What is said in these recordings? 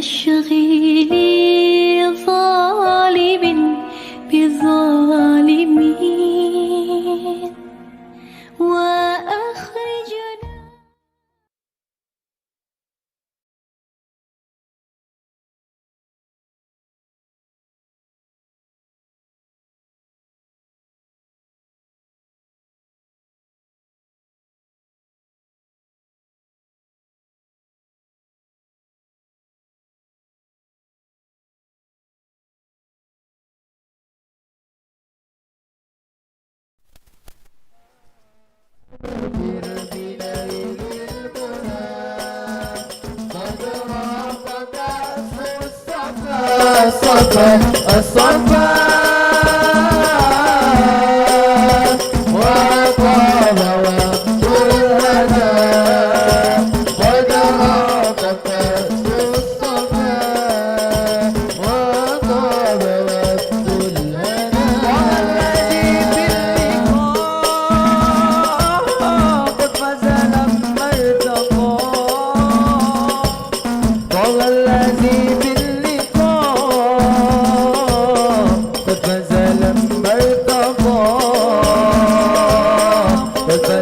تشغيل ظالم بظالمين وأخرجنا. الصفا الصفا وطال وقت الهدى قد راقت الصفا وطال وقت الهدى والذي باللقاء قد فزل ما ارتقى والذي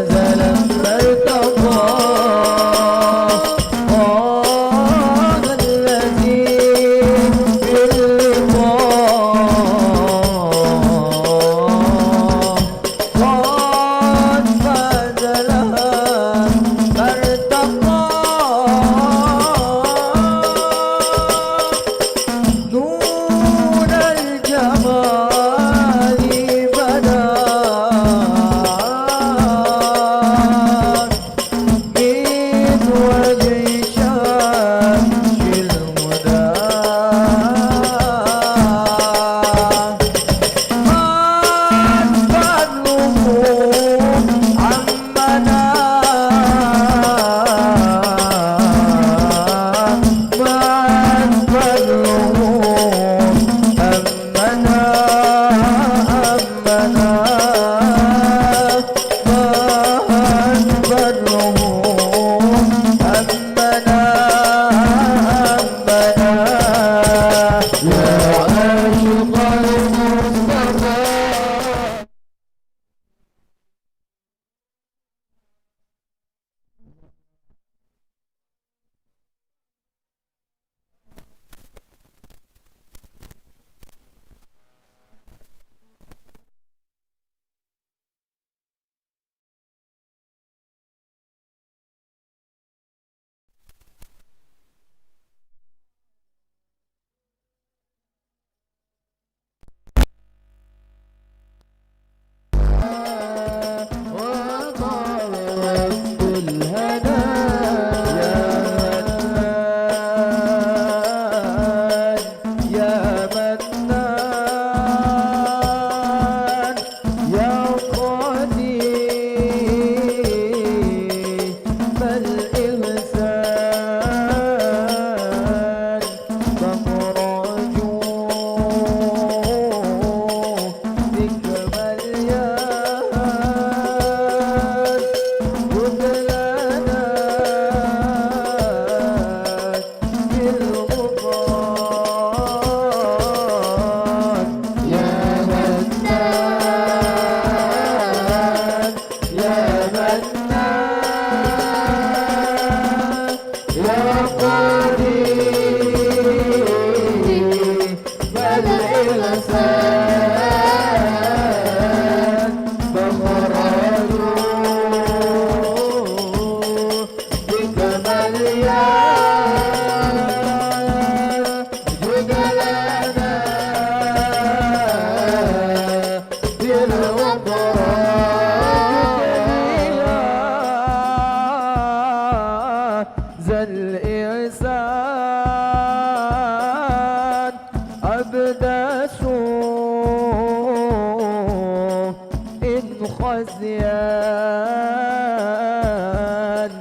خزيان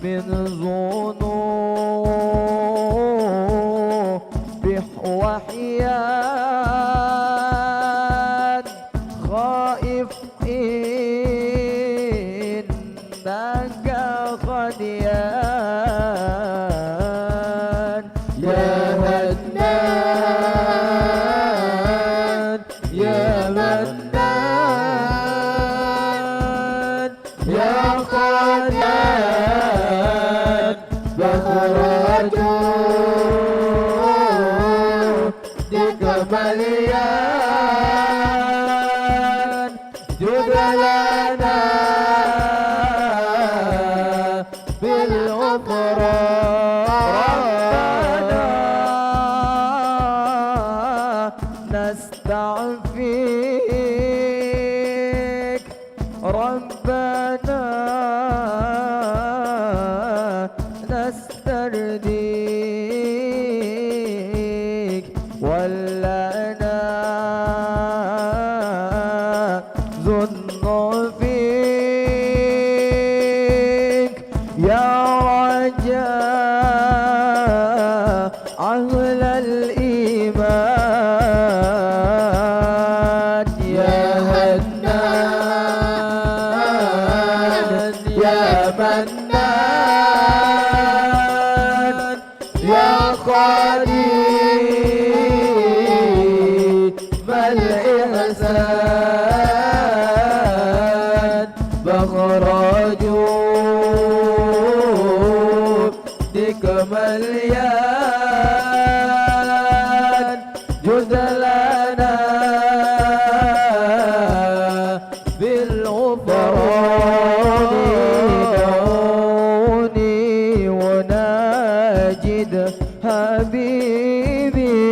من ذنوب وحيان خائف إنك خديان يا نسترضيك ولنا ظن فيك يا رجاء أهل الإيمان يا هنان يا منان يا قريب الإحسان بخرجوا ديك مليان جد لنا بالغفران دعوني وناجد حبيبي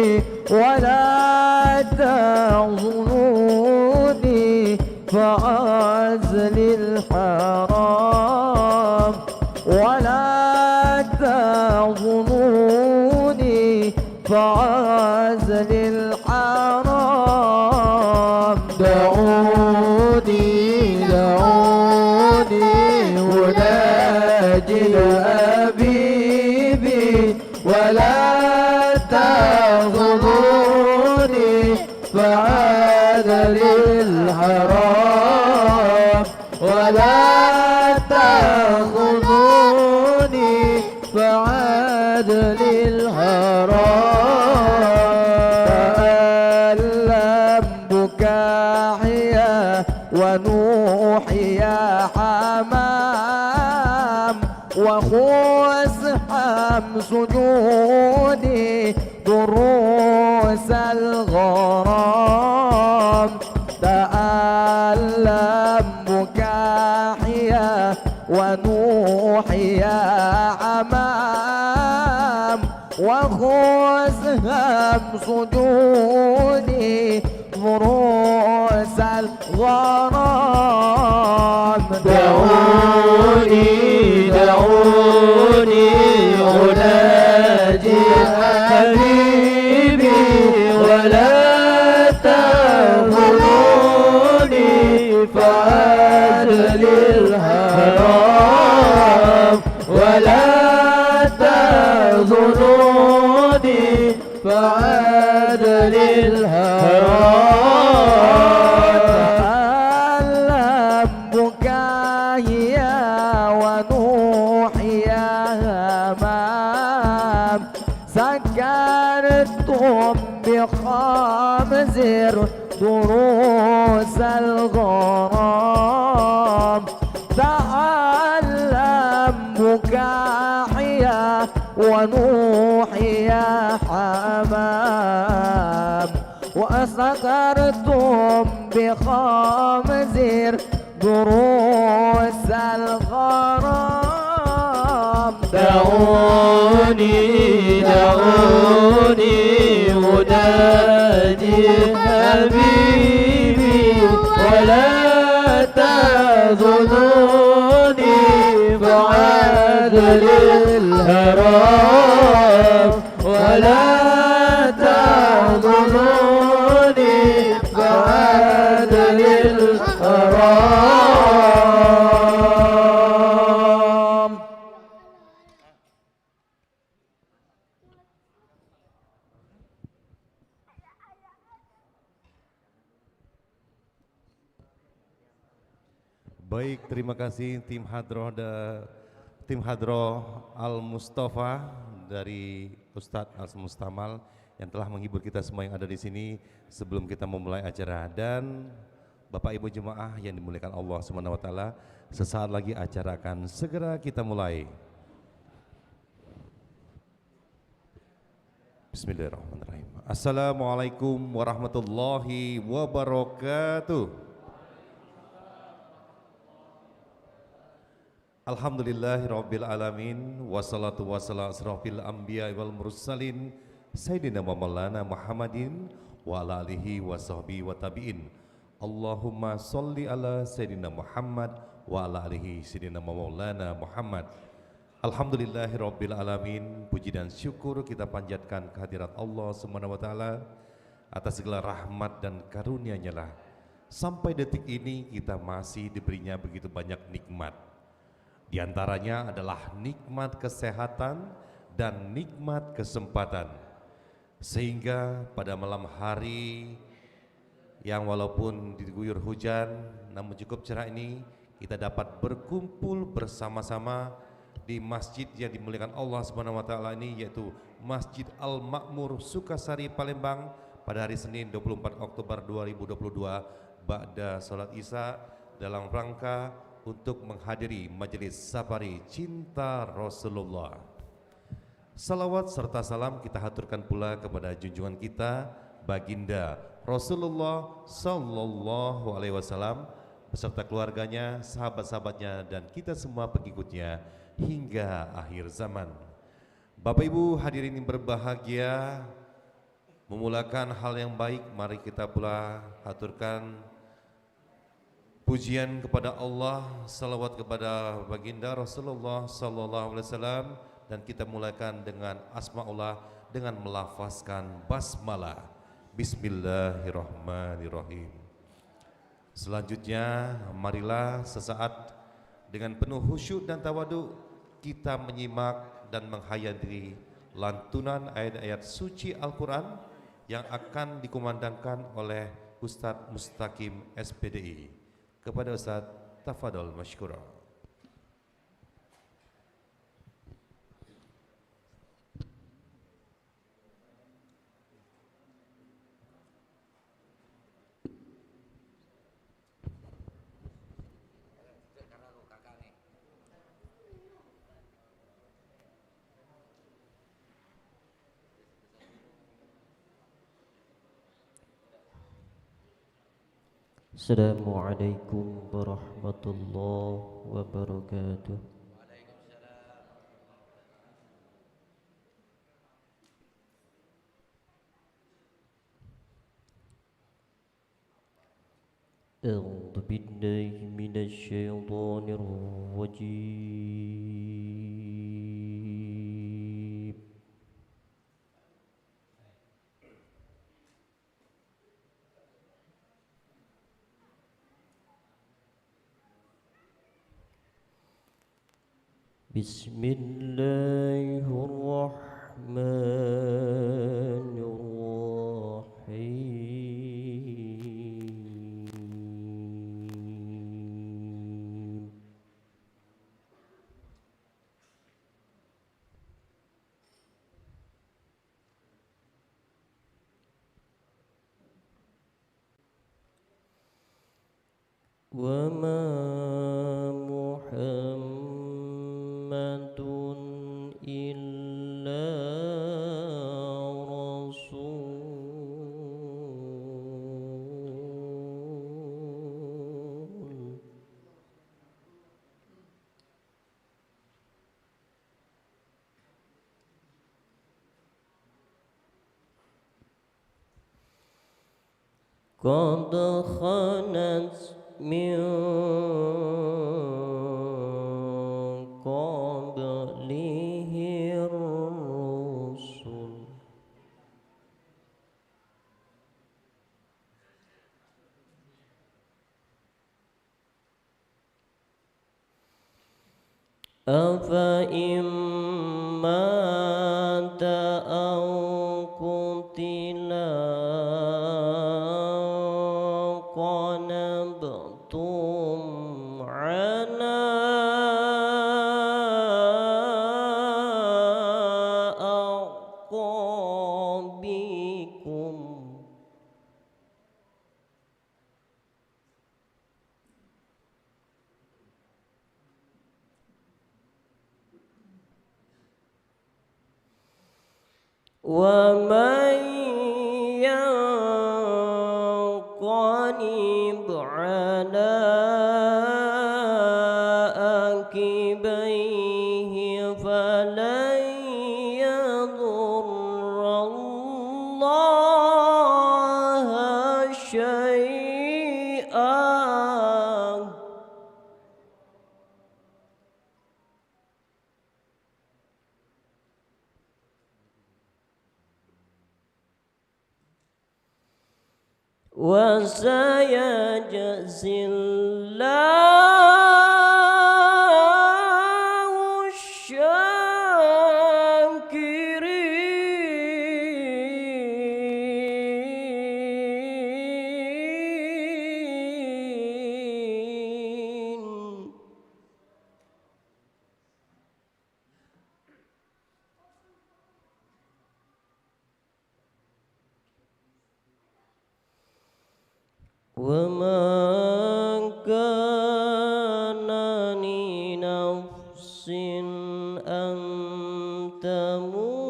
ولا تعظنوني فأزل الحرام ولا تعظنوني فأزل الحرام دعوني وناجي حبيبي ولا تغضوني فعادل الحرام ولا تغضوني فعادل الحرام تألم بكاحيا ونوحي يا حمام وخوس حم سجودي دروس الغرام تألم بكاحيا ونوحي يا حمام وخوس هم سجودي دروس الغرام دعوني أناجي حبيبي ولا تغضوني فعادل الحرام ولا تغضوني فعادل الحرام بكايا ونوحي يا همام سكرتم بخمزر دروس الغرام تعلم بكاحيا ونوحي يا حمام وأسكرتم بخمزر دروس الغرام دعوني أنادي حبيبي ولا تظنوني بعدل الهرام ولا تظنوني بعدل الهرام. Baik, terima kasih tim Hadroh Al Mustafa dari Ustadz Al Mustamal yang telah menghibur kita semua yang ada di sini sebelum kita memulai acara. Dan Bapak Ibu jemaah yang dimuliakan Allah Subhanahu wa taala, sesaat lagi acara akan segera kita mulai. Bismillahirrahmanirrahim. Assalamualaikum warahmatullahi wabarakatuh. Alhamdulillahirabbil alamin wassalatu wassalamu asrofil anbiya wal mursalin sayyidina Maulana Muhammadin wa ala alihi wa sahbihi wa tabi'in. Allahumma sholli ala sayyidina Muhammad wa ala alihi sayyidina Maulana Muhammad. Alhamdulillahirabbil alamin, puji dan syukur kita panjatkan kehadirat Allah Subhanahu wa taala atas segala rahmat dan karunia-Nya lah. Sampai detik ini kita masih diberinya begitu banyak nikmat. Di antaranya adalah nikmat kesehatan dan nikmat kesempatan. Sehingga pada malam hari yang walaupun diguyur hujan namun cukup cerah ini, kita dapat berkumpul bersama-sama di masjid yang dimuliakan Allah Subhanahu wa taala ini, yaitu Masjid Al-Makmur Sukasari Palembang pada hari Senin 24 Oktober 2022 ba'da salat Isya dalam rangka untuk menghadiri majelis safari cinta Rasulullah. Salawat serta salam kita haturkan pula kepada junjungan kita Baginda Rasulullah Sallallahu Alaihi Wasallam beserta keluarganya, sahabat-sahabatnya, dan kita semua pengikutnya hingga akhir zaman. Bapak Ibu hadirin yang berbahagia, memulakan hal yang baik, mari kita pula haturkan pujian kepada Allah, salawat kepada baginda Rasulullah Sallallahu Alaihi Wasallam, dan kita mulakan dengan asmaullah dengan melafazkan basmalah. Bismillahirrahmanirrahim. Selanjutnya marilah sesaat dengan penuh khusyuk dan tawadu kita menyimak dan menghayati lantunan ayat-ayat suci Al-Quran yang akan dikumandangkan oleh Ustadz Mustaqim SPDI. Kepada Ustadz, tafadhol masykurah. Assalamualaikum warahmatullahi wabarakatuh. أعوذ بالله من الشيطان الرجيم. بسم الله الرحمن الرحيم. وما محمد إلا رسول قد خلت من قبله الرسل أفإن مات أو قتلا انقلبتم على أعقابكم ومن ينقلب على عقبيه وسيجزي الله الشاكرين. وما كان لنفس أن تموت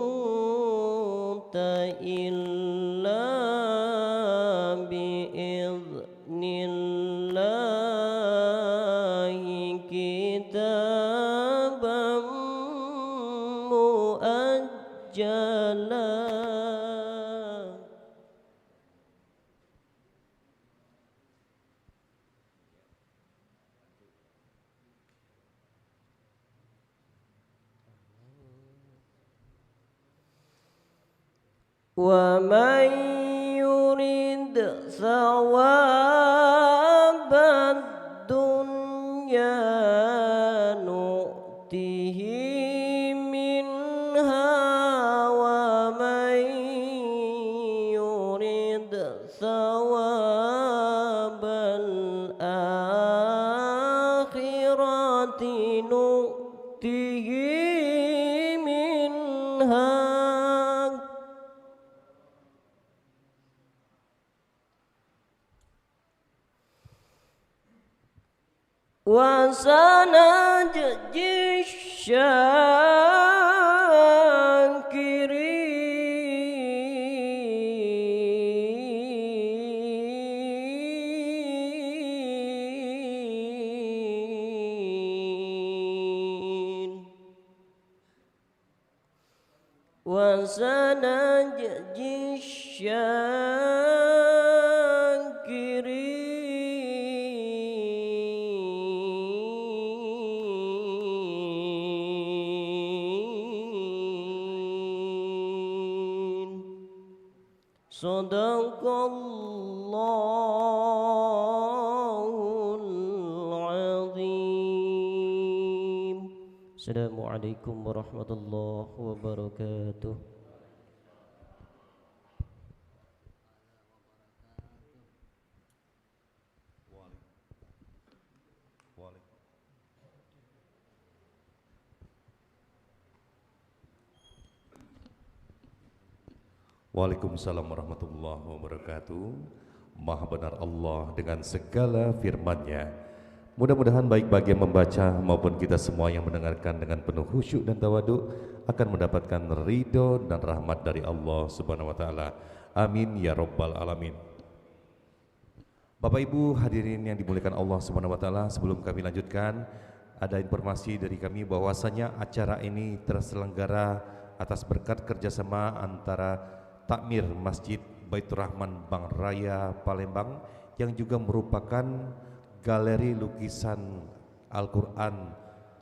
إلا بإذن الله كتابا مؤجلا. ومن يرد ثواب الدنيا نؤته منها ومن يرد ثواب الآخرة نؤته منها وسنجزي الشاكرين. وسنجزي الشاكرين. صدق الله العظيم. السلام عليكم ورحمة الله وبركاته. Waalaikumsalam warahmatullahi wabarakatuh. Maha benar Allah dengan segala firman-Nya. Mudah-mudahan baik bagi yang membaca maupun kita semua yang mendengarkan dengan penuh khusyuk dan tawaduk akan mendapatkan ridho dan rahmat dari Allah Subhanahu wa taala. Amin ya rabbal alamin. Bapak Ibu hadirin yang dimuliakan Allah Subhanahu wa taala, sebelum kami lanjutkan ada informasi dari kami bahwasanya acara ini terselenggara atas berkat kerjasama antara Takmir Masjid Baitur Rahman Bank Raya Palembang yang juga merupakan galeri lukisan Al-Quran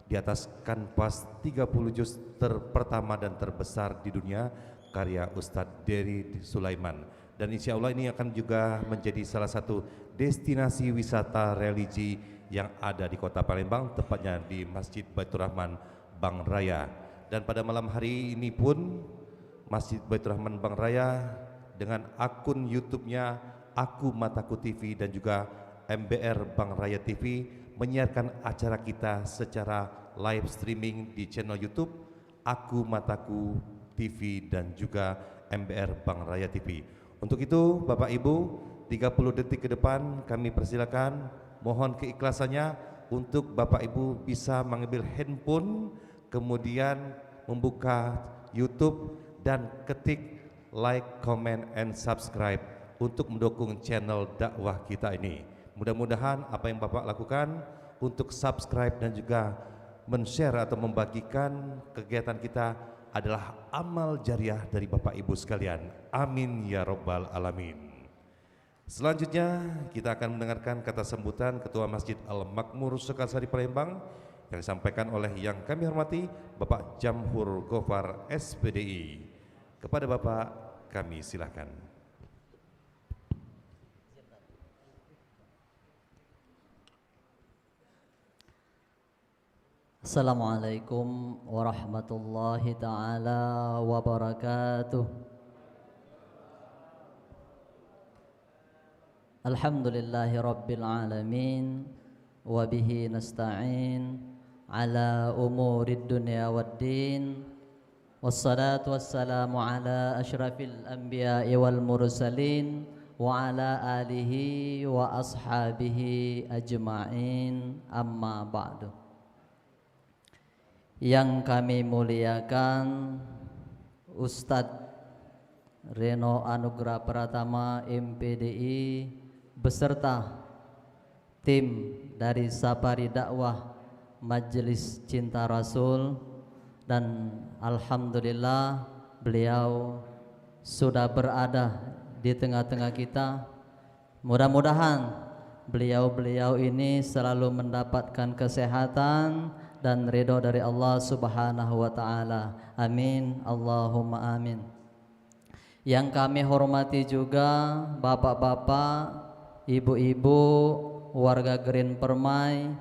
di atas kanvas 30 juz pertama dan terbesar di dunia karya Ustadz Dery Sulaiman. Dan insya Allah ini akan juga menjadi salah satu destinasi wisata religi yang ada di kota Palembang, tepatnya di Masjid Baitur Rahman Bank Raya. Dan pada malam hari ini pun Masjid Baitur Rahman Bank Raya dengan akun YouTube-nya Aku Mataku TV dan juga MBR Bank Raya TV menyiarkan acara kita secara live streaming di channel YouTube Aku Mataku TV dan juga MBR Bank Raya TV. Untuk itu Bapak Ibu, 30 detik ke depan kami persilakan, mohon keikhlasannya untuk Bapak Ibu bisa mengambil handphone kemudian membuka YouTube dan ketik like, comment, and subscribe untuk mendukung channel dakwah kita ini. Mudah-mudahan apa yang Bapak lakukan untuk subscribe dan juga men-share atau membagikan kegiatan kita adalah amal jariah dari Bapak Ibu sekalian. Amin ya rabbal alamin. Selanjutnya kita akan mendengarkan kata sambutan Ketua Masjid Al-Makmur Sukasari Palembang yang disampaikan oleh yang kami hormati Bapak Jamhur Gofar SPDI. Kepada Bapak kami silakan. Assalamualaikum warahmatullahi ta'ala wabarakatuh. Alhamdulillahi rabbil alamin, wabihi nasta'in ala umurid dunya waddin, wassalatu wassalamu ala ashrafil anbiya'i wal mursalin wa ala alihi wa ashabihi ajma'in, amma ba'du. Yang kami muliakan Ustadz Reno Anugrah Pratama MPDI beserta tim dari Sapari Dakwah Majelis Cinta Rasul, dan alhamdulillah beliau sudah berada di tengah-tengah kita. Mudah-mudahan beliau-beliau ini selalu mendapatkan kesehatan dan ridho dari Allah Subhanahu wa ta'ala. Amin, Allahumma amin. Yang kami hormati juga bapak-bapak, ibu-ibu, warga Green Permai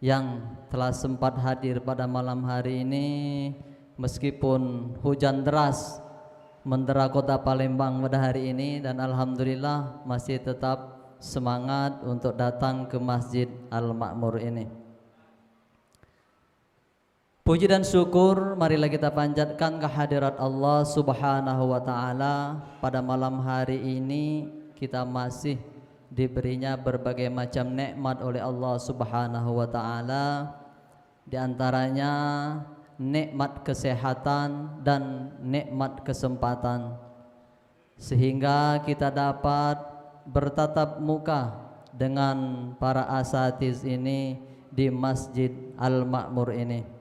yang telah sempat hadir pada malam hari ini meskipun hujan deras mendera kota Palembang pada hari ini, dan alhamdulillah masih tetap semangat untuk datang ke Masjid Al-Ma'mur ini. Puji dan syukur marilah kita panjatkan kehadirat Allah Subhanahu wa ta'ala. Pada malam hari ini kita masih diberinya berbagai macam nikmat oleh Allah Subhanahu wa ta'ala, di antaranya nikmat kesehatan dan nikmat kesempatan, sehingga kita dapat bertatap muka dengan para asatiz ini di Masjid Al-Ma'mur ini.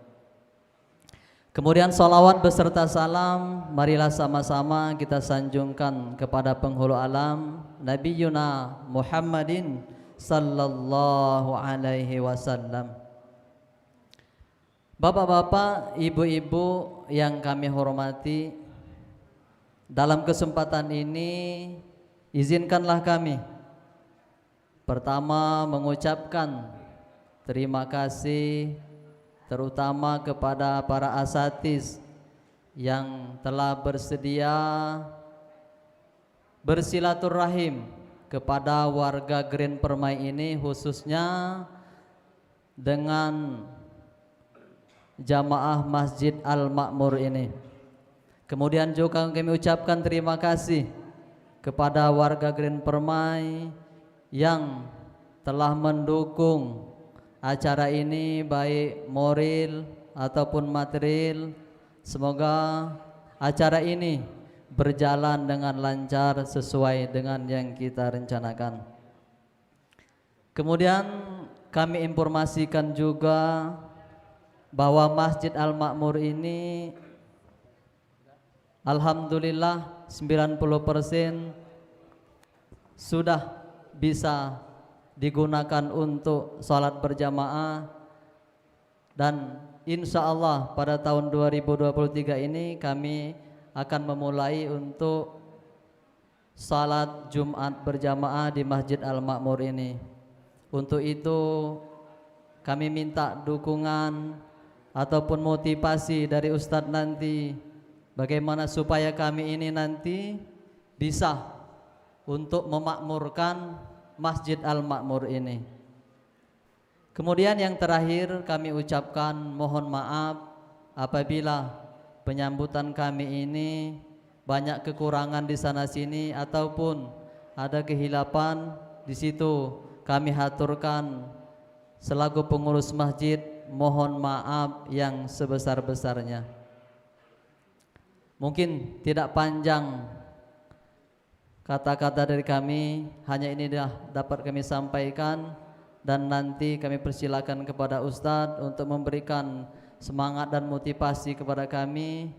Kemudian salawat beserta salam marilah sama-sama kita sanjungkan kepada penghulu alam Nabi Yuna Muhammadin sallallahu alaihi wasallam. Bapak-bapak, ibu-ibu yang kami hormati, dalam kesempatan ini izinkanlah kami pertama mengucapkan terima kasih terutama kepada para asatiz yang telah bersedia bersilaturahim kepada warga Green Permai ini, khususnya dengan jamaah Masjid Al-Ma'mur ini. Kemudian juga kami ucapkan terima kasih kepada warga Green Permai yang telah mendukung acara ini baik moral ataupun material. Semoga acara ini berjalan dengan lancar sesuai dengan yang kita rencanakan. Kemudian kami informasikan juga bahwa Masjid Al-Ma'mur ini alhamdulillah 90% sudah bisa digunakan untuk sholat berjamaah, dan insya Allah pada tahun 2023 ini kami akan memulai untuk sholat Jumat berjamaah di Masjid Al-Ma'mur ini. Untuk itu kami minta dukungan ataupun motivasi dari Ustadz nanti, bagaimana supaya kami ini nanti bisa untuk memakmurkan Masjid Al-Ma'mur ini. Kemudian yang terakhir kami ucapkan mohon maaf apabila penyambutan kami ini banyak kekurangan di sana sini ataupun ada kehilapan di situ. Kami haturkan selaku pengurus masjid mohon maaf yang sebesar-besarnya. Mungkin tidak panjang kata-kata dari kami, hanya ini dapat kami sampaikan, dan nanti kami persilakan kepada Ustadz untuk memberikan semangat dan motivasi kepada kami.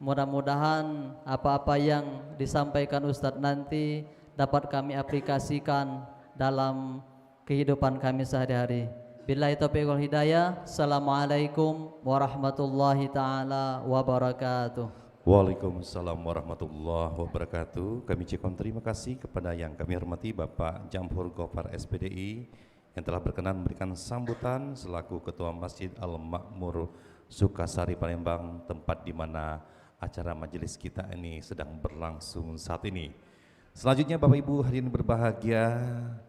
Mudah-mudahan apa-apa yang disampaikan Ustadz nanti dapat kami aplikasikan dalam kehidupan kami sehari-hari. Billahi taufiq wal hidayah. Assalamualaikum warahmatullahi taala wabarakatuh. Waalaikumsalam warahmatullahi wabarakatuh. Kami ucapkan terima kasih kepada yang kami hormati Bapak Jamhur Gofar SPDI yang telah berkenan memberikan sambutan selaku Ketua Masjid Al-Makmur Sukasari Palembang, tempat di mana acara majelis kita ini sedang berlangsung saat ini. Selanjutnya Bapak Ibu hadirin berbahagia,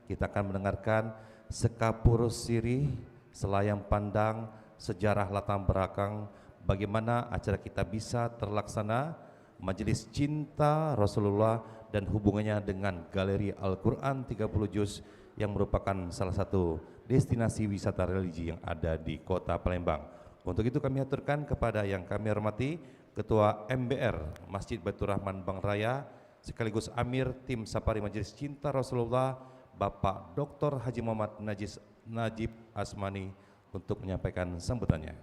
kita akan mendengarkan sekapur sirih, selayang pandang, sejarah latar belakang bagaimana acara kita bisa terlaksana, majelis cinta Rasulullah dan hubungannya dengan Galeri Al-Quran 30 Juz yang merupakan salah satu destinasi wisata religi yang ada di Kota Palembang. Untuk itu kami aturkan kepada yang kami hormati Ketua MBR Masjid Baitur Rahman Bang Raya sekaligus Amir Tim Safari Majelis Cinta Rasulullah Bapak Dr. Haji Muhammad Najib Asmani untuk menyampaikan sambutannya.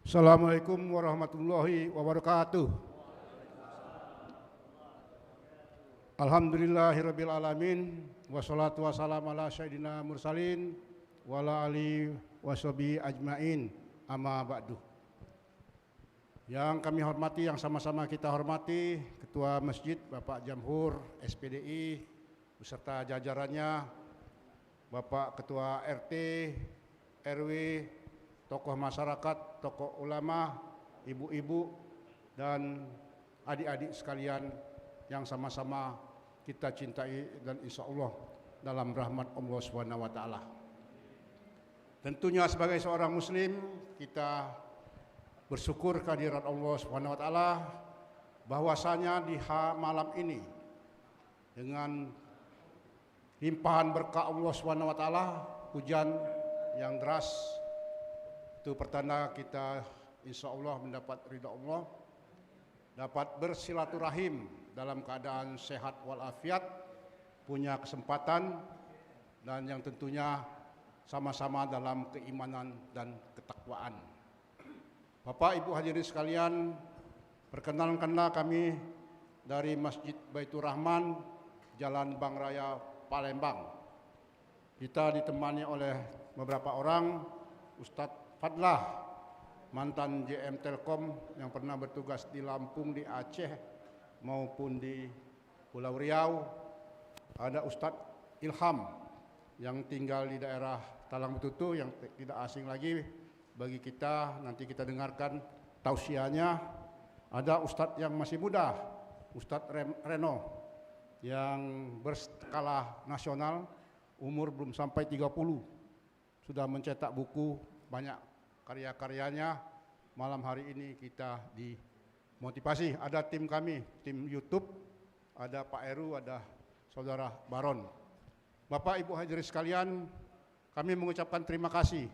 Assalamualaikum warahmatullahi wabarakatuh. Alhamdulillahirabbil alamin wassalatu wassalamu ala sayyidina mursalin wa ala alihi washabihi ajmain, amma ba'du. Yang kami hormati, yang sama-sama kita hormati, Ketua Masjid Bapak Jamhur SPDI beserta jajarannya, Bapak Ketua RT, RW, tokoh masyarakat, tokoh ulama, ibu-ibu dan adik-adik sekalian yang sama-sama kita cintai dan insya Allah dalam rahmat Allah SWT. Tentunya sebagai seorang muslim kita bersyukur kehadirat Allah SWT bahwasanya di malam ini dengan limpahan berkah Allah SWT, hujan yang deras, itu pertanda kita insya Allah mendapat ridha Allah, dapat bersilaturahim dalam keadaan sehat walafiat, punya kesempatan, dan yang tentunya sama-sama dalam keimanan dan ketakwaan. Bapak Ibu hadirin sekalian, perkenalkanlah kami dari Masjid Baitur Rahman, Jalan Bang Raya, Palembang. Kita ditemani oleh beberapa orang, Ustadz Fadlah, mantan JM Telkom yang pernah bertugas di Lampung, di Aceh maupun di Pulau Riau. Ada Ustadz Ilham yang tinggal di daerah Talang Betutu yang tidak asing lagi bagi kita, nanti kita dengarkan tausiahnya. Ada Ustadz yang masih muda, Ustadz Reno, yang berskala nasional, umur belum sampai 30, sudah mencetak buku, banyak karya-karyanya. Malam hari ini kita dimotivasi, ada tim kami, tim YouTube, ada Pak Eru, ada Saudara Baron. Bapak Ibu hadirin sekalian, kami mengucapkan terima kasih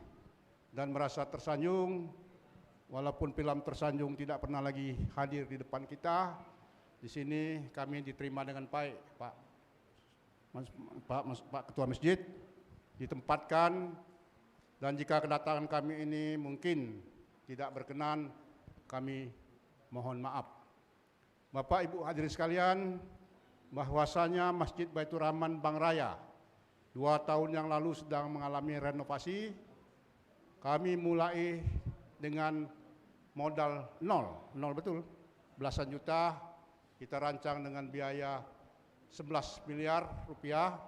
dan merasa tersanjung, walaupun film tersanjung tidak pernah lagi hadir di depan kita. Di sini kami diterima dengan baik, Pak Ketua Masjid, ditempatkan, dan jika kedatangan kami ini mungkin tidak berkenan, kami mohon maaf. Bapak Ibu hadirin sekalian, bahwasanya Masjid Baitur Rahman Bang Raya 2 tahun yang lalu sedang mengalami renovasi. Kami mulai dengan modal nol betul, belasan juta. Kita rancang dengan biaya 11 miliar rupiah.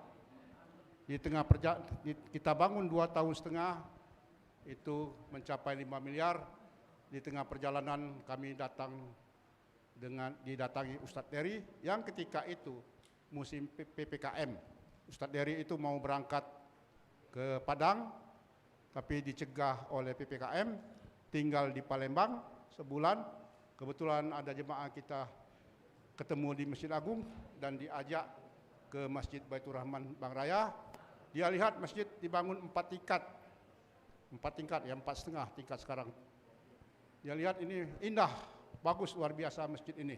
Di tengah kita bangun 2 tahun setengah, itu mencapai 5 miliar. Di tengah perjalanan kami didatangi Ustadz Dery yang ketika itu musim PPKM. Ustadz Dery itu mau berangkat ke Padang, tapi dicegah oleh PPKM, tinggal di Palembang sebulan. Kebetulan ada jemaah kita ketemu di Masjid Agung dan diajak ke Masjid Baitur Rahman Bang Raya. Dia lihat masjid dibangun 4 tingkat, ya 4,5 tingkat sekarang. Dia lihat ini indah, bagus, luar biasa masjid ini.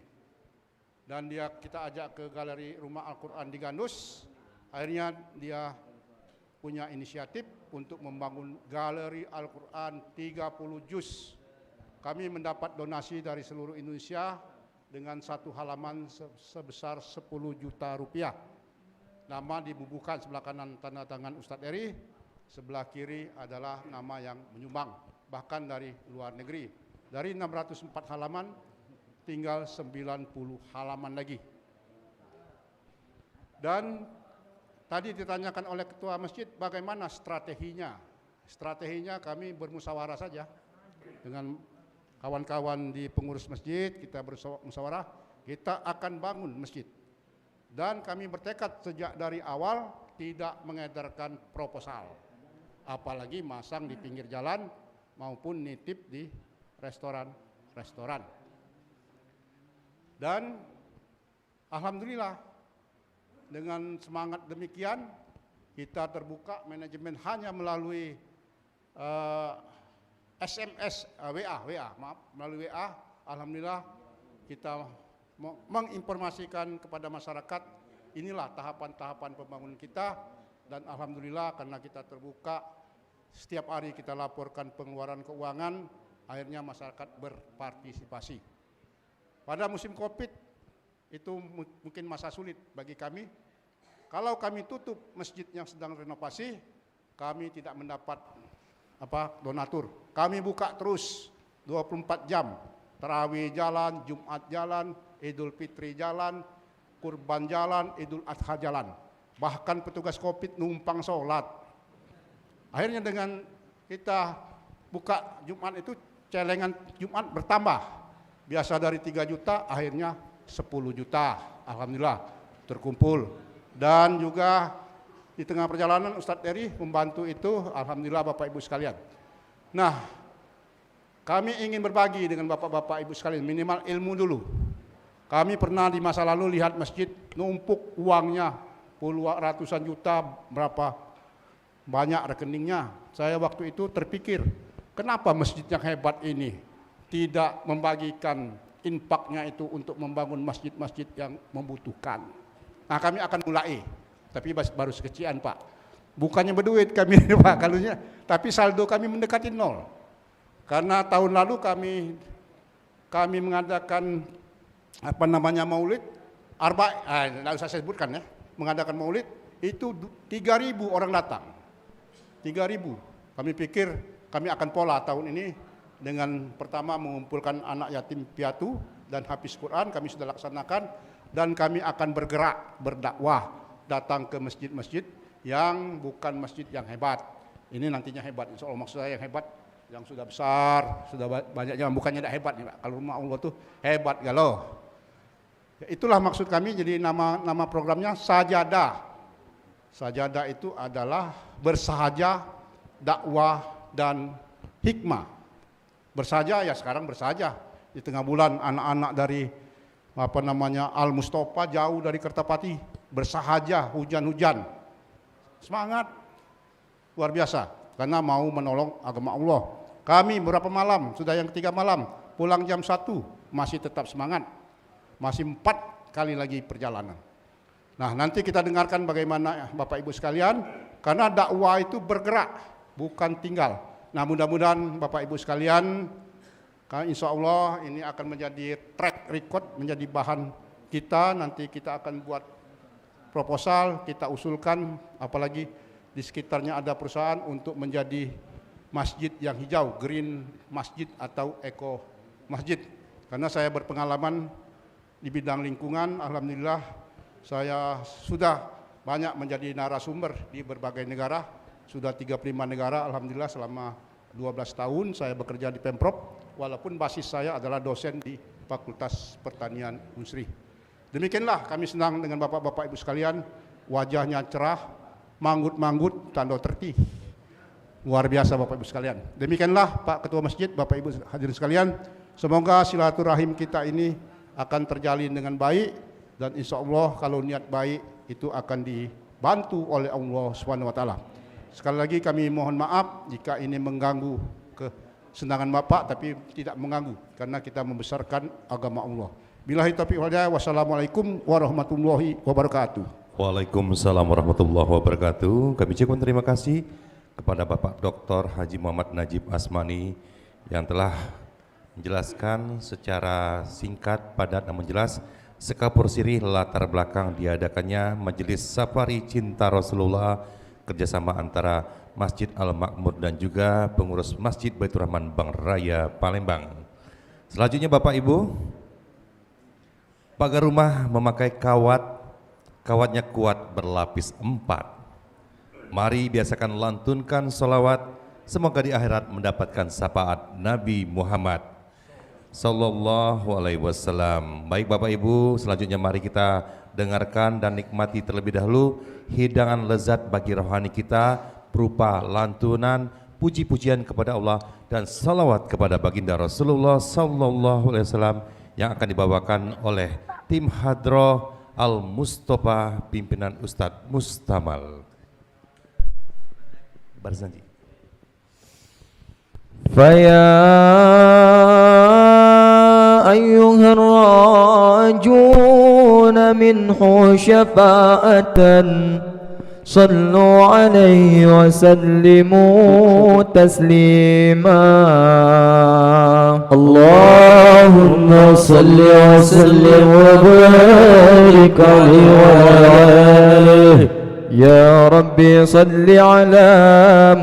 Dan kita ajak ke Galeri Rumah Al-Quran di Gandus. Akhirnya dia punya inisiatif untuk membangun Galeri Al-Quran 30 Juz. Kami mendapat donasi dari seluruh Indonesia dengan 1 halaman sebesar 10 juta rupiah. Nama dibubuhkan sebelah kanan tanda tangan Ustadz Dery, sebelah kiri adalah nama yang menyumbang, bahkan dari luar negeri. Dari 604 halaman, tinggal 90 halaman lagi. Dan tadi ditanyakan oleh ketua masjid bagaimana strateginya. Strateginya kami bermusyawarah saja dengan kawan-kawan di pengurus masjid, kita bermusyawarah, kita akan bangun masjid. Dan kami bertekad sejak dari awal tidak mengedarkan proposal, apalagi masang di pinggir jalan maupun nitip di restoran. Dan alhamdulillah dengan semangat demikian kita terbuka manajemen hanya melalui SMS, melalui WA, alhamdulillah kita menginformasikan kepada masyarakat inilah tahapan-tahapan pembangunan kita, dan alhamdulillah karena kita terbuka setiap hari kita laporkan pengeluaran keuangan, akhirnya masyarakat berpartisipasi. Pada musim Covid itu mungkin masa sulit bagi kami. Kalau kami tutup masjid yang sedang renovasi, kami tidak mendapat donatur. Kami buka terus 24 jam. Tarawih jalan, Jumat jalan, Idul Fitri jalan, Kurban jalan, Idul Adha jalan. Bahkan petugas Covid numpang sholat. Akhirnya dengan kita buka Jumat itu, celengan Jumat bertambah. Biasa dari 3 juta, akhirnya 10 juta. Alhamdulillah terkumpul. Dan juga di tengah perjalanan Ustadz Eri membantu itu, alhamdulillah Bapak Ibu sekalian. Nah, kami ingin berbagi dengan Bapak-Bapak Ibu sekalian, minimal ilmu dulu. Kami pernah di masa lalu lihat masjid numpuk uangnya puluhan ratusan juta, berapa banyak rekeningnya. Saya waktu itu terpikir, kenapa masjid yang hebat ini tidak membagikan infaknya itu untuk membangun masjid-masjid yang membutuhkan. Nah, kami akan mulai, tapi baru sekecian Pak. Bukannya berduit kami Pak kalunya, tapi saldo kami mendekati 0. Karena tahun lalu kami mengadakan maulid, tidak usah saya sebutkan ya, mengadakan maulid itu 3.000 orang datang. 3.000. Kami pikir kami akan pola tahun ini dengan pertama mengumpulkan anak yatim piatu dan hafiz Quran, kami sudah laksanakan. Dan kami akan bergerak berdakwah datang ke masjid-masjid yang bukan masjid yang hebat. Ini nantinya hebat, insya Allah. Maksud saya yang hebat, yang sudah besar, sudah banyaknya, bukannya tidak hebat nih Pak. Kalau rumah Allah tuh hebat galau. Ya, itulah maksud kami, jadi nama programnya Sajadah. Sajadah itu adalah bersahaja, dakwah, dan hikmah. Bersahaja ya sekarang bersahaja. Di tengah bulan anak-anak dari Al Mustafa jauh dari Kertapati, bersahaja hujan-hujan, semangat luar biasa karena mau menolong agama Allah. Kami beberapa malam, sudah yang ketiga malam, pulang jam 1 masih tetap semangat, masih 4 kali lagi perjalanan. Nah, nanti kita dengarkan bagaimana Bapak Ibu sekalian, karena dakwah itu bergerak bukan tinggal. Nah, mudah-mudahan Bapak Ibu sekalian, insya Allah ini akan menjadi track record, menjadi bahan kita. Nanti kita akan buat proposal, kita usulkan, apalagi di sekitarnya ada perusahaan untuk menjadi masjid yang hijau, green masjid atau eco masjid. Karena saya berpengalaman di bidang lingkungan, alhamdulillah saya sudah banyak menjadi narasumber di berbagai negara, sudah 35 negara, alhamdulillah selama 12 tahun saya bekerja di Pemprov, walaupun basis saya adalah dosen di Fakultas Pertanian Unsri. Demikianlah kami senang dengan Bapak-Bapak Ibu sekalian, wajahnya cerah, manggut-manggut, tanda tertib. Luar biasa Bapak Ibu sekalian. Demikianlah Pak Ketua Masjid, Bapak Ibu hadirin sekalian, semoga silaturahim kita ini akan terjalin dengan baik, dan insya Allah kalau niat baik itu akan dibantu oleh Allah SWT. Sekali lagi kami mohon maaf jika ini mengganggu kesenangan Bapak, tapi tidak mengganggu karena kita membesarkan agama Allah. Billahi taufiq wal hidayah. Wassalamualaikum warahmatullahi wabarakatuh. Waalaikumsalam warahmatullahi wabarakatuh. Kami ucapkan terima kasih kepada Bapak Dr. Haji Muhammad Najib Asmani yang telah menjelaskan secara singkat, padat, dan menjelas sekapur sirih latar belakang diadakannya Majelis Safari Cinta Rasulullah, kerjasama antara Masjid Al-Makmur dan juga pengurus Masjid Baitur Rahman Bang Raya Palembang. Selanjutnya Bapak Ibu, pagar rumah memakai kawat kawatnya kuat berlapis 4. Mari biasakan lantunkan salawat, semoga di akhirat mendapatkan syafaat Nabi Muhammad Sallallahu Alaihi Wasallam. Baik Bapak Ibu, selanjutnya mari kita dengarkan dan nikmati terlebih dahulu hidangan lezat bagi rohani kita berupa lantunan puji-pujian kepada Allah dan salawat kepada baginda Rasulullah Sallallahu Alaihi Wasallam yang akan dibawakan oleh tim Hadroh Al-Mustafa pimpinan Ustadz Mustamal. Barzanji. فيا أيها الراجون منه شفاعة صلوا عليه وسلموا تسليما اللهم صل وسلم وبارك عليه وعلى آله يا ربي صل على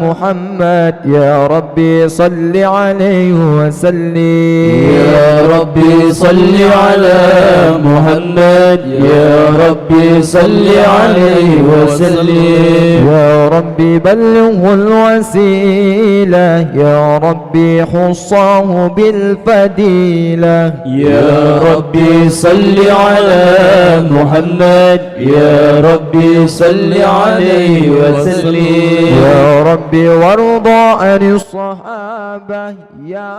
محمد يا ربي صل عليه وسلم يا ربي صل على محمد يا ربي صل عليه وسلم يا ربي بلغه الوسيلة يا ربي خصه بالفضيلة يا ربي صل على محمد يا ربي صل عليه وسلم يا ربي وارضى عن الصحابة يا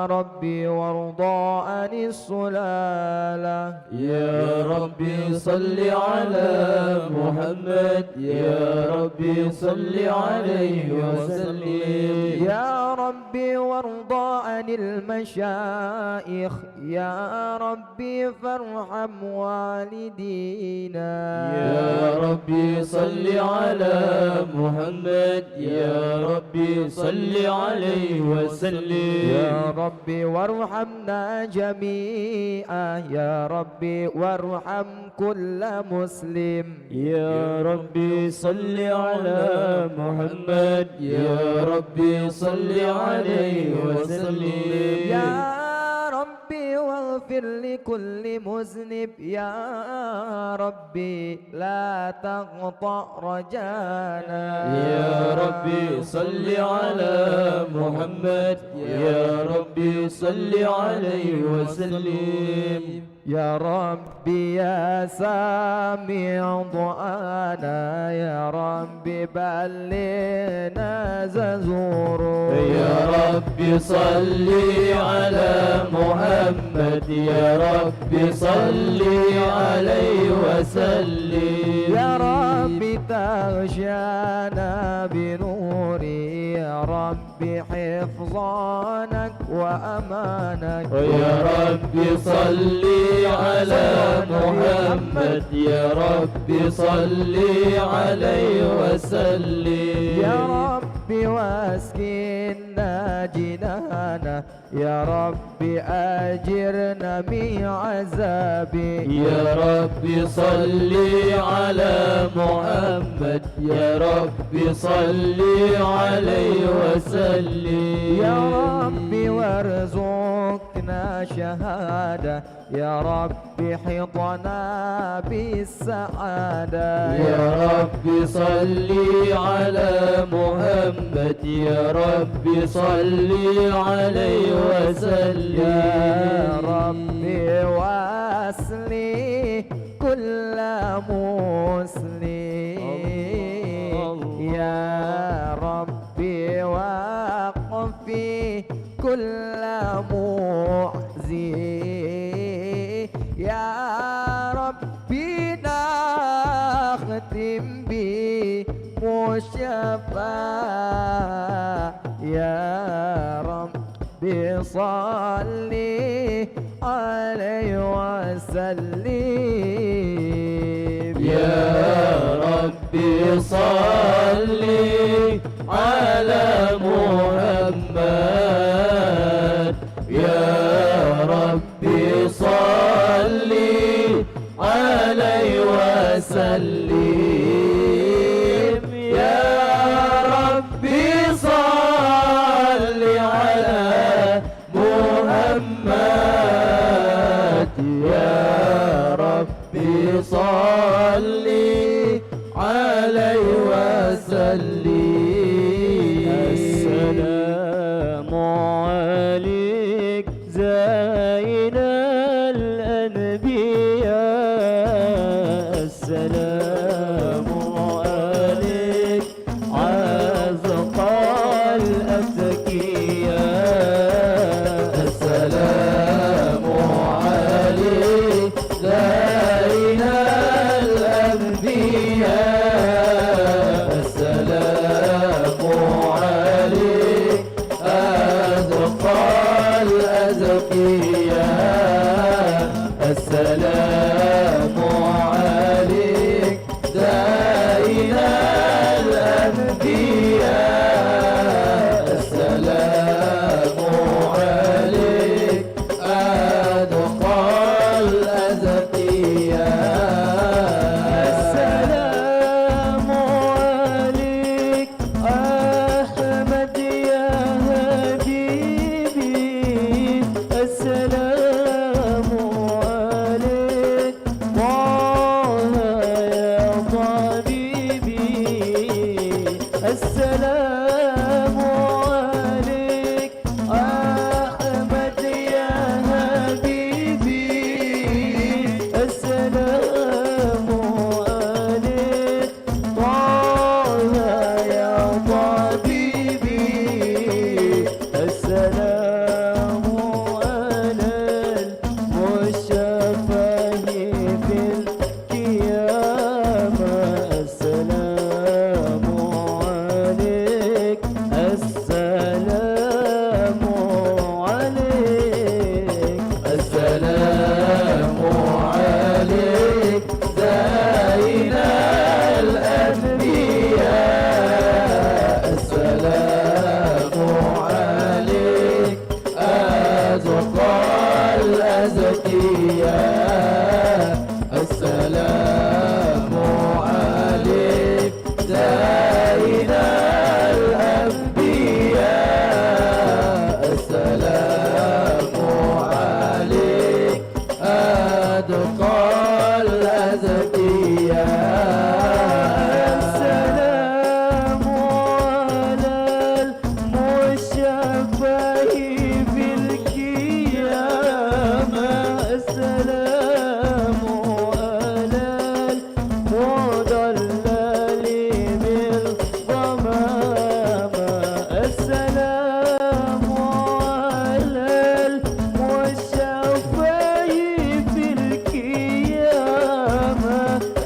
ربي وارضى عن السلالة يا ربي صل على محمد يا ربي صل عليه وسلم يا ربي وارضى عن المشايخ يا ربي فارحم والدينا يا ربي صل على محمد يا ربي صل عليه وسلم يا ربي وارحمنا جميعا يا ربي وارحم كل مسلم يا ربي صل على محمد يا ربي صل عليه وسلم يا ربي واغفر لكل مذنب يا ربي لا تقطع رجانا يا ربي صل على محمد يا ربي صل عليه وسلم يا ربي يا سامع دعانا يا ربي بلغنا ززور يا ربي صل على محمد يا ربي صل عليه وسلم يا ربي تغشانا بنوري يا ربي حفظانك وأمانك يا ربي صل على محمد يا ربي صل عليه وسلم يا ربي واسكننا جنانا يا ربي أجرنا من عذابي يا ربي صل على محمد يا ربي صل عليه وسلم يا ربي وارزقنا شهادة يا ربي حيطنا بالسعادة يا ربي صل على محمد يا ربي صل عليه وسلم يا ربي واسلي كل مسلم يا ربي وقفي كل معزي يا ربي نختم بمشفى يا ربي صلي عليه وسلم يا ربي صلي على محمد يا ربي صلي عليه وسلم يا ربي صلي على محمد يا ربي صلي السلام عليك زين الأنبياء السلام عليك أدقى الأزكياء السلام عليك أحمد يا حبيبي السلام عليك طه يا طبيبي السلام عليك أحمد يا حبيبي السلام عليك طه يا طبيبي السلام على المشفع في القيامة السلام عليك السلام عليك السلام عليك زين الأنبياء السلام عليك أزكى الأزكياء السلام عليك زين الأنبياء السلام عليك أدقى الأزكياء السلام على المشفع في القيامة السلام على المضلل بالغمامة السلام على المشفع في القيامة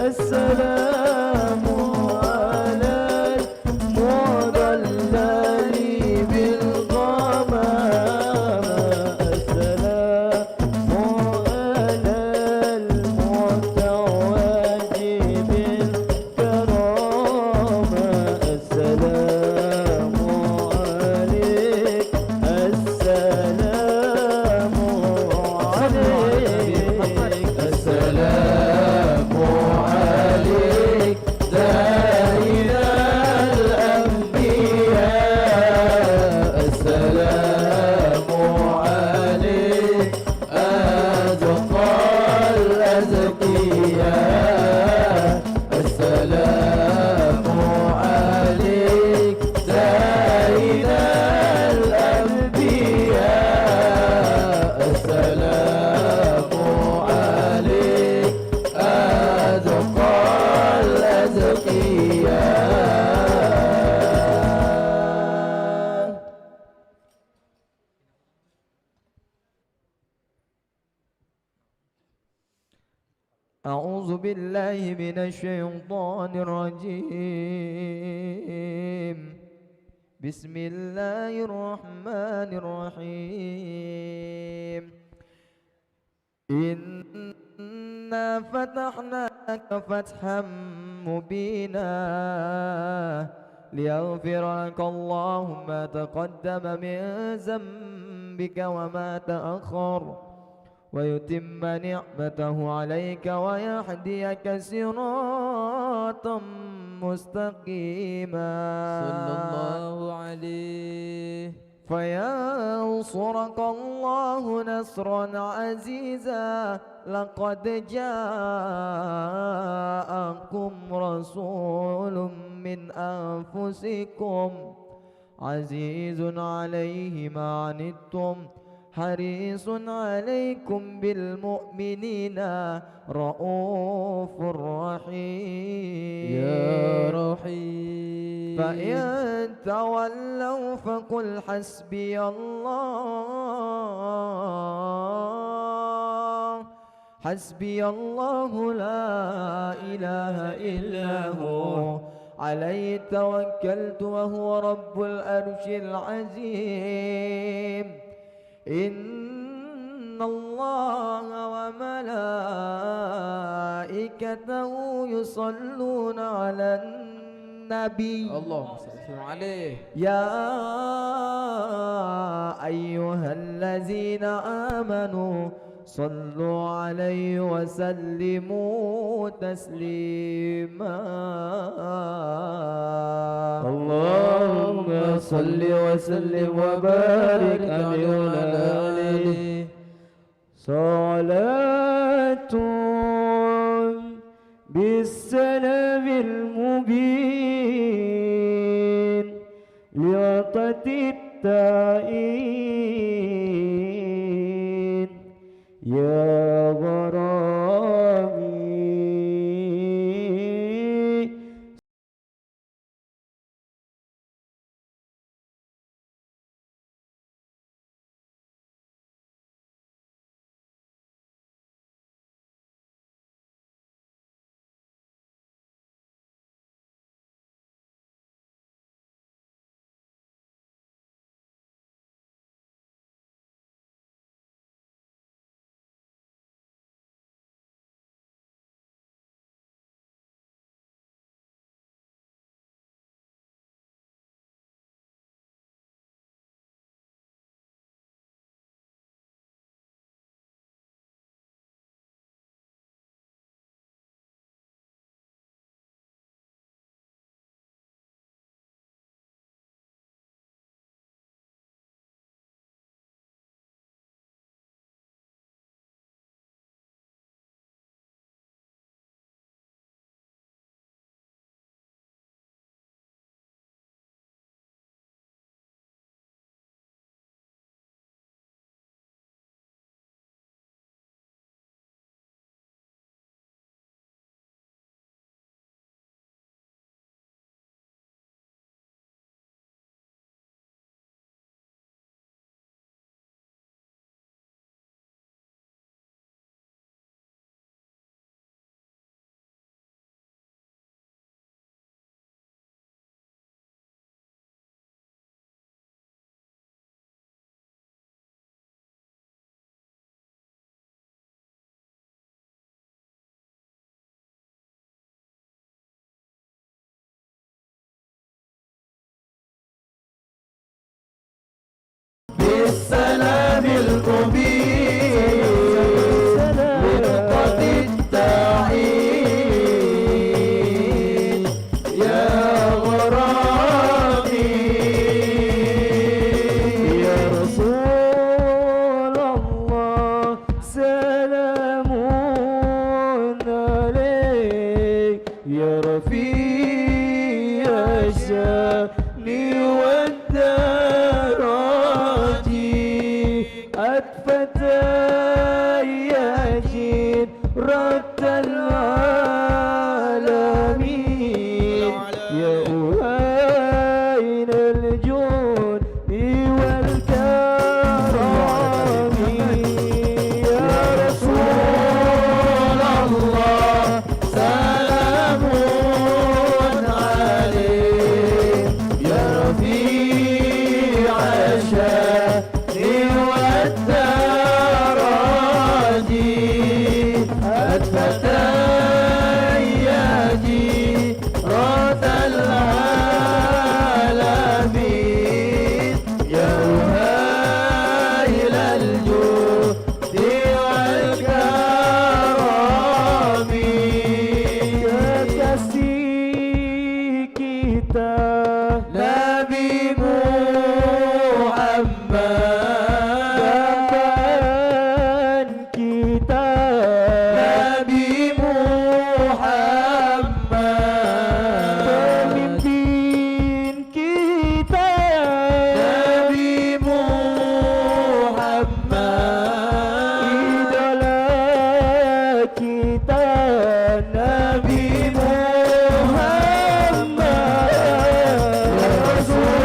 السلام على المضلل بالغمامة السلام على المتوج بالكرامة السلام عليك السلام عليك السلام عليك زين الأنبياء السلام عليك أزكى الأزكياء السلام عليك زين الأنبياء السلام عليك أزكى الأزكياء أعوذ بالله من الشيطان الرجيم بسم الله الرحمن الرحيم إنا فتحنا لك فتحا مبينا ليغفر لك الله ما تقدم من ذنبك وما تأخر ويتم نعمته عليك ويهديك صراطا مستقيما صلى الله عليه فينصرك الله نصرا عزيزا لقد جاءكم رسول من أنفسكم عزيز عليه ما عنتم حريص عليكم بالمؤمنين رؤوف رحيم يا رحيم فإن تولوا فقل حسبي الله حسبي الله لا إله إلا هو عليه توكلت وهو رب العرش العظيم إن الله وملائكته وملائكته يصلون على النبي اللهم صل وسلم عليه. يا أيها الذين آمنوا صلوا عليه وسلموا تسليما. اللهم صل وسلم وبارك عليه وعلى آله. صلاة بالسلام المبين لوقت التائين يا غرامي. بالسلام المبين لوقت التعيين يا غرامي. يا رسول الله سلام عليك يا رفيع الشأن والدرجات أدفت يجين رد العالمين يا أهين الجود والكرم. يا رسول الله سلام عليك يا رفيع الشأن والدرجات أدفت يجين رد العالمين يا أهين الجود والكرم. يا kasih kita Nabi Muhammad, dan kita Nabi Muhammad, pemimpin kita Nabi Muhammad, idola kita Nabi Muhammad. Ya Rasulullah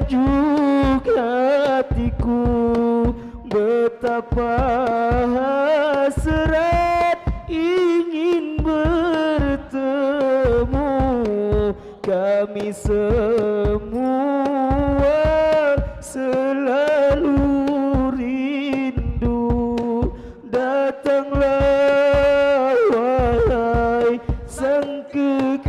sejuk hatiku, betapa hasrat ingin bertemu. Kami semua selalu rindu. Datanglah wahai sang kekasihku,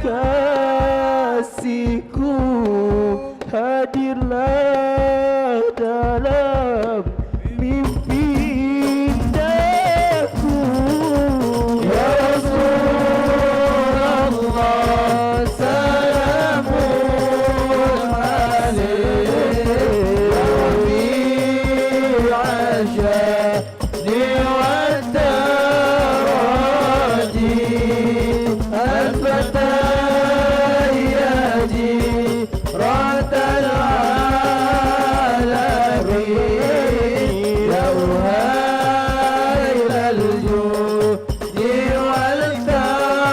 hadirlah dalam mimpi indahku. Ya Rasulullah, salamun alaik, ya Rabi' asyani wa taraji, al-fatah ratal alamin, ya uhailal judi wal karami.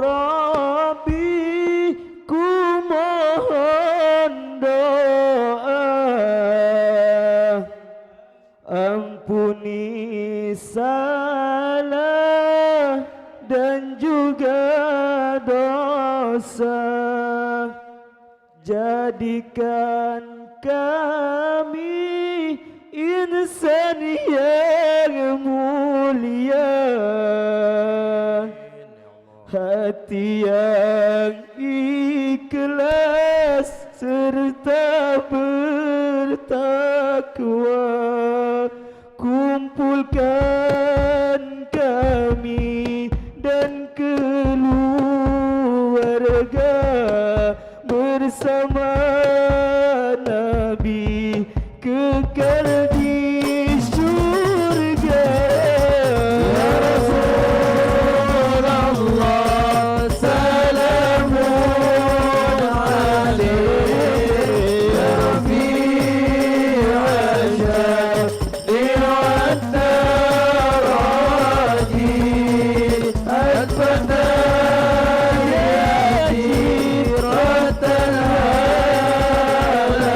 Rabbi, ku mohon doa, ampuni salah dan juga dosa. Jadikan kami insan yang mulia, hati yang ikhlas serta bertakwa. Kumpulkan kami dan keluarga bersama Nabi kekal di surga. Ya Rasulullah, salamun alaik, ya Rabi' asyani wa taraji, al-fatah ratal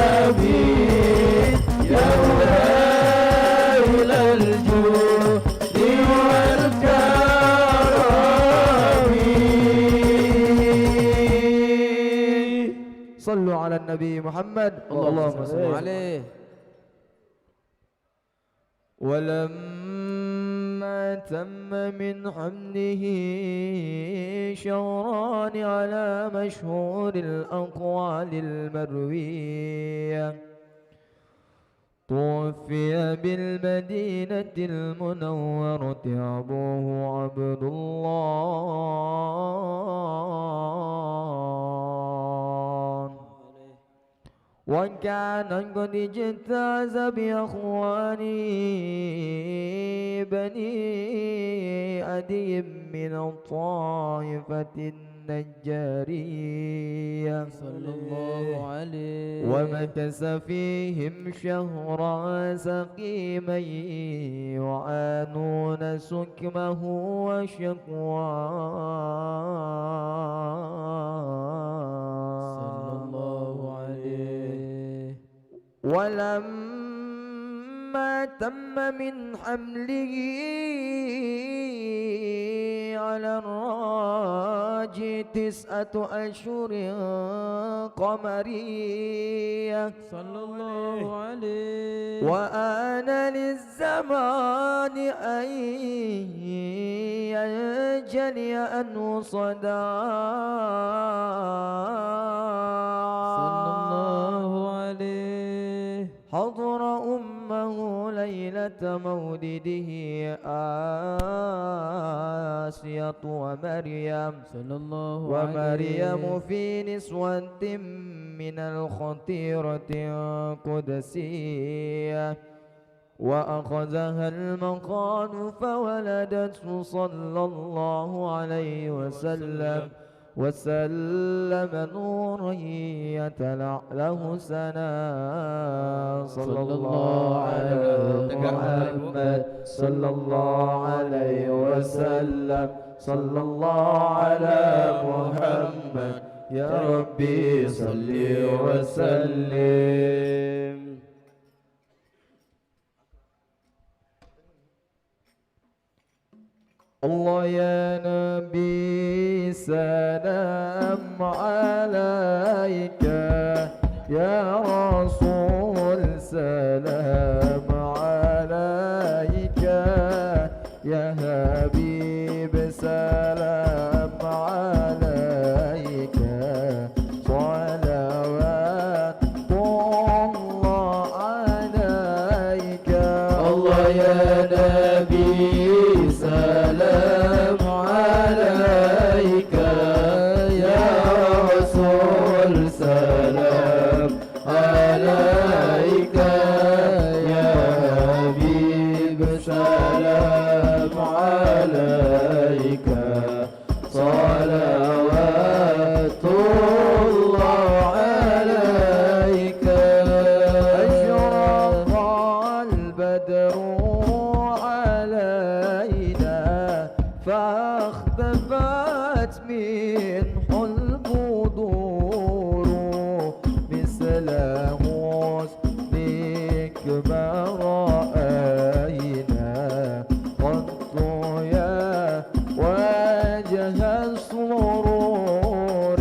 alamin, ya uhailal judi wal karami. Sallu ala Nabi Muhammad. Allahumma salli alaihi. ولما تم من حمله شهران على مشهور الأقوال المروية، توفي بالمدينة المنورة أبوه عبد الله، وكان قد اجتاز بأخوانه بني أدي من الطائفة النجارية صلى الله عليه ومكث فيهم شهرا سقيما يعانون سكمه وشكواه صلى الله عليه. ولما تم من حمله على الراجي 9 أشهر قمرية صلى الله عليه. وآن للزمان أن ينجلي عنه صداع صلى الله عليه. حضر أمه ليلة مولده آسية ومريم صلى الله ومريم عليه. في نسوة من الخطيرة القدسية، وأخذها المقام فولدته صلى الله عليه وسلم وسلم نورا يتلع له سنا صلى الله على محمد صلى الله عليه وسلم صلى الله على محمد يا ربي صل وسلم. الله يا نبي سلام عليك، يا رسول سلام عليك، يا حبيب سلام عليك، صلوات الله عليك. الله يا نبي سلام عليك، يا رسول سلام عليك، يا حبيب سلام عليك، صلوات الله عليك. أشرق البدر علينا فاختفت منه البدور، مثل حسنك ما رأينا قط يا وجه السرور.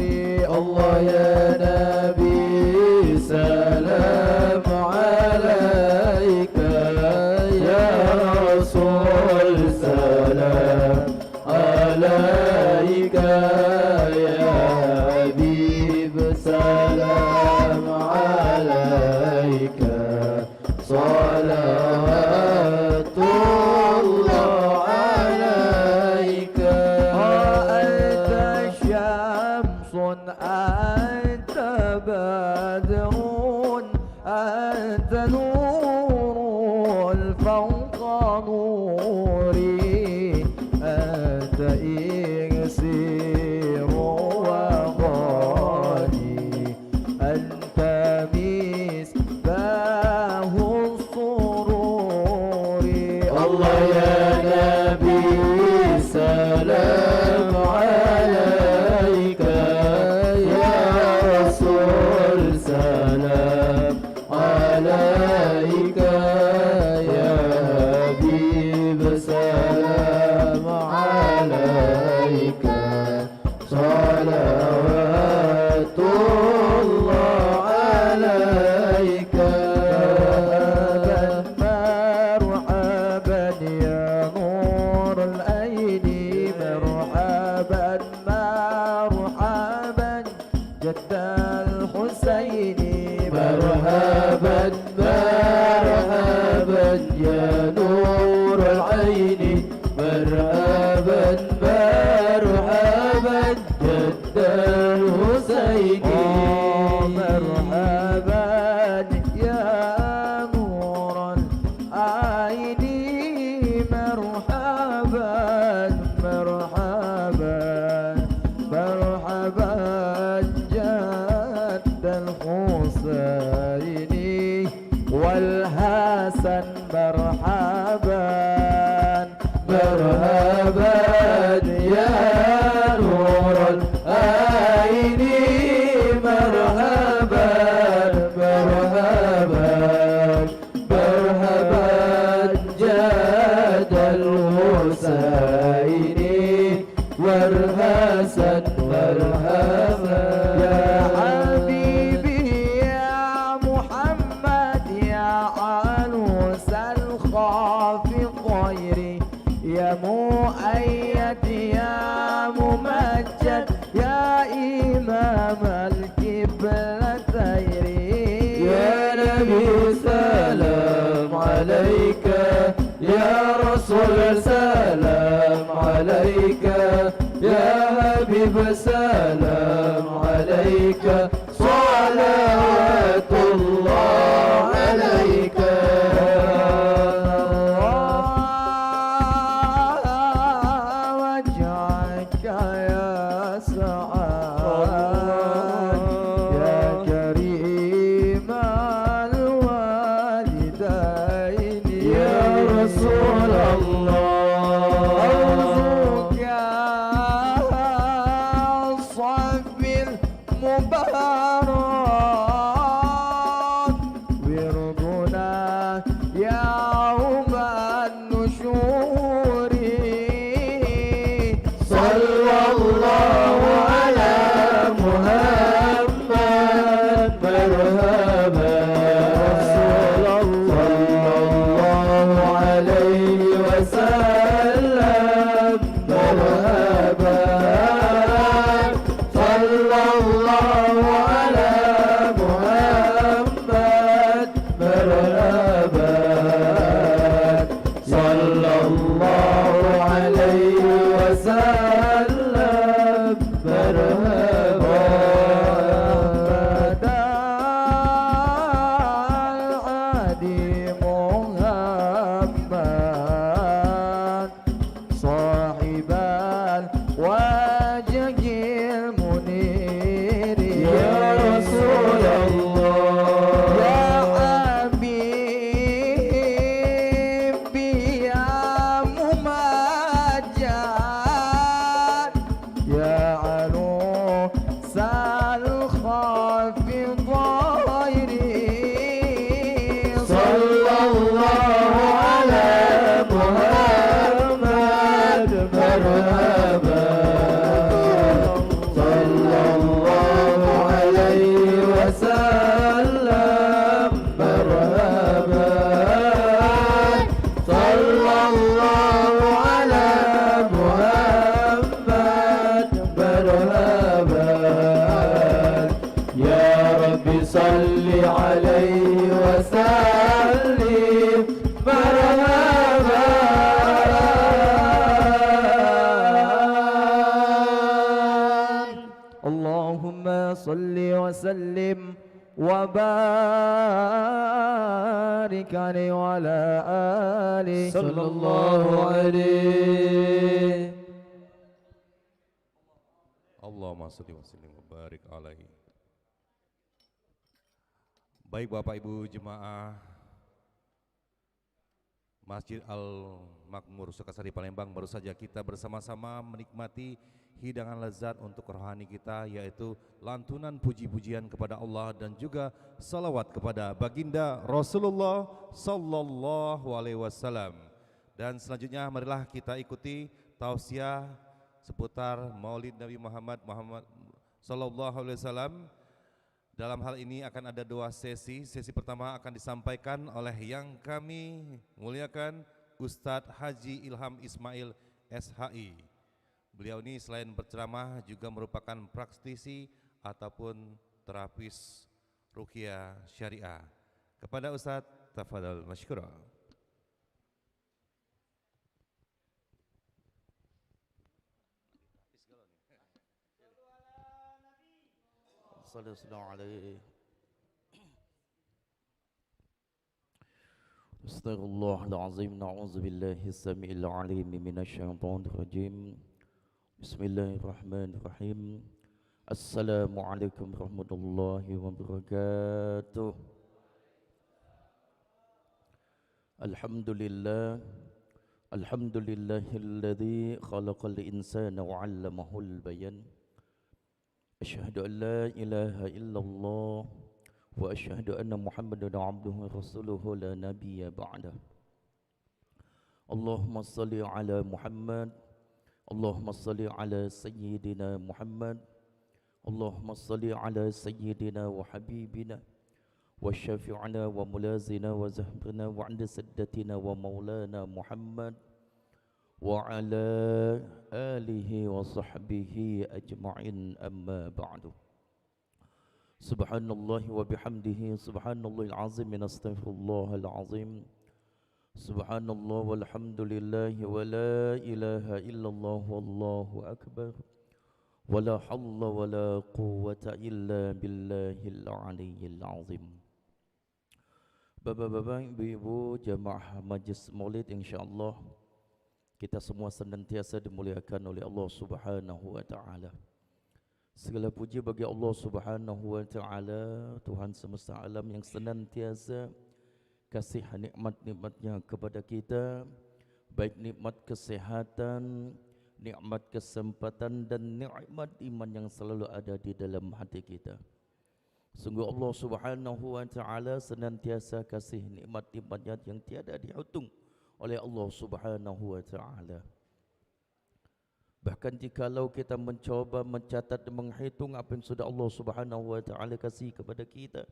الله يا نبي سلام عليك، يا رسول سلام عليك، يا حبيب سلام عليك، صلوات الله عليك. أنت شمس أنت بدر أنت نور فوق نوري، أنت إكسير وغالي، أنت مصباح السرور. الله يا نبي سلام عليك، يا رسول سلام عليك، يا حبيب سلام عليك، صلوات الله عليك. مرحبا يا نور العين، مرحبا مرحبا جد الحسين، مرحبا مرحبا يا نور العين، مرحبا مرحبا جد الحسين. مرحبا يا نور العين، مرحبا مرحبا مرحبا جد الحسين والحسن، مرحبا مرحبا يا نور العين، مرحبا مرحبا مرحبا جد الحسين والحسن، مرحبا يا حبيبي يا محمد، يا عروس الخافق غيري، يا مؤيد يا ممجد، يا إمام القبلتين. يا نبي سلام عليك، يا رسول سلام عليك، يا حبيب سلام عليك، صلوات الله عليك. وجهك يا سعاد، يا كريم الوالدين، يا رسول الله أرجوك يا مبارك وردنا يوم النشور صلى الله على محمد مرحبا رسول الله صلى الله عليه وسلم مرحبا صلى الله على محمد مرحبا صلى الله عليه وسلم مرحبا العادي محمد صاحب الوجه المنير يا رسول الله يا حبيبي يا ممجد يا عروس الخافض صلى الله على محمد مرحبا صلى الله عليه وسلم مرحبا صلى الله على محمد مرحبا يا رب صل عليه وسلم مرحبا اللهم صل وسلم وبارك عليه وعلى آله صلى الله عليه Allahumma sholli wa sallim wa barik alaihi. Baik Bapak Ibu jemaah Masjid Al-Makmur Sukasari Palembang, baru saja kita bersama-sama menikmati hidangan lezat untuk rohani kita, yaitu lantunan puji-pujian kepada Allah dan juga salawat kepada baginda Rasulullah Sallallahu Alaihi Wasallam. Dan selanjutnya marilah kita ikuti tausiah seputar Maulid Nabi Muhammad Sallallahu Alaihi Wasallam. Dalam hal ini akan ada dua sesi. Sesi pertama akan disampaikan oleh yang kami muliakan Ustadz Haji Ilham Ismail SHI. Beliau ini selain berceramah juga merupakan praktisi ataupun terapis ruqyah syariah. Kepada Ustadz, tafadhal masykurah. Sallallahu alaihi Astaghfirullahaladzim. Na'udzubillahi sami'il alim minasyaitonir rajim. Bismillahirrahmanirrahim. Assalamualaikum warahmatullahi wabarakatuh. Alhamdulillah. Alhamdulillahilladzi khalaqal insana wa 'allamahul bayan. Asyhadu an la ilaha illallah wa asyhadu anna Muhammadan abduhu wa rasuluhu la nabiyya ba'dah. Allahumma salli ala Muhammad, Allahumma salli ala sayyidina Muhammad, Allahumma salli ala sayyidina wa habibina wa syafi'ina wa mulazina wa zahbina wa 'inda saddatina wa maulana Muhammad wa ala alihi wa sahbihi ajma'in, amma ba'du. Subhanallahi wa bihamdihi, subhanallahil azim, min astaghfirullahal azim. Subhanallah walhamdulillahi wa la ilaha illallah wallahu akbar. Wa la hawla wa la quwwata illa billahil aliyyil azim. Bapak-bapak, ibu-ibu, jamaah majlis maulid, insyaallah kita semua senantiasa dimuliakan oleh Allah Subhanahu wa taala. Segala puji bagi Allah Subhanahu wa taala, Tuhan semesta alam yang senantiasa kasih nikmat-nikmatnya kepada kita, baik nikmat kesehatan, nikmat kesempatan dan nikmat iman yang selalu ada di dalam hati kita. Sungguh Allah Subhanahu wa taala senantiasa kasih nikmat-nikmatnya yang tiada dihitung oleh Allah Subhanahu wa taala. Bahkan jikalau kita mencoba mencatat dan menghitung apa yang sudah Allah Subhanahu wa taala kasih kepada kita,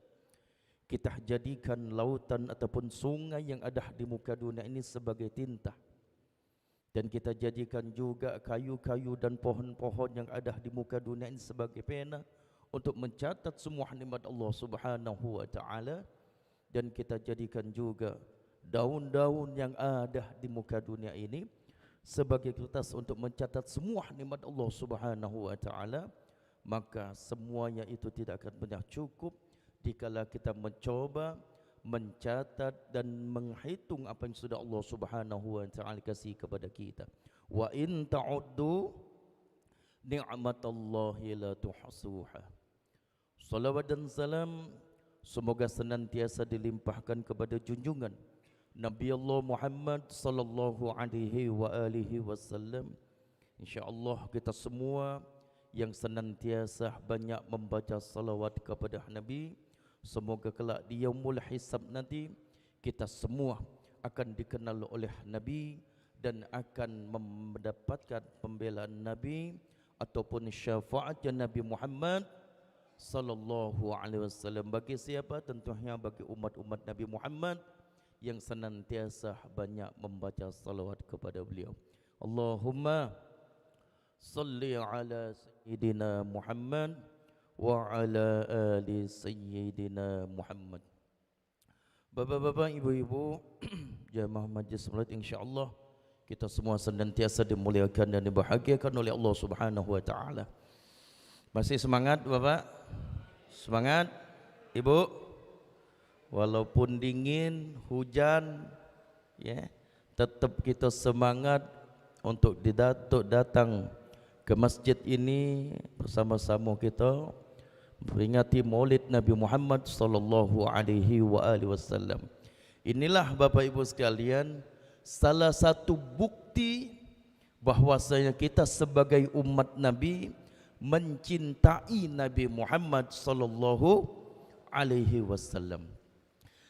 kita jadikan lautan ataupun sungai yang ada di muka dunia ini sebagai tinta. Dan kita jadikan juga kayu-kayu dan pohon-pohon yang ada di muka dunia ini sebagai pena untuk mencatat semua nikmat Allah Subhanahu wa taala, dan kita jadikan juga daun-daun yang ada di muka dunia ini sebagai kertas untuk mencatat semua nikmat Allah Subhanahu wa taala, maka semuanya itu tidak akan pernah cukup dikala kita mencoba mencatat dan menghitung apa yang sudah Allah Subhanahu wa taala kasih kepada kita. Wa in ta'uddu ni'matallahi la tuhsuha. Salawat dan salam semoga senantiasa dilimpahkan kepada junjungan Nabi Allah Muhammad sallallahu alaihi wa alihi wasallam. Insyaallah kita semua yang senantiasa banyak membaca salawat kepada Nabi, semoga kelak di yaumul hisab nanti kita semua akan dikenal oleh Nabi dan akan mendapatkan pembelaan Nabi ataupun syafaatnya Nabi Muhammad sallallahu alaihi wasallam. Bagi siapa? Tentunya bagi umat-umat Nabi Muhammad yang senantiasa banyak membaca salawat kepada beliau. Allahumma salli ala sayyidina Muhammad wa ala ali sayyidina Muhammad. Bapak-bapak, ibu-ibu, jamaah majlis salat, insyaallah kita semua senantiasa dimuliakan dan dibahagiakan oleh Allah Subhanahu wa taala. Masih semangat Bapak? Semangat Ibu? Walaupun dingin, hujan, ya, tetap kita semangat untuk datang ke masjid ini bersama-sama kita memperingati Maulid Nabi Muhammad sallallahu alaihi wasallam. Inilah Bapak Ibu sekalian salah satu bukti bahwasanya kita sebagai umat Nabi mencintai Nabi Muhammad sallallahu alaihi wasallam.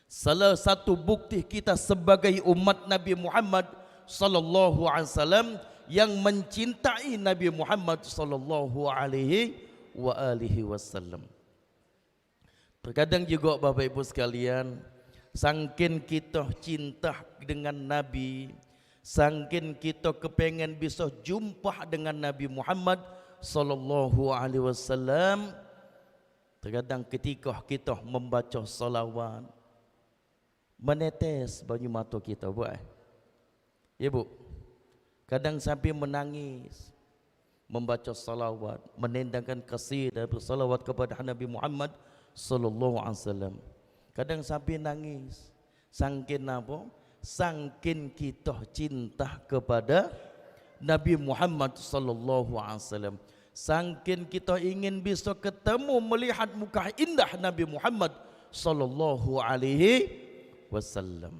Salah satu bukti kita sebagai umat Nabi Muhammad sallallahu alaihi wasallam yang mencintai Nabi Muhammad sallallahu alaihi wasallam. Terkadang juga Bapak Ibu sekalian, sangkin kita cinta dengan Nabi, sangkin kita kepengen bisa jumpa dengan Nabi Muhammad sallallahu alaihi wasallam, terkadang ketika kita membaca salawat menetes banyu mata kita, buat ya Bu. Kadang sampai menangis membaca salawat, menendangkan kasih dan bersalawat kepada Nabi Muhammad sallallahu alaihi wasallam. Kadang sampai nangis, sangkin apa? Sangkin kita cinta kepada Nabi Muhammad sallallahu alaihi wasallam. Sangkin kita ingin bisa ketemu melihat muka indah Nabi Muhammad sallallahu alaihi wasallam.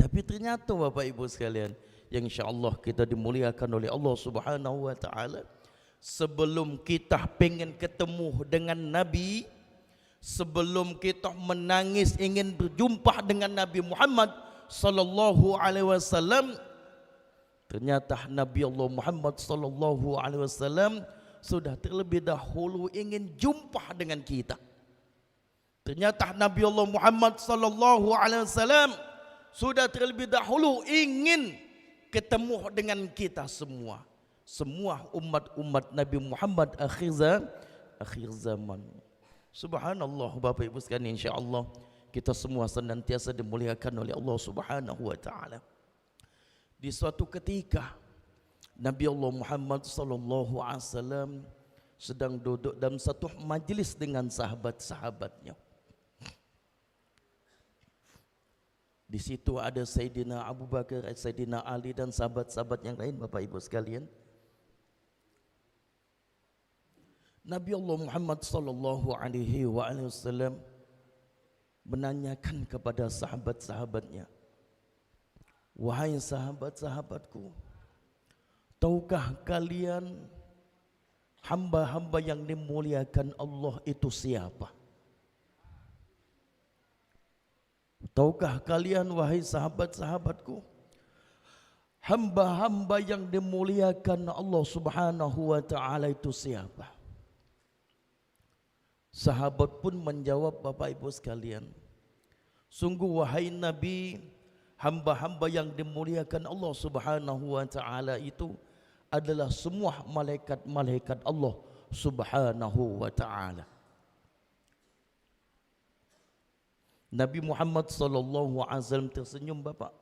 Tapi ternyata Bapak Ibu sekalian, yang insyaallah kita dimuliakan oleh Allah Subhanahu wa taala, sebelum kita pengen ketemu dengan Nabi, sebelum kita menangis ingin berjumpa dengan Nabi Muhammad sallallahu alaihi wasallam, ternyata Nabi Allah Muhammad sallallahu alaihi wasallam sudah terlebih dahulu ingin jumpa dengan kita. Ternyata Nabi Allah Muhammad sallallahu alaihi wasallam sudah terlebih dahulu ingin ketemu dengan kita semua. Semua umat-umat Nabi Muhammad akhir zaman. Subhanallah Bapak Ibu sekalian, insyaallah kita semua senantiasa dimuliakan oleh Allah Subhanahu wa taala. Di suatu ketika Nabi Allah Muhammad sallallahu alaihi wasallam sedang duduk dalam satu majlis dengan sahabat-sahabatnya. Di situ ada Sayyidina Abu Bakar, Sayyidina Ali dan sahabat-sahabat yang lain Bapak Ibu sekalian. Nabi Allah Muhammad sallallahu alaihi wasallam menanyakan kepada sahabat-sahabatnya, "Wahai sahabat-sahabatku, Tahukah kalian hamba-hamba yang dimuliakan Allah itu siapa? Tahukah kalian wahai sahabat-sahabatku, hamba-hamba yang dimuliakan Allah Subhanahu wa taala itu siapa? Sahabat pun menjawab, Bapak Ibu sekalian, sungguh wahai Nabi, hamba-hamba yang dimuliakan Allah Subhanahu wa taala itu adalah semua malaikat-malaikat Allah Subhanahu wa taala. Nabi Muhammad sallallahu alaihi wasallam tersenyum, Bapak.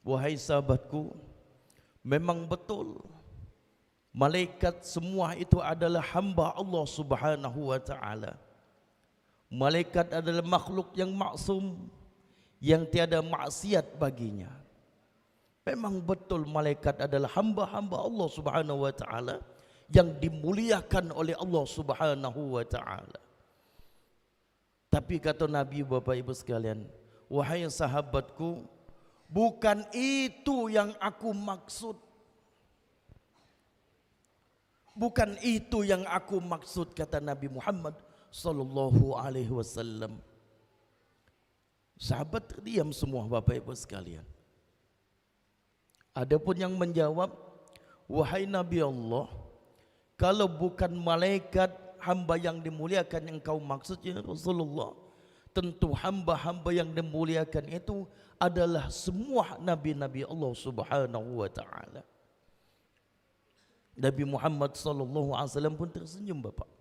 Wahai sahabatku, memang betul malaikat semua itu adalah hamba Allah Subhanahu wa taala. Malaikat adalah makhluk yang maksum, yang tiada maksiat baginya. Memang betul malaikat adalah hamba-hamba Allah Subhanahu wa taala yang dimuliakan oleh Allah Subhanahu wa taala. Tapi kata Nabi, Bapak Ibu sekalian, wahai sahabatku, bukan itu yang aku maksud. Bukan itu yang aku maksud, kata Nabi Muhammad sallallahu alaihi wasallam. Sahabat terdiam semua, Bapak Ibu sekalian. Adapun yang menjawab, wahai Nabi Allah, kalau bukan malaikat hamba yang dimuliakan yang kau maksud ya Rasulullah, tentu hamba-hamba yang dimuliakan itu adalah semua nabi-nabi Allah Subhanahu wa taala. Nabi Muhammad sallallahu alaihi wasallam pun tersenyum, Bapak.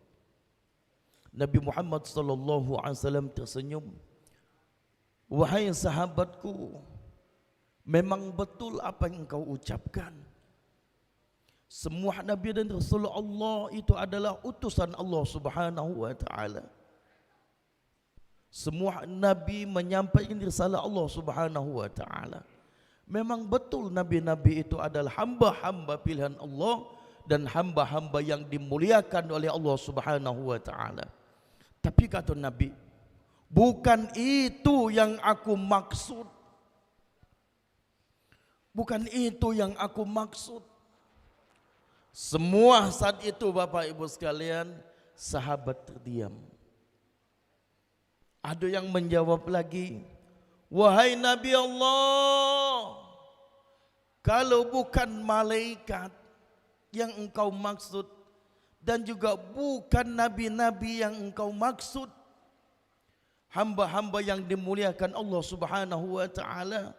Nabi Muhammad sallallahu alaihi wasallam tersenyum. Wahai sahabatku, memang betul apa yang engkau ucapkan. Semua nabi dan rasul Allah itu adalah utusan Allah Subhanahu wa taala. Semua nabi menyampaikan risalah Allah Subhanahu wa taala. Memang betul nabi-nabi itu adalah hamba-hamba pilihan Allah dan hamba-hamba yang dimuliakan oleh Allah Subhanahu wa taala. Tapi kata Nabi, bukan itu yang aku maksud. Bukan itu yang aku maksud. Semua saat itu, Bapak Ibu sekalian, sahabat terdiam. Ada yang menjawab lagi, wahai Nabi Allah, kalau bukan malaikat yang engkau maksud dan juga bukan nabi-nabi yang engkau maksud, hamba-hamba yang dimuliakan Allah Subhanahu wa taala,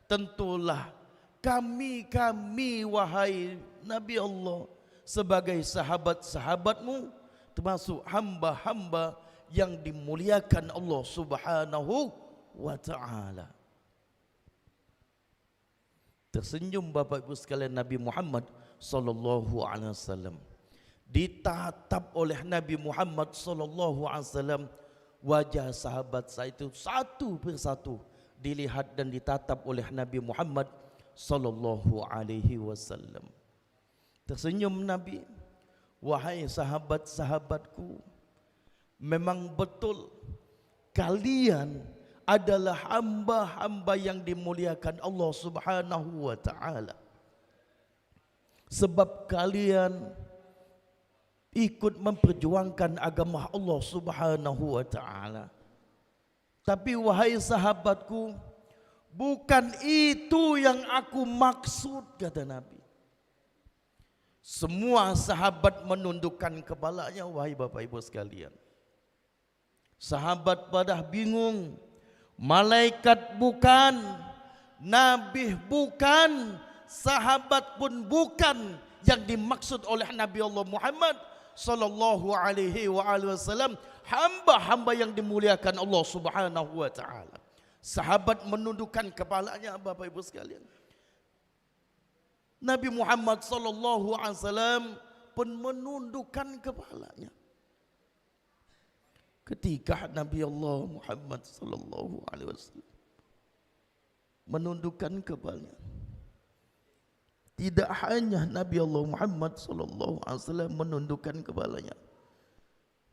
tentulah kami wahai Nabi Allah sebagai sahabat-sahabatmu termasuk hamba-hamba yang dimuliakan Allah Subhanahu wa taala. Tersenyum Bapak Ibu sekalian Nabi Muhammad sallallahu alaihi wasallam. Ditatap oleh Nabi Muhammad sallallahu alaihi wasallam, wajah sahabat saya itu satu persatu dilihat dan ditatap oleh Nabi Muhammad sallallahu alaihi wasallam. Tersenyum Nabi, wahai sahabat-sahabatku, memang betul kalian adalah hamba-hamba yang dimuliakan Allah Subhanahu wa taala. Sebab kalian ikut memperjuangkan agama Allah Subhanahu wa taala. Tapi wahai sahabatku, bukan itu yang aku maksud, kata Nabi. Semua sahabat menundukkan kepalanya, wahai Bapak Ibu sekalian. Sahabat pada bingung, malaikat bukan, nabi bukan, sahabat pun bukan yang dimaksud oleh Nabi Allah Muhammad sallallahu alaihi wasallam, hamba-hamba yang dimuliakan Allah Subhanahu wa taala. Sahabat menundukkan kepalanya, Bapak Ibu sekalian. Nabi Muhammad sallallahu alaihi wasallam pun menundukkan kepalanya. Ketika Nabi Allah Muhammad sallallahu alaihi wasallam menundukkan kepalanya, tidak hanya Nabi Allah Muhammad sallallahu alaihi wasallam menundukkan kepalanya,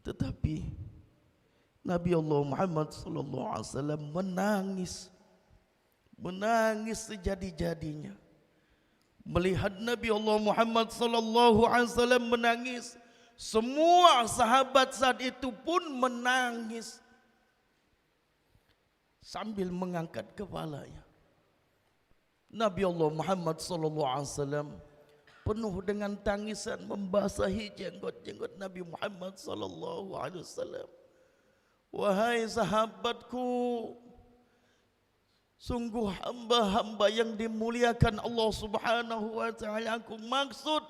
tetapi Nabi Allah Muhammad sallallahu alaihi wasallam menangis sejadi-jadinya. Melihat Nabi Allah Muhammad sallallahu alaihi wasallam menangis, semua sahabat saat itu pun menangis sambil mengangkat kepalanya. Nabi Allah Muhammad sallallahu alaihi wasallam penuh dengan tangisan membasahi jenggot-jenggot Nabi Muhammad sallallahu alaihi wasallam. Wahai sahabatku, sungguh hamba-hamba yang dimuliakan Allah Subhanahu wa taala, aku maksud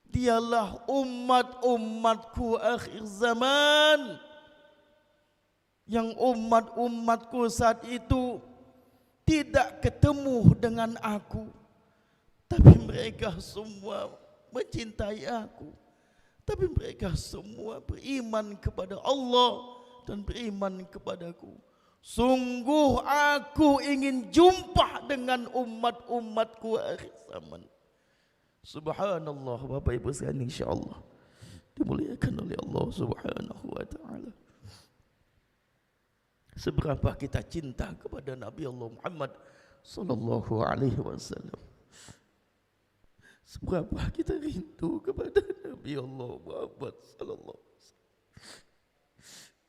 dialah umat-umatku akhir zaman, yang umat-umatku saat itu tidak ketemu dengan aku, tapi mereka semua mencintai aku, tapi mereka semua beriman kepada Allah dan beriman kepadaku. Sungguh aku ingin jumpa dengan umat-umatku akhir zaman. Subhanallah, Bapak Ibu sekalian, insyaallah dimuliakan oleh Allah Subhanahu wa taala. Seberapa kita cinta kepada Nabi Allah Muhammad sallallahu alaihi wasallam. Seberapa kita rindu kepada Nabi Allah Muhammad sallallahu alaihi wasallam.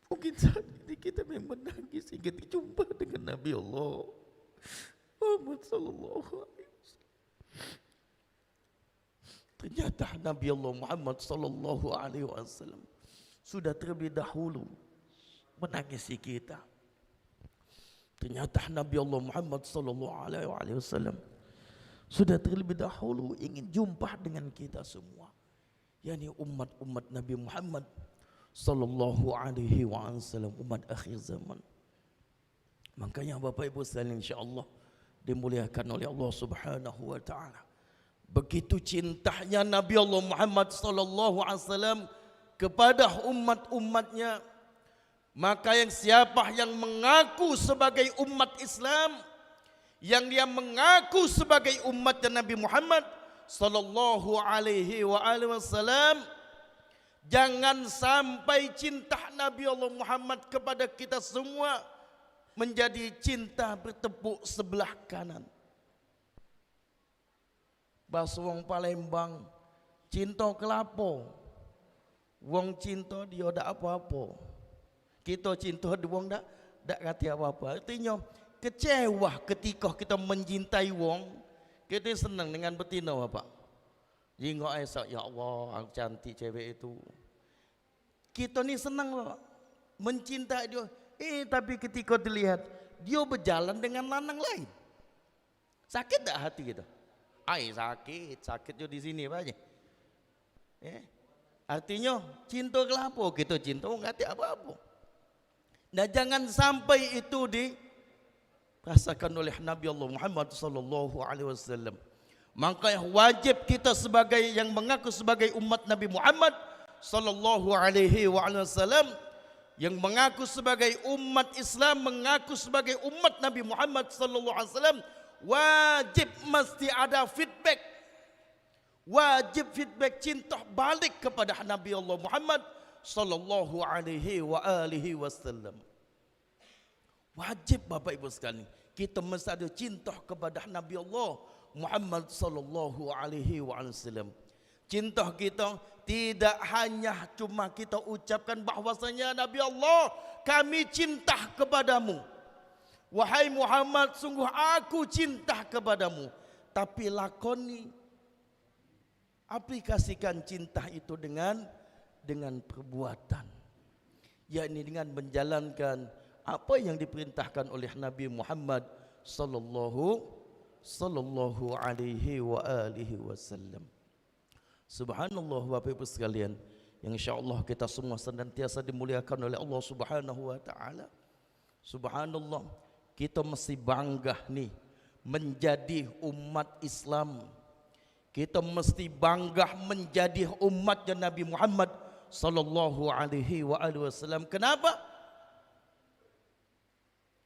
Mungkin saat ini kita memang menangis hingga dijumpa dengan Nabi Allah Muhammad sallallahu alaihi wasallam. Ternyata Nabi Allah Muhammad sallallahu alaihi wasallam sudah terlebih dahulu menangisi kita. Ternyata Nabi Allah Muhammad sallallahu alaihi wasallam sudah terlebih dahulu ingin jumpa dengan kita semua, yakni umat-umat Nabi Muhammad sallallahu alaihi wasallam, umat akhir zaman. Makanya Bapak Ibu sekalian, insyaallah dimuliakan oleh Allah Subhanahu wa taala. Begitu cintanya Nabi Allah Muhammad sallallahu alaihi wasallam kepada umat-umatnya, maka yang siapa yang mengaku sebagai umat Islam, yang dia mengaku sebagai umat Nabi Muhammad sallallahu alaihi wasallam, jangan sampai cinta Nabi Allah Muhammad kepada kita semua menjadi cinta bertepuk sebelah kanan. Bahasa wong Palembang, cinta kelapo, wong cinta dia dak apa-apa, kita cinta di wong dak kati apa-apa. Artinya kecewa ketika kita mencintai wong, kita senang dengan betina Bapak. Jingok esok, ya Allah, aku cantik cewek itu. Kita ni senang Bapak mencintai dia. Tapi ketika dilihat dia berjalan dengan lanang lain, sakit tak hati kita? Sakit juga di sini Pak. Artinya cinta kelapo, kita cinta enggak ada apa-apa. Nah, jangan sampai itu dirasakan oleh Nabi Allah Muhammad sallallahu alaihi wasallam. Maka wajib kita sebagai yang mengaku sebagai umat Nabi Muhammad sallallahu alaihi wasallam, yang mengaku sebagai umat Islam, mengaku sebagai umat Nabi Muhammad sallallahu alaihi wasallam, wajib mesti ada feedback. Wajib feedback cinta balik kepada Nabi Allah Muhammad sallallahu alaihi wasallam. Wajib Bapak Ibu sekalian, kita mesti ada cinta kepada Nabi Allah Muhammad sallallahu alaihi wasallam. Cinta kita tidak hanya cuma kita ucapkan bahwasanya Nabi Allah, kami cinta kepadamu. Wahai Muhammad, sungguh aku cinta kepadamu. Tapi lakoni, aplikasikan cinta itu dengan perbuatan, yakni dengan menjalankan apa yang diperintahkan oleh Nabi Muhammad sallallahu alaihi wasallam. Subhanallah Bapak Ibu sekalian, yang insyaallah kita semua senantiasa dimuliakan oleh Allah Subhanahu wa taala. Subhanallah, kita mesti bangga nih menjadi umat Islam. Kita mesti bangga menjadi umatnya Nabi Muhammad sallallahu alaihi wasallam. Kenapa?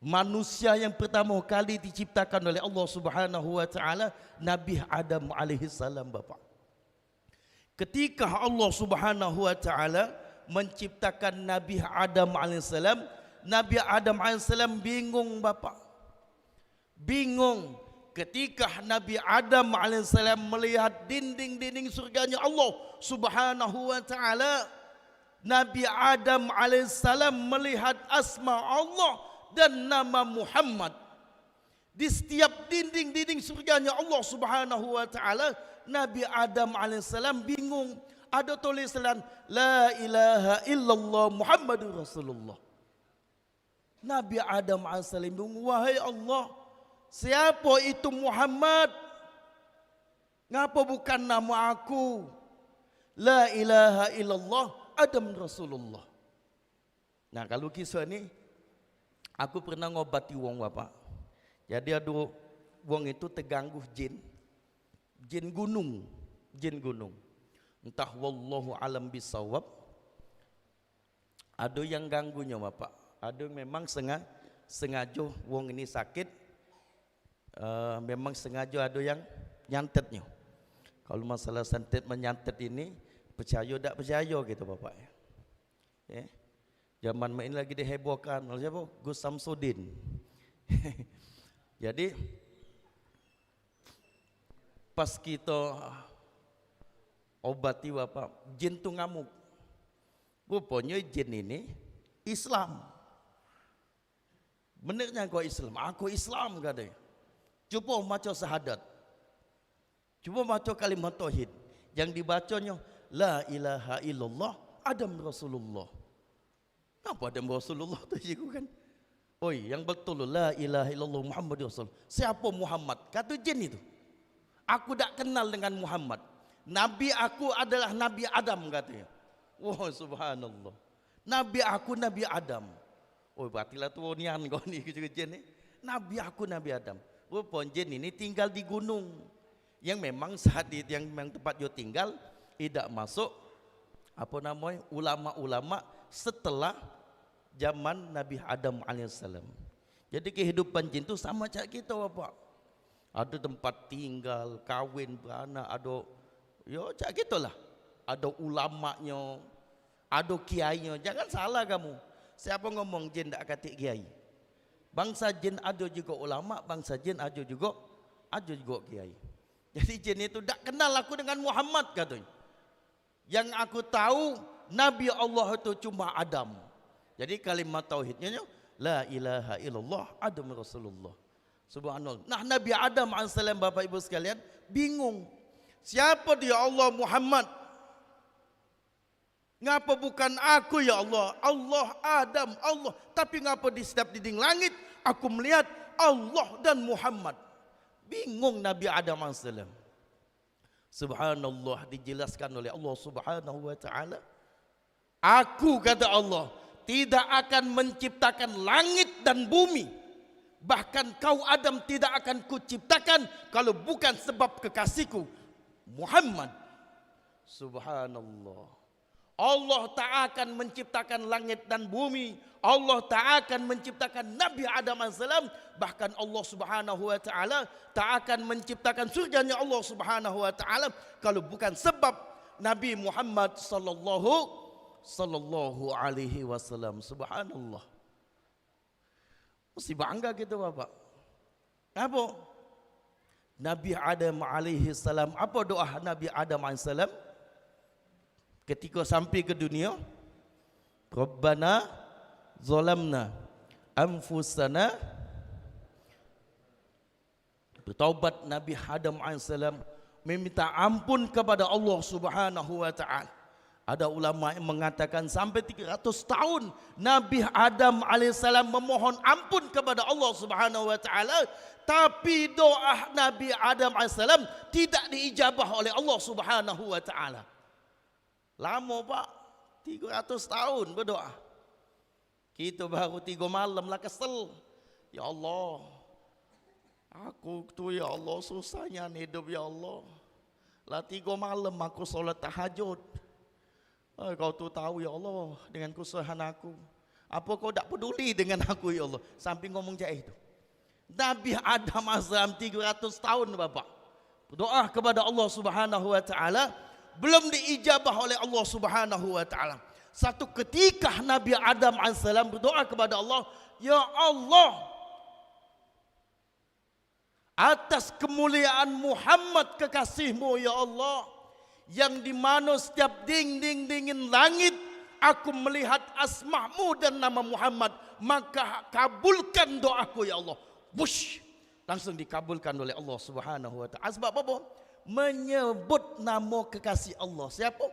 Manusia yang pertama kali diciptakan oleh Allah Subhanahu wa taala Nabi Adam alaihi salam Bapak. Ketika Allah Subhanahu wa taala menciptakan Nabi Adam alaihi salam, Nabi Adam alaihi salam bingung Bapak. Bingung ketika Nabi Adam alaihissalam melihat dinding-dinding surganya Allah Subhanahu wa taala, Nabi Adam alaihissalam melihat asma Allah dan nama Muhammad. Di setiap dinding-dinding surganya Allah Subhanahu wa taala, Nabi Adam alaihissalam bingung. Ada tulisan la ilaha illallah Muhammadur Rasulullah. Nabi Adam alaihissalam bingung, wahai Allah, siapa itu Muhammad? Ngapa bukan nama aku? La ilaha illallah Adam Rasulullah. Nah, kalau kisah ni aku pernah ngobati wong bapak. Jadi ada wong itu terganggu jin gunung. Entah wallahu alam bisawab. Ada yang ganggunya bapak. Ada yang memang sengaja wong ini sakit. Memang sengaja ada yang nyantetnya. Kalau masalah santet menyantet ini, percaya tak percaya gitu bapak ya. Zaman main lagi dihebohkan oleh siapa? Gus Samsudin. Jadi pas kita obati bapak, jin tu ngamuk. Rupanya jin ini Islam. Benarnya kau Islam? Aku Islam katanya. Cuba baca syahadat. Cuba baca kalimat tauhid. Yang dibacanya la ilaha illallah Adam Rasulullah. Apa Adam Rasulullah tu kan? Oi, yang betul la ilaha illallah Muhammad Rasul. Siapa Muhammad? Kata jin itu. Aku tak kenal dengan Muhammad. Nabi aku adalah Nabi Adam katanya. Wah, subhanallah. Nabi aku Nabi Adam. Oh, berarti lah tu nian kau ni kecil-kecil ni. Nabi aku Nabi Adam. Rupanya jin ini tinggal di gunung. Yang memang saat itu yang memang tempat dia tinggal tidak masuk apa namanya ulama-ulama setelah zaman Nabi Adam alaihissalam. Jadi kehidupan jin itu sama macam kita bapak. Ada tempat tinggal, kawin, beranak, ada ya macam gitulah. Ada ulamanya, ada kiainya. Jangan salah kamu. Siapa ngomong jin tak kata kiai? Bangsa jin ada juga ulama, bangsa jin ada juga kiai. Jadi jin itu tak kenal aku dengan Muhammad katanya. Yang aku tahu Nabi Allah itu cuma Adam. Jadi kalimat tauhidnya la ilaha illallah Adam Rasulullah. Subhanallah. Nah, Nabi Adam AS Bapak Ibu sekalian bingung. Siapa dia Allah Muhammad? Ngapa bukan aku ya Allah? Allah Adam, Allah. Tapi ngapa di setiap dinding langit aku melihat Allah dan Muhammad? Bingung Nabi Adam AS. Subhanallah, dijelaskan oleh Allah Subhanahu wa taala. Aku kata Allah tidak akan menciptakan langit dan bumi. Bahkan kau Adam tidak akan kuciptakan kalau bukan sebab kekasihku Muhammad. Subhanallah. Allah tak akan menciptakan langit dan bumi. Allah tak akan menciptakan Nabi Adam AS. Bahkan Allah Subhanahu wa taala tak akan menciptakan surganya Allah Subhanahu wa taala kalau bukan sebab Nabi Muhammad sallallahu alaihi wasallam. Subhanallah. Mesti bangga kita bapak. Apa? Nabi Adam alaihi salam, apa doa Nabi Adam alaihi salam ketika sampai ke dunia? Rabbana zalamna anfusana. Bertaubat Nabi Adam alaihi salam meminta ampun kepada Allah Subhanahu wa taala. Ada ulama yang mengatakan sampai 300 tahun Nabi Adam alaihissalam memohon ampun kepada Allah Subhanahu wa taala, tapi doa Nabi Adam alaihissalam tidak diijabah oleh Allah Subhanahu wa taala. Lama Pak, 300 tahun berdoa. Kita baru 3 malam lah kesel. Ya Allah, aku tu ya Allah susahnya hidup ya Allah. Lah 3 malam aku solat tahajud. Kau tu tahu ya Allah dengan kesusahan aku. Apa kau tak peduli dengan aku ya Allah? Sampai ngomong macam itu. Nabi Adam azam 300 tahun Bapak. Berdoa kepada Allah Subhanahu wa taala belum diijabah oleh Allah Subhanahu wa taala. Satu ketika Nabi Adam AS berdoa kepada Allah, ya Allah, atas kemuliaan Muhammad kekasihmu ya Allah, yang di mana setiap dingin langit aku melihat asmamu dan nama Muhammad, maka kabulkan doaku ya Allah. Wush, langsung dikabulkan oleh Allah Subhanahu wa taala. Sebab apa? Menyebut nama kekasih Allah. Siapa?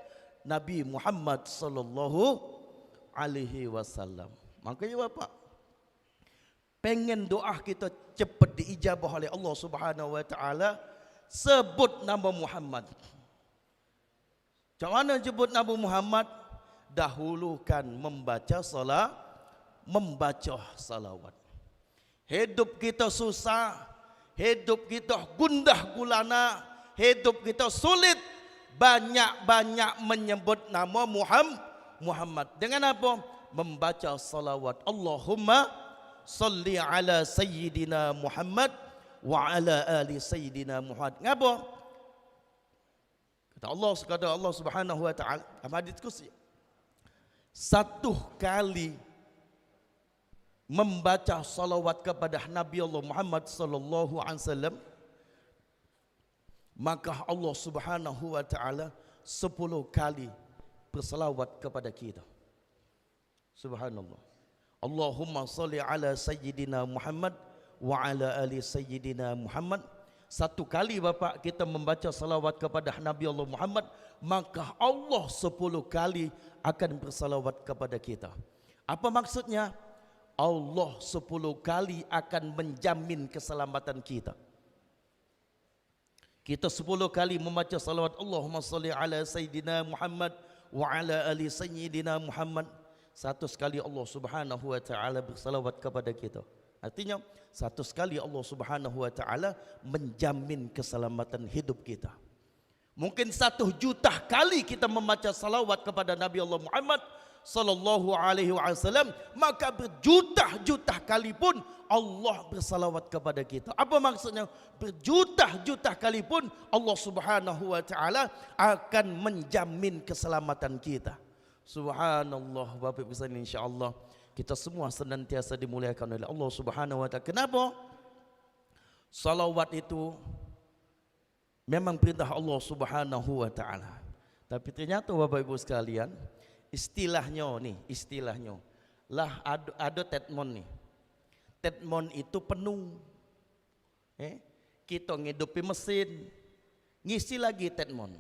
Nabi Muhammad sallallahu alaihi wasallam. Makanya Bapak, pengen doa kita cepat diijabah oleh Allah Subhanahu wa taala, sebut nama Muhammad. Macam mana sebut nama Muhammad? Dahulukan membaca salawat. Hidup kita susah, hidup kita gundah gulana, hidup kita sulit, banyak-banyak menyebut nama Muhammad. Dengan apa? Membaca salawat. Allahumma salli ala sayyidina Muhammad wa ala ali sayyidina Muhammad. Ngapa? Kata Allah Subhanahu wa taala dalam hadis qudsi, satu kali membaca salawat kepada Nabi Allah Muhammad sallallahu alaihi wasallam, maka Allah Subhanahu wa taala 10 kali bersalawat kepada kita. Subhanallah. Allahumma salli ala sayyidina Muhammad wa ala ali sayyidina Muhammad. Satu kali Bapak kita membaca salawat kepada Nabi Allah Muhammad, maka Allah 10 kali akan bersalawat kepada kita. Apa maksudnya? Allah 10 kali akan menjamin keselamatan kita. Kita 10 kali membaca salawat Allahumma salli ala sayyidina Muhammad wa ala ali sayyidina Muhammad, 100 kali Allah Subhanahu wa taala bersalawat kepada kita. Artinya 100 kali Allah Subhanahu wa taala menjamin keselamatan hidup kita. Mungkin 1 juta kali kita membaca salawat kepada Nabi Allah Muhammad sallallahu alaihi wasallam, maka berjuta-juta kali pun Allah bersalawat kepada kita. Apa maksudnya? Berjuta-juta kali pun Allah Subhanahu wa taala akan menjamin keselamatan kita. Subhanallah. Bapak Ibu sekalian, insyaallah kita semua senantiasa dimuliakan oleh Allah Subhanahu wa taala. Kenapa? Salawat itu memang perintah Allah Subhanahu wa taala. Tapi ternyata Bapak Ibu sekalian, istilahnya lah ada tetmon nih. Tetmon itu penuh. Kita ngidupi mesin, ngisi lagi tetmon.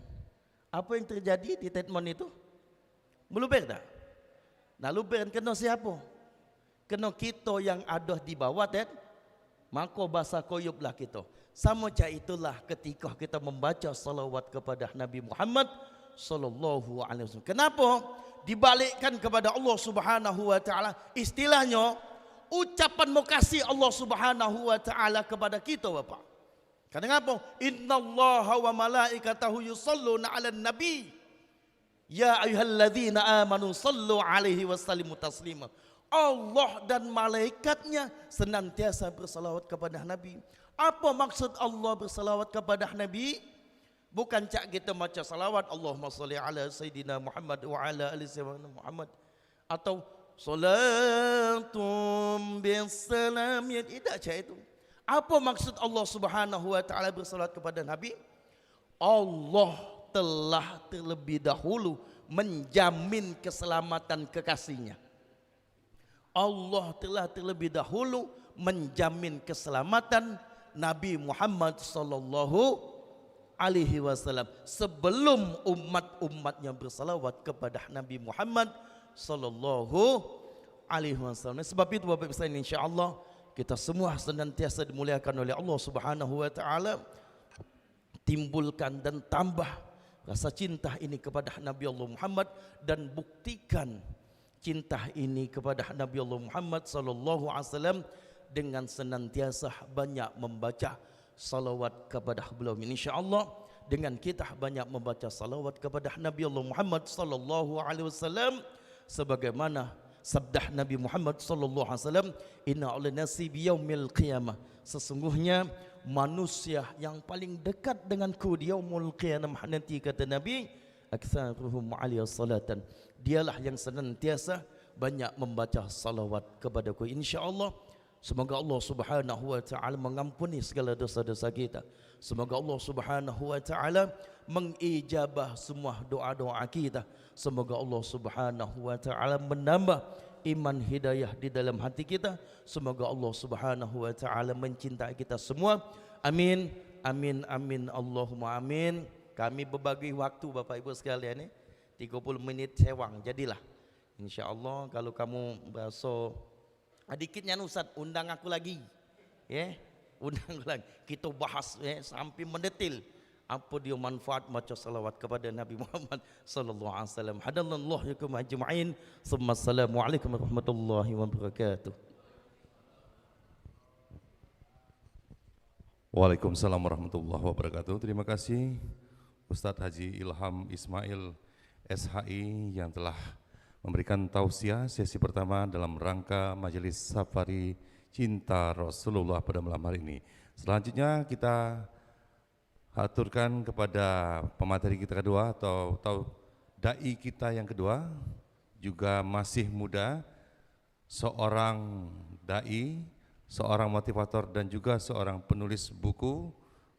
Apa yang terjadi di tetmon itu? Meluber dah. Nah, luber kena siapa? Kena kita yang ada di bawah maka bahasa koyublah kita. Sama macam itulah ketika kita membaca salawat kepada Nabi Muhammad sallallahu alaihi wasallam. Kenapa dibalikkan kepada Allah Subhanahu wa taala? Istilahnya ucapan makasih Allah Subhanahu wa taala kepada kita, Bapak. Kenapa? Innallaha wa malaikatahu yusalluna 'alan nabi. Ya ayyuhalladzina amanu sallu alaihi wasallimu taslima. Allah dan malaikatnya senantiasa bersalawat kepada Nabi. Apa maksud Allah bersalawat kepada Nabi? Bukan cak kita baca salawat Allahumma salli ala sayyidina Muhammad wa ala ali sayyidina Muhammad, atau salatum bisalam, ya tidak cak itu. Apa maksud Allah Subhanahu wa taala bersalawat kepada Nabi? Allah telah terlebih dahulu menjamin keselamatan kekasihnya. Allah telah terlebih dahulu menjamin keselamatan Nabi Muhammad sallallahu alaihi wasallam sebelum umat-umatnya bersalawat kepada Nabi Muhammad sallallahu alaihi wasallam. Sebab itu Bapak Ibu sekalian, insyaallah kita semua senantiasa dimuliakan oleh Allah Subhanahu wa taala. Timbulkan dan tambah rasa cinta ini kepada Nabi Allah Muhammad, dan buktikan cinta ini kepada Nabi Allah Muhammad sallallahu alaihi wasallam dengan senantiasa banyak membaca salawat kepada beliau. Insyaallah dengan kita banyak membaca salawat kepada Nabi Allah Muhammad sallallahu alaihi wasallam, sebagaimana sabda Nabi Muhammad sallallahu alaihi wasallam, inna al-nasi bi yaumil qiyamah, sesungguhnya manusia yang paling dekat denganku di yaumul qiyamah nanti, kata Nabi, aktsaruhum alaihi salatan, dialah yang senantiasa banyak membaca salawat kepadaku. Insyaallah Semoga Allah Subhanahu wa taala mengampuni segala dosa-dosa kita. Semoga Allah Subhanahu wa taala mengijabah semua doa-doa kita. Semoga Allah Subhanahu wa taala menambah iman hidayah di dalam hati kita. Semoga Allah Subhanahu wa taala mencintai kita semua. Amin. Amin amin Allahumma amin. Kami berbagi waktu Bapak Ibu sekalian 30 menit sewang jadilah. Insyaallah kalau kamu berasa dikitnya Ustaz undang aku lagi. Undang lagi. Kita bahas sampai mendetil apa dia manfaat baca salawat kepada Nabi Muhammad sallallahu alaihi wasallam. Hadallahu yakum ajma'in. Assalamualaikum warahmatullahi wabarakatuh. Waalaikumsalam warahmatullahi wabarakatuh. Terima kasih Ustadz Haji Ilham Ismail SHI yang telah memberikan tausiah sesi pertama dalam rangka Majelis Safari Cinta Rasulullah pada malam hari ini. Selanjutnya kita aturkan kepada pemateri kita kedua atau dai kita yang kedua, juga masih muda, seorang dai, seorang motivator dan juga seorang penulis buku.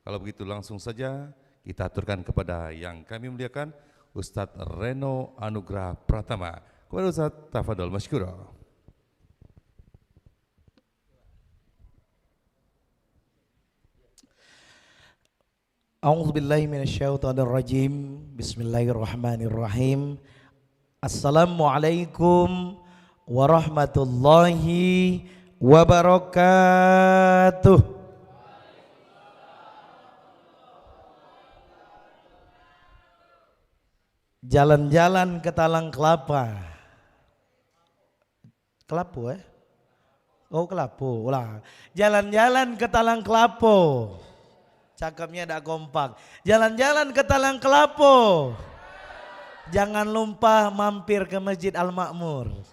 Kalau begitu langsung saja kita aturkan kepada yang kami muliakan Ustadz Reno Anugrah Pratama. Kepada Ustadz, tafadhol masykurah. A'udzu billahi minasyaitonir rajim. Bismillahirrahmanirrahim. Assalamualaikum warahmatullahi wabarakatuh. Jalan-jalan ke Talang Kelapa. Kelapu Oh Kelapu, ulang. Jalan-jalan ke Talang Kelapo. Cakapnya ada kompak. Jalan-jalan ke Talang Kelapo. Jangan lupa mampir ke Masjid Al-Makmur.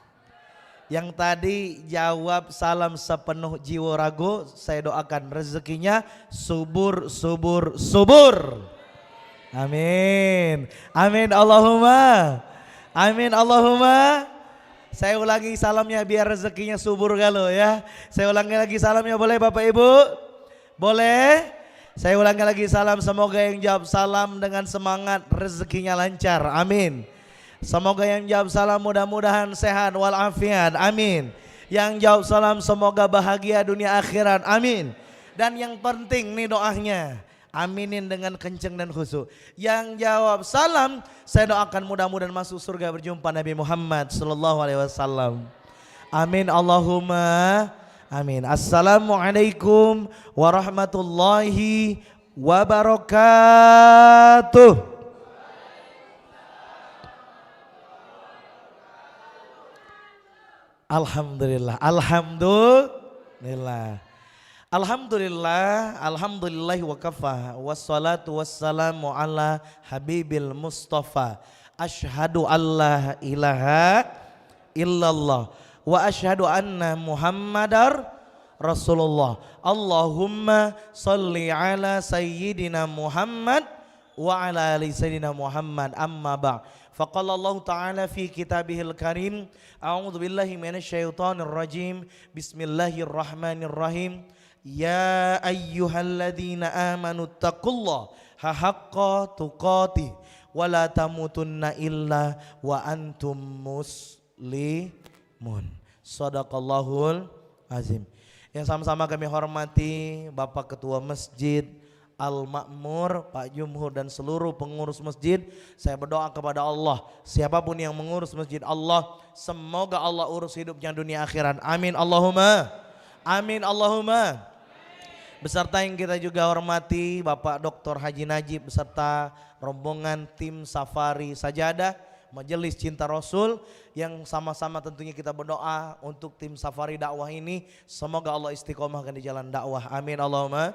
Yang tadi jawab salam sepenuh jiwa ragu, saya doakan rezekinya subur, subur, subur. Amin. Amin Allahumma. Amin Allahumma. Saya ulangi salamnya biar rezekinya subur kalau ya. Saya ulangi lagi salamnya, boleh Bapak Ibu? Boleh? Saya ulangi lagi salam, semoga yang jawab salam dengan semangat rezekinya lancar. Amin. Semoga yang jawab salam mudah-mudahan sehat walafiat. Amin. Yang jawab salam semoga bahagia dunia akhirat. Amin. Dan yang penting nih doanya, aminin dengan kenceng dan khusyuk. Yang jawab salam saya doakan mudah-mudahan masuk surga berjumpa Nabi Muhammad sallallahu alaihi wasallam. Amin Allahumma amin. Assalamualaikum warahmatullahi wabarakatuh. Alhamdulillah. Alhamdulillah. Alhamdulillah, alhamdulillah wa kafa, wassalatu wassalamu ala habibil mustafa. Ashhadu an la ilaha illallah wa ashhadu anna muhammadar rasulullah. Allahumma salli ala sayyidina Muhammad wa ala ali sayyidina Muhammad, amma ba'd. Faqala Allah Ta'ala fi kitabihil karim, a'udzu billahi minasyaitonir rajim, bismillahirrahmanirrahim. Ya ayyuhalladzina amanu taqullaha haqqa tuqatih wa la tamutunna illa wa antum muslimun. Shadaqallahul azim. Yang sama-sama kami hormati Bapak Ketua Masjid Al-Makmur, Pak Jumhur dan seluruh pengurus masjid. Saya berdoa kepada Allah, siapapun yang mengurus masjid Allah, semoga Allah urus hidupnya dunia akhirat. Amin Allahumma. Amin Allahumma. Beserta yang kita juga hormati Bapak Dr. Haji Najib beserta rombongan tim Safari Sajadah Majelis Cinta Rasul, yang sama-sama tentunya kita berdoa untuk tim Safari dakwah ini, semoga Allah istiqomahkan di jalan dakwah. Amin Allahumma.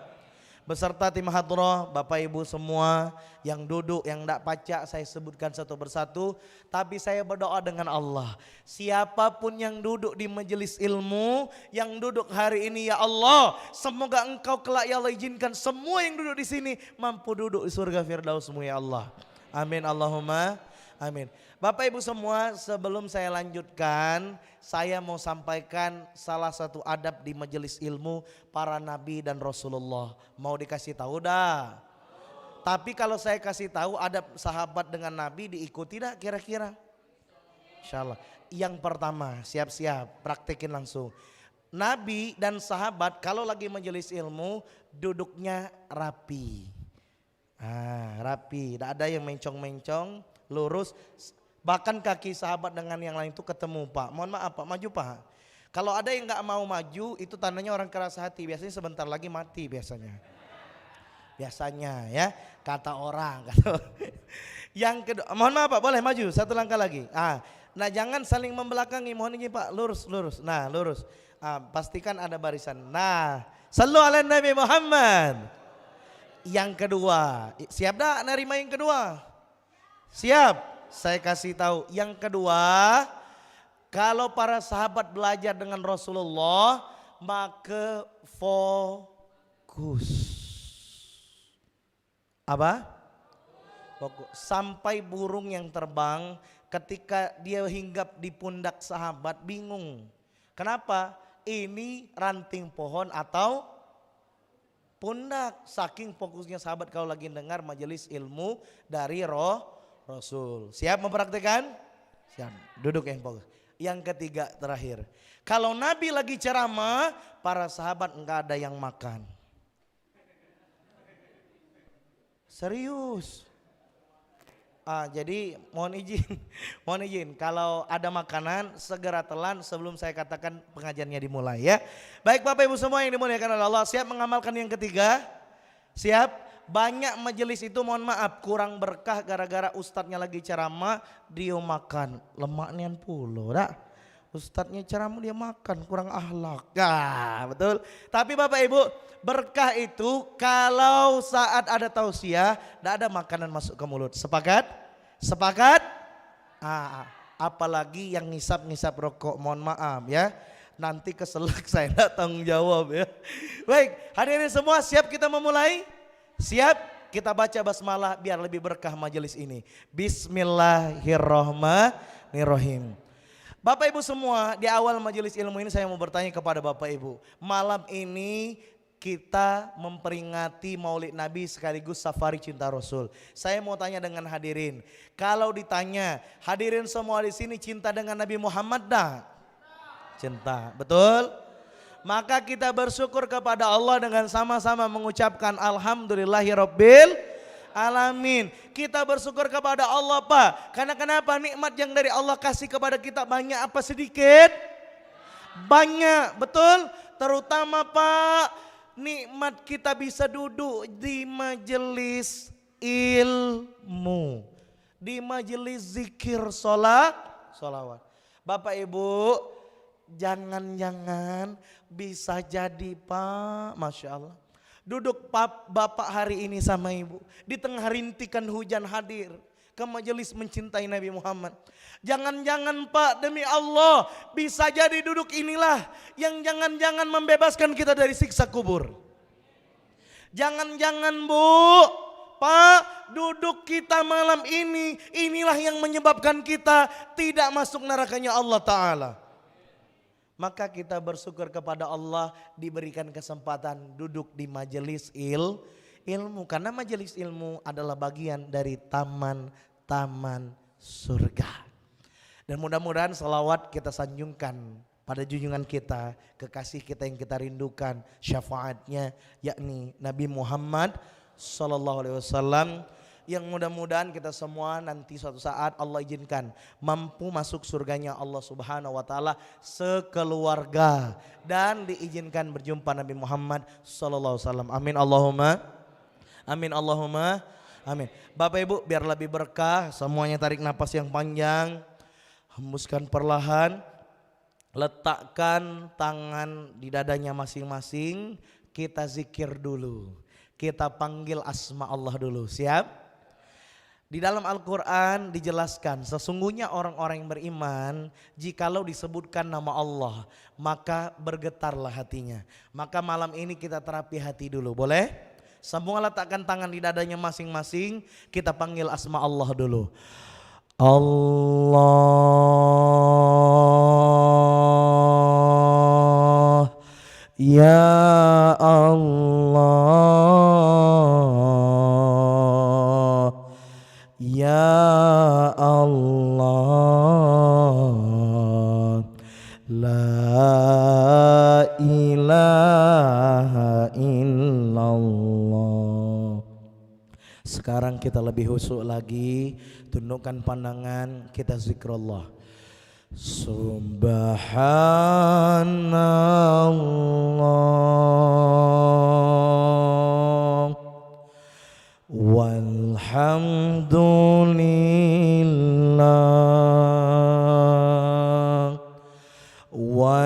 Beserta tim hadroh, Bapak Ibu semua yang duduk, yang tidak pacak saya sebutkan satu persatu, tapi saya berdoa dengan Allah, siapapun yang duduk di majelis ilmu, yang duduk hari ini ya Allah, semoga Engkau kelak ya Allah izinkan semua yang duduk di sini mampu duduk di surga Firdausmu ya Allah. Amin Allahumma. Amin. Bapak Ibu semua, sebelum saya lanjutkan, saya mau sampaikan salah satu adab di majelis ilmu para nabi dan Rasulullah. Mau dikasih tahu dah. Tapi kalau saya kasih tahu adab sahabat dengan nabi diikuti dah kira-kira? Insya Allah. Yang pertama, siap-siap, praktekin langsung. Nabi dan sahabat kalau lagi majelis ilmu duduknya rapi. Rapi, tidak ada yang mencong-mencong, lurus. Bahkan kaki sahabat dengan yang lain itu ketemu Pak. Mohon maaf Pak, maju Pak. Kalau ada yang nggak mau maju itu tandanya orang keras hati. Biasanya sebentar lagi mati biasanya. Biasanya ya, kata orang. Yang kedua, mohon maaf Pak, boleh maju satu langkah lagi. Nah jangan saling membelakangi, mohon izin Pak, lurus. Nah lurus. Pastikan ada barisan. Nah, sallu ala Nabi Muhammad. Yang kedua, siap dah nerima yang kedua? Siap, saya kasih tahu. Yang kedua, kalau para sahabat belajar dengan Rasulullah, maka fokus. Apa? Fokus. Sampai burung yang terbang ketika dia hinggap di pundak sahabat bingung. Kenapa? Ini ranting pohon atau pundak. Saking fokusnya sahabat kalau lagi dengar majelis ilmu dari Rasul. Siap mempraktikkan? Siap. Duduk yang fokus. Yang ketiga terakhir. Kalau Nabi lagi ceramah, para sahabat enggak ada yang makan. Serius. Jadi mohon izin kalau ada makanan segera telan sebelum saya katakan pengajiannya dimulai ya. Baik Bapak Ibu semua yang dimuliakan oleh Allah, siap mengamalkan yang ketiga? Siap? Banyak majelis itu mohon maaf kurang berkah gara-gara ustadznya lagi ceramah dia makan lemaknya puluh dah. Ustadznya ceramah dia makan kurang akhlak. Betul. Tapi Bapak Ibu, berkah itu kalau saat ada tausiah tidak ada makanan masuk ke mulut. Sepakat? Sepakat? Apalagi yang ngisap-ngisap rokok, mohon maaf ya. Nanti keselak saya tidak tanggung jawab ya. Baik, hadirin semua siap kita memulai? Siap? Kita baca basmalah biar lebih berkah majelis ini. Bismillahirrahmanirrahim. Bapak Ibu semua, di awal majelis ilmu ini saya mau bertanya kepada Bapak Ibu. Malam ini kita memperingati Maulid Nabi sekaligus Safari Cinta Rasul. Saya mau tanya dengan hadirin. Kalau ditanya, hadirin semua di sini cinta dengan Nabi Muhammad dah? Cinta, betul? Maka kita bersyukur kepada Allah dengan sama-sama mengucapkan Alhamdulillahirabbil alamin. Kita bersyukur kepada Allah Pak. Karena kenapa? Nikmat yang dari Allah kasih kepada kita banyak apa sedikit? Banyak, betul? Terutama Pak, nikmat kita bisa duduk di majelis ilmu, di majelis zikir solawat. Bapak Ibu, jangan-jangan bisa jadi Pak, Masya Allah. Duduk Bapak hari ini sama Ibu, di tengah rintikan hujan hadir ke majelis mencintai Nabi Muhammad. Jangan-jangan Pak, demi Allah bisa jadi duduk inilah yang jangan-jangan membebaskan kita dari siksa kubur. Jangan-jangan Bu, Pak, duduk kita malam ini, inilah yang menyebabkan kita tidak masuk nerakanya Allah Ta'ala. Maka kita bersyukur kepada Allah diberikan kesempatan duduk di majelis ilmu. Karena majelis ilmu adalah bagian dari taman-taman surga. Dan mudah-mudahan selawat kita sanjungkan pada junjungan kita, kekasih kita yang kita rindukan, syafaatnya yakni Nabi Muhammad SAW. Yang mudah-mudahan kita semua nanti suatu saat Allah izinkan mampu masuk surganya Allah Subhanahu wa taala sekeluarga dan diizinkan berjumpa Nabi Muhammad sallallahu alaihi wasallam. Amin Allahumma. Amin Allahumma. Amin. Bapak Ibu, biar lebih berkah semuanya tarik napas yang panjang. Hembuskan perlahan. Letakkan tangan di dadanya masing-masing. Kita zikir dulu. Kita panggil asma Allah dulu. Siap? Di dalam Al-Quran dijelaskan sesungguhnya orang-orang yang beriman jikalau disebutkan nama Allah maka bergetarlah hatinya. Maka malam ini kita terapi hati dulu, boleh? Semua letakkan tangan di dadanya masing-masing, kita panggil asma Allah dulu. Allah, ya Allah, ya Allah, la ilaha illallah. Sekarang kita lebih khusyuk lagi, tundukkan pandangan, kita zikrullah. Subhanallah walhamdulillah wa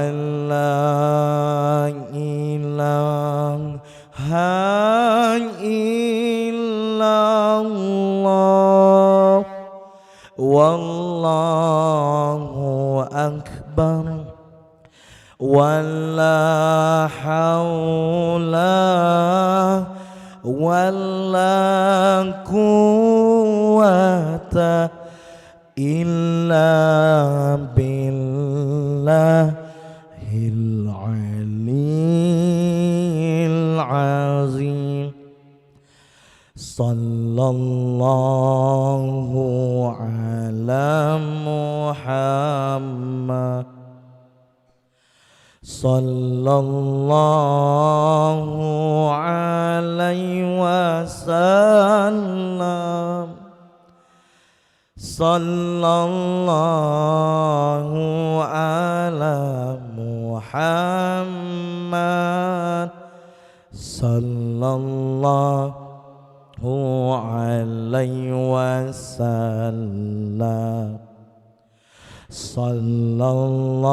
la ilaha illallah wallahu akbar wa la hawla wa la quwwata illa billahil aliyyil azim. Sallallahu ala Muhammad, sallallahu alaihi wasallam, sallallahu ala Muhammad, sallallahu alaihi wasallam, sallallahu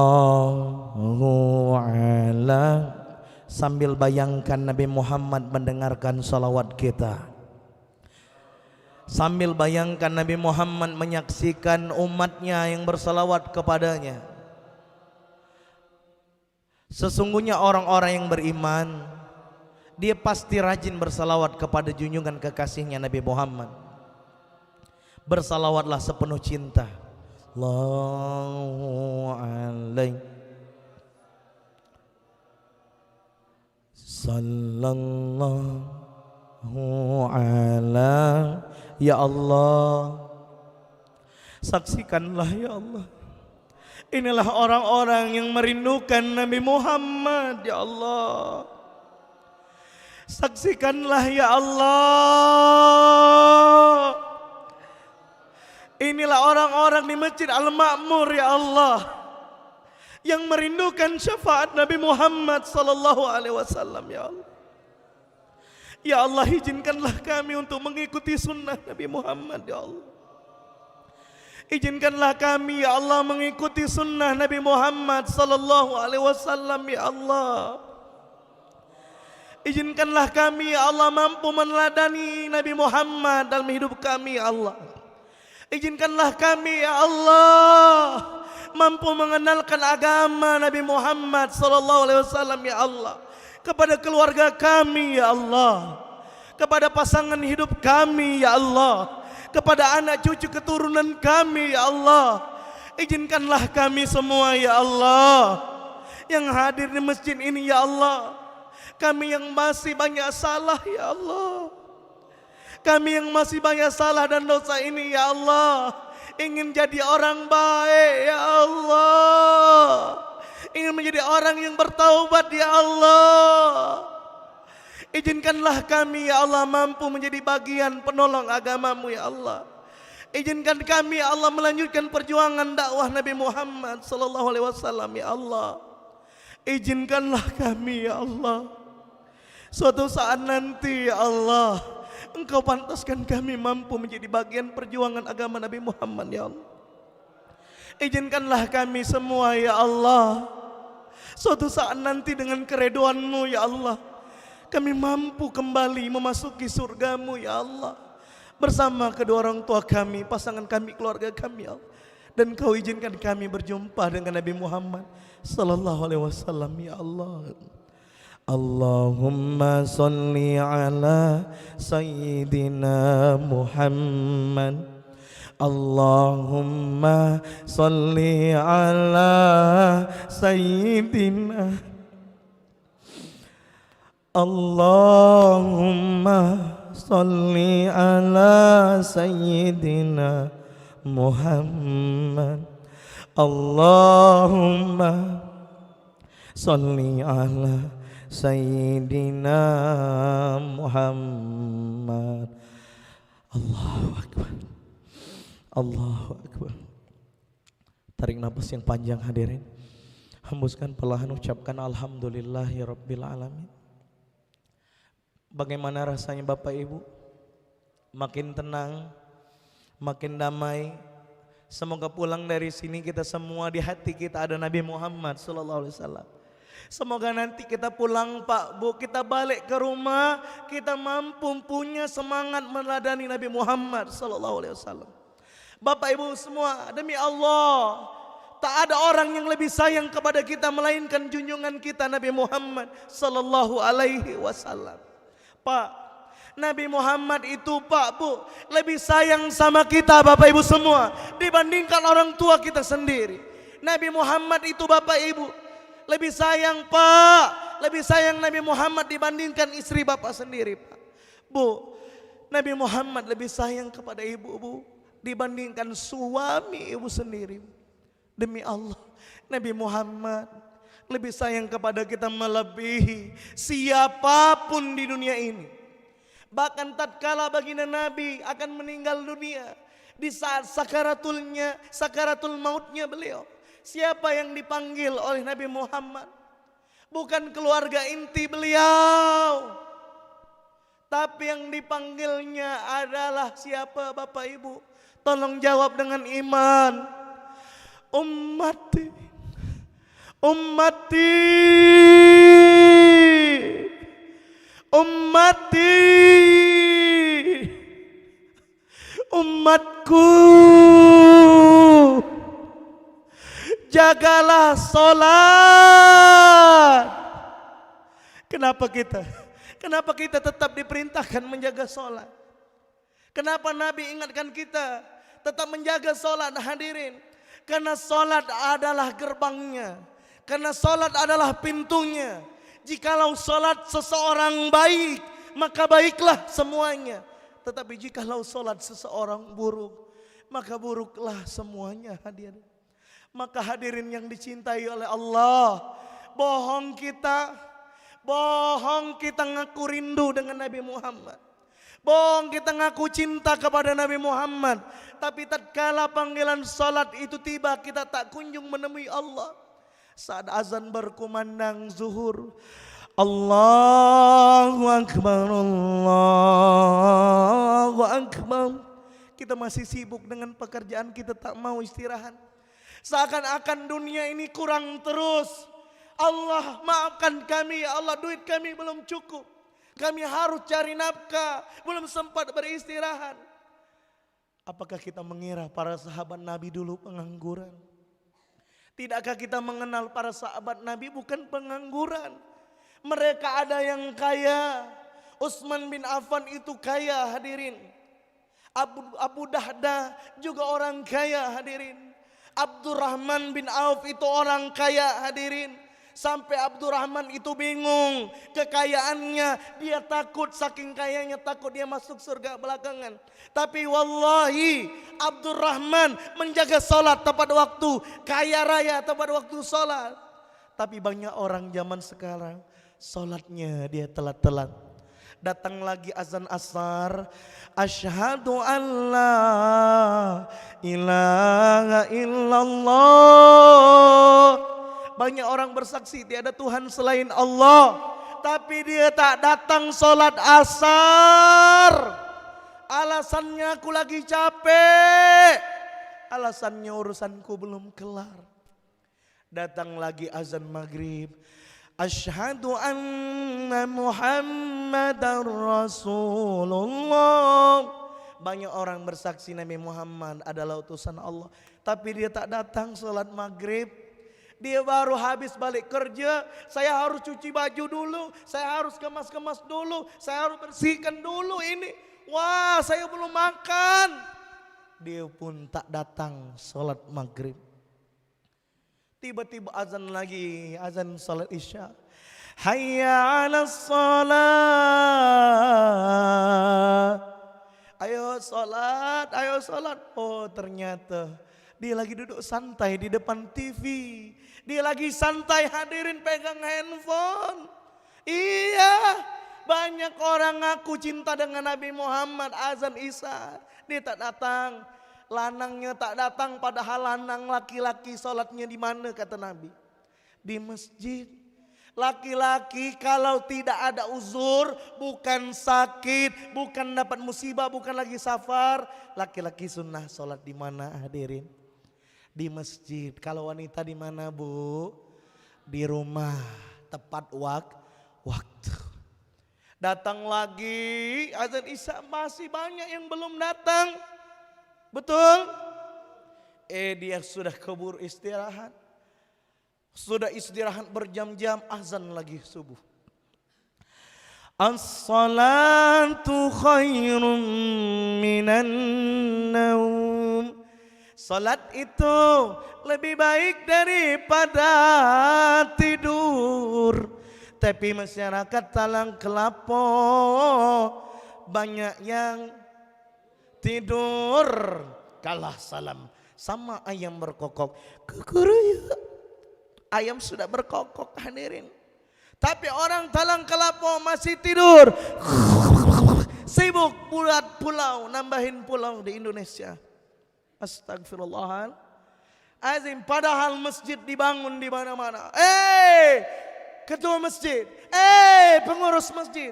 ala. Sambil bayangkan Nabi Muhammad mendengarkan salawat kita, sambil bayangkan Nabi Muhammad menyaksikan umatnya yang bersalawat kepadanya. Sesungguhnya orang-orang yang beriman, dia pasti rajin bersalawat kepada junjungan kekasihnya Nabi Muhammad. Bersalawatlah sepenuh cinta. Allahu alaihi sallallahu ala. Ya Allah, saksikanlah ya Allah, inilah orang-orang yang merindukan Nabi Muhammad ya Allah. Saksikanlah ya Allah, inilah orang-orang di Masjid Al-Ma'mur ya Allah, yang merindukan syafaat Nabi Muhammad sallallahu alaihi wasallam ya Allah. Ya Allah, izinkanlah kami untuk mengikuti sunnah Nabi Muhammad ya Allah. Izinkanlah kami ya Allah mengikuti sunnah Nabi Muhammad sallallahu alaihi wasallam ya Allah. Izinkanlah kami ya Allah mampu meneladani Nabi Muhammad dalam hidup kami ya Allah. Izinkanlah kami ya Allah mampu mengenalkan agama Nabi Muhammad sallallahu alaihi wasallam ya Allah kepada keluarga kami ya Allah, kepada pasangan hidup kami ya Allah, kepada anak cucu keturunan kami ya Allah. Izinkanlah kami semua ya Allah yang hadir di masjid ini ya Allah, kami yang masih banyak salah ya Allah, kami yang masih banyak salah dan dosa ini ya Allah, ingin jadi orang baik ya Allah, ingin menjadi orang yang bertaubat ya Allah. Izinkanlah kami ya Allah mampu menjadi bagian penolong agamamu ya Allah. Izinkan kami ya Allah melanjutkan perjuangan dakwah Nabi Muhammad sallallahu alaihi wasallam ya Allah. Izinkanlah kami ya Allah, suatu saat nanti ya Allah, Engkau pantaskan kami mampu menjadi bagian perjuangan agama Nabi Muhammad ya Allah. Izinkanlah kami semua ya Allah, suatu saat nanti dengan keredoan-Mu ya Allah, kami mampu kembali memasuki surga-Mu ya Allah, bersama kedua orang tua kami, pasangan kami, keluarga kami ya Allah. Dan Kau izinkan kami berjumpa dengan Nabi Muhammad sallallahu alaihi wasallam ya Allah. Allahumma salli ala Sayyidina Muhammad, Allahumma salli ala sayyidina Allahumma salli ala sayyidina Muhammad Allahumma salli ala sayyidina Muhammad. Allahu Akbar. Allahu Akbar. Tarik nafas yang panjang hadirin. Hembuskan perlahan, ucapkan alhamdulillahirabbil alamin. Bagaimana rasanya Bapak Ibu? Makin tenang, makin damai. Semoga pulang dari sini kita semua di hati kita ada Nabi Muhammad sallallahu alaihi wasallam. Semoga nanti kita pulang Pak Bu, kita balik ke rumah, kita mampu punya semangat meladani Nabi Muhammad sallallahu alaihi wasallam. Bapak Ibu semua, demi Allah, tak ada orang yang lebih sayang kepada kita melainkan junjungan kita Nabi Muhammad sallallahu alaihi wasallam. Pak, Nabi Muhammad itu Pak Bu lebih sayang sama kita Bapak Ibu semua dibandingkan orang tua kita sendiri. Nabi Muhammad itu Bapak Ibu lebih sayang Pak, lebih sayang Nabi Muhammad dibandingkan istri Bapak sendiri Pak. Bu, Nabi Muhammad lebih sayang kepada ibu Bu dibandingkan suami ibu sendiri. Demi Allah, Nabi Muhammad lebih sayang kepada kita melebihi siapapun di dunia ini. Bahkan tatkala baginda Nabi akan meninggal dunia, di saat sakaratul mautnya beliau, siapa yang dipanggil oleh Nabi Muhammad? Bukan keluarga inti beliau, tapi yang dipanggilnya adalah siapa Bapak Ibu? Tolong jawab dengan iman. Ummati, ummati, ummati, umatku, jagalah sholat. Kenapa kita tetap diperintahkan menjaga sholat? Kenapa Nabi ingatkan kita tetap menjaga sholat hadirin? Karena sholat adalah gerbangnya, karena sholat adalah pintunya. Jikalau sholat seseorang baik, maka baiklah semuanya. Tetapi jikalau sholat seseorang buruk, maka buruklah semuanya hadirin. Maka hadirin yang dicintai oleh Allah, bohong kita ngaku rindu dengan Nabi Muhammad. Bohong kita ngaku cinta kepada Nabi Muhammad, tapi tatkala panggilan salat itu tiba, kita tak kunjung menemui Allah. Saat azan berkumandang zuhur, Allahu Akbar, Allahu Akbar, kita masih sibuk dengan pekerjaan, kita tak mau istirahat. Seakan-akan dunia ini kurang terus. Allah maafkan kami ya Allah, duit kami belum cukup, kami harus cari nafkah, belum sempat beristirahat. Apakah kita mengira para sahabat Nabi dulu pengangguran? Tidakkah kita mengenal para sahabat Nabi bukan pengangguran? Mereka ada yang kaya. Utsman bin Affan itu kaya hadirin. Abu Dahdah juga orang kaya hadirin. Abdurrahman bin Auf itu orang kaya hadirin. Sampai Abdurrahman itu bingung kekayaannya, dia takut, saking kayanya takut dia masuk surga belakangan. Tapi wallahi Abdurrahman menjaga sholat tepat waktu, kaya raya tepat waktu sholat. Tapi banyak orang zaman sekarang sholatnya dia telat-telat. Datang lagi azan asar, asyhadu an la ilaha illallah. Banyak orang bersaksi tiada Tuhan selain Allah, tapi dia tak datang sholat asar. Alasannya aku lagi capek, alasannya urusanku belum kelar. Datang lagi azan maghrib, asyhadu anna Muhammadar Rasulullah. Banyak orang bersaksi Nabi Muhammad adalah utusan Allah, tapi dia tak datang sholat maghrib. Dia baru habis balik kerja, saya harus cuci baju dulu, saya harus kemas-kemas dulu, saya harus bersihkan dulu ini. Wah, saya belum makan. dia pun tak datang sholat maghrib. Tiba-tiba azan lagi, azan sholat isya. Hayya 'alas sholat. Ayo sholat, ayo sholat. Oh ternyata dia lagi duduk santai di depan TV. Dia lagi santai hadirin pegang handphone. Iya, banyak orang ngaku cinta dengan Nabi Muhammad, azan isya. Dia tak datang, lanangnya tak datang, padahal lanang laki-laki sholatnya di mana kata Nabi? Di masjid. Laki-laki kalau tidak ada uzur, bukan sakit, bukan dapat musibah, bukan lagi safar, laki-laki sunnah sholat di mana hadirin? Di masjid. Kalau wanita di mana Bu? Di rumah, tepat waktu. Datang lagi azan isya, masih banyak yang belum datang. Betul? Dia sudah keburu istirahat. Sudah istirahat berjam-jam, azan lagi subuh. As-salatu khairun minan naum. Salat itu lebih baik daripada tidur. Tapi masyarakat Talang Kelapo banyak yang tidur. Kalah salam sama ayam berkokok. Kukuruya. Ayam sudah berkokok hadirin. Tapi orang Talang Kelapo masih tidur. Sibuk buat pulau, nambahin pulau di Indonesia. Astagfirullahaladzim. Padahal masjid dibangun di mana-mana. Ketua masjid. Pengurus masjid.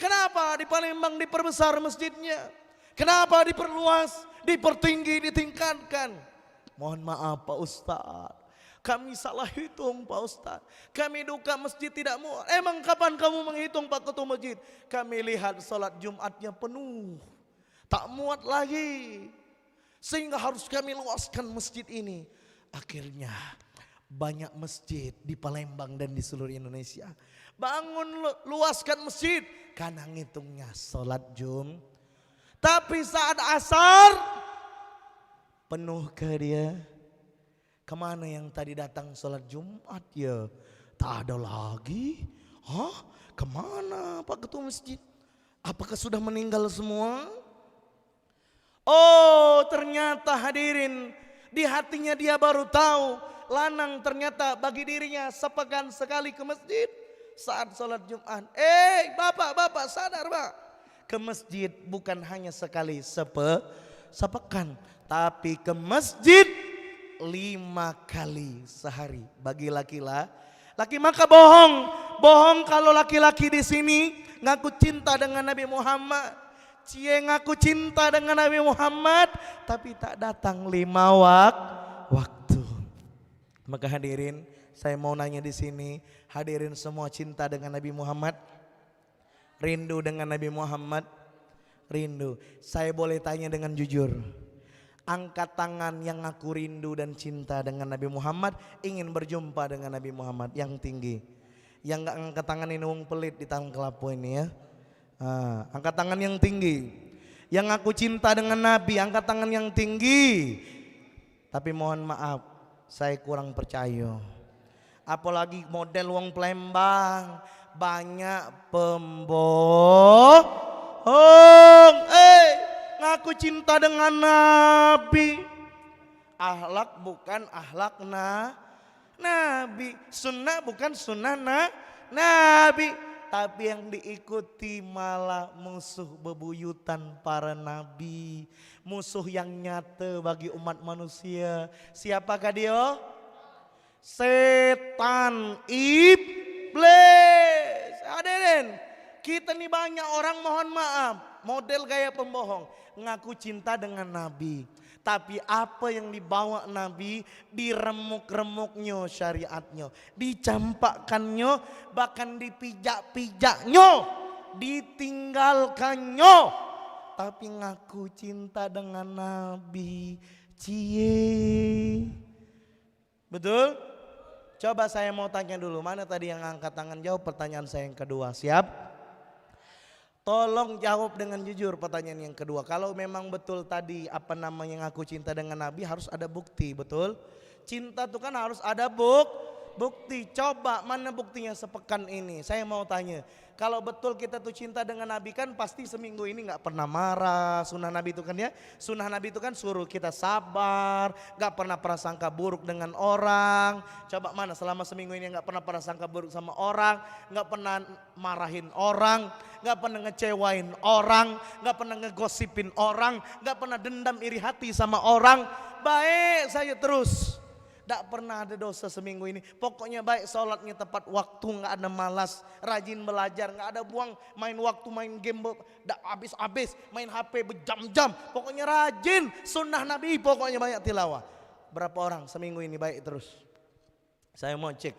Kenapa di Palembang diperbesar masjidnya? Kenapa diperluas, dipertinggi, ditingkatkan? Mohon maaf Pak Ustadz. Kami salah hitung Pak Ustadz. Kami duka masjid tidak muat. Emang kapan kamu menghitung Pak Ketua Masjid? Kami lihat sholat Jumatnya penuh. Tak muat lagi. Sehingga harus kami luaskan masjid ini. Akhirnya banyak masjid di Palembang dan di seluruh Indonesia. Bangun luaskan masjid. Karena ngitungnya sholat Jumat. Tapi saat asar penuh ke dia. Kemana yang tadi datang sholat Jumat ya? Tak ada lagi. Hah? Kemana Pak Ketua Masjid? Apakah sudah meninggal semua? Oh ternyata hadirin, di hatinya dia baru tahu. Lanang ternyata bagi dirinya sepekan sekali ke masjid saat sholat Jumat. Bapak sadar Pak. Ke masjid bukan hanya sekali sepekan. Tapi ke masjid 5 kali sehari bagi laki-laki maka bohong kalau laki-laki di sini ngaku cinta dengan Nabi Muhammad, ngaku cinta dengan Nabi Muhammad tapi tak datang 5 waktu. Maka hadirin, saya mau nanya di sini, hadirin semua cinta dengan Nabi Muhammad? Rindu dengan Nabi Muhammad? Rindu. Saya boleh tanya dengan jujur. Angkat tangan yang aku rindu dan cinta dengan Nabi Muhammad, ingin berjumpa dengan Nabi Muhammad yang tinggi. Yang gak angkat tangan ini wong pelit di Talang Kelapo ini ya. Angkat tangan yang tinggi. Yang aku cinta dengan Nabi, angkat tangan yang tinggi. Tapi mohon maaf, saya kurang percaya. Apalagi model wong Palembang, banyak pembohong. Ngaku cinta dengan Nabi, akhlak bukan akhlak Nabi, sunnah bukan sunnah Nabi, tapi yang diikuti malah musuh bebuyutan para nabi, musuh yang nyata bagi umat manusia. Siapakah dia? Setan iblis. Hadirin, kita nih banyak orang mohon maaf, model gaya pembohong, ngaku cinta dengan Nabi. Tapi apa yang dibawa Nabi, diremuk-remuknya syariatnya, dicampakkannya, bahkan dipijak-pijaknya, ditinggalkannya. Tapi ngaku cinta dengan Nabi, cie. Betul? Coba saya mau tanya dulu, mana tadi yang angkat tangan jawab pertanyaan saya yang kedua, siap? Tolong jawab dengan jujur pertanyaan yang kedua. Kalau memang betul tadi apa namanya ngaku cinta dengan Nabi harus ada bukti, betul? Cinta itu kan harus ada bukti. Coba mana buktinya sepekan ini? Saya mau tanya. Kalau betul kita tuh cinta dengan Nabi kan pasti seminggu ini nggak pernah marah. Sunnah Nabi itu kan ya, sunnah Nabi itu kan suruh kita sabar, nggak pernah prasangka buruk dengan orang. Coba mana selama seminggu ini nggak pernah prasangka buruk sama orang, nggak pernah marahin orang, nggak pernah ngecewain orang, nggak pernah ngegosipin orang, nggak pernah dendam iri hati sama orang. Baik saya terus. Tidak pernah ada dosa seminggu ini. Pokoknya baik sholatnya tepat waktu, nggak ada malas, rajin belajar, nggak ada buang main waktu main game, tidak habis-habis main HP berjam-jam. Pokoknya rajin sunnah Nabi, pokoknya banyak tilawah. Berapa orang seminggu ini baik terus? Saya mau cek.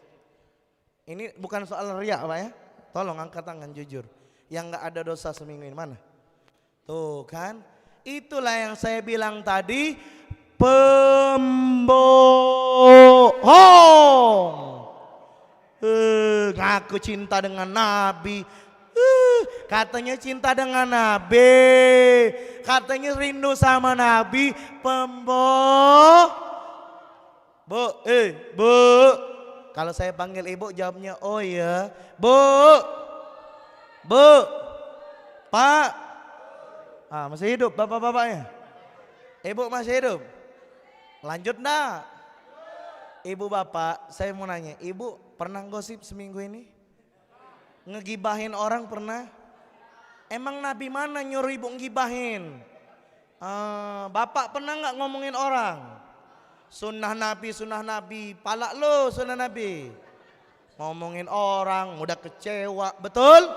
Ini bukan soal riak Pak ya. Tolong angkat tangan jujur. Yang nggak ada dosa seminggu ini mana? Tuh kan. Itulah yang saya bilang tadi. Pembohong. Ngaku cinta dengan Nabi. Katanya cinta dengan Nabi. Katanya rindu sama Nabi. Bu. Kalau saya panggil ibu jawabnya oh ya. Bu. Pak. Masih hidup bapak-bapaknya? Ibu masih hidup? Lanjut enggak? Ibu bapak, saya mau nanya, ibu pernah gosip seminggu ini? Ngegibahin orang pernah? Emang Nabi mana nyuruh ibu ngibahin? Bapak pernah nggak ngomongin orang? Sunnah Nabi, palak lo sunnah Nabi. Ngomongin orang, mudah kecewa, betul?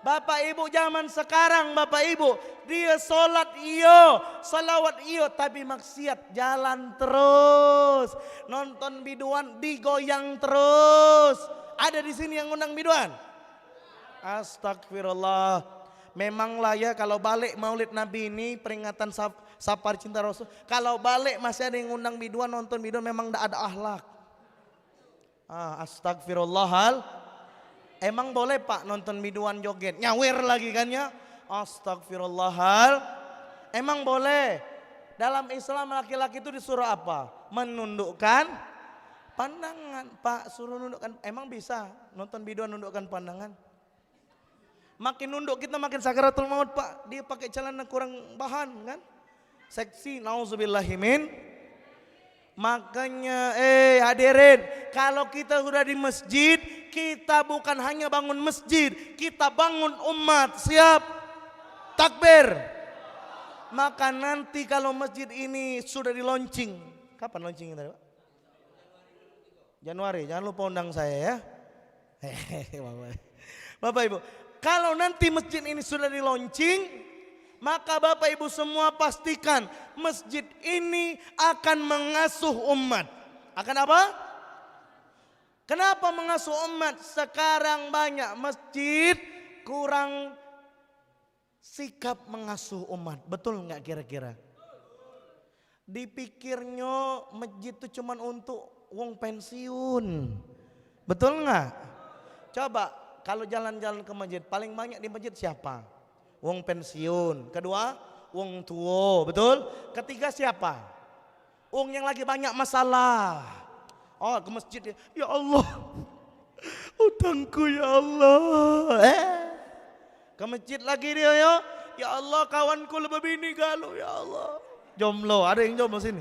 Bapak ibu zaman sekarang, bapak ibu, dia sholat iyo, salawat iyo, tapi maksiat jalan terus. Nonton biduan digoyang terus. Ada di sini yang ngundang biduan? Astagfirullah. Memanglah ya kalau balik Maulid Nabi ini peringatan Safar Cinta Rasul. Kalau balik masih ada yang ngundang biduan, nonton biduan, memang tidak ada akhlak. Astagfirullahal. Emang boleh Pak nonton biduan joget? Nyawer lagi kan ya? Astagfirullahal. Emang boleh? Dalam Islam laki-laki itu disuruh apa? Menundukkan pandangan. Pak suruh nundukkan. Emang bisa nonton biduan nundukkan pandangan? Makin nunduk kita makin sakaratul maut Pak. Dia pakai celana kurang bahan kan? Seksi, nauzubillahimin. Makanya hadirin, kalau kita sudah di masjid, kita bukan hanya bangun masjid, kita bangun umat. Siap? Takbir. Maka nanti kalau masjid ini sudah di launching, kapan launching tadi Pak? Januari, jangan lupa undang saya ya. Bapak Ibu, kalau nanti masjid ini sudah di launching, maka Bapak Ibu semua pastikan masjid ini akan mengasuh umat. Akan apa? Kenapa mengasuh umat? Sekarang banyak masjid kurang sikap mengasuh umat. Betul nggak kira-kira? Dipikirnya masjid itu cuma untuk wong pensiun. Betul nggak? Coba kalau jalan-jalan ke masjid, paling banyak di masjid siapa? Wong pensiun. Kedua, wong tua, betul? Ketiga siapa? Wong yang lagi banyak masalah. Oh, ke masjid ya Allah. Utangku ya Allah. Ke masjid lagi dia ya. Ya Allah, kawanku lebih bini galau ya Allah. Jomblo, ada yang jomblo sini.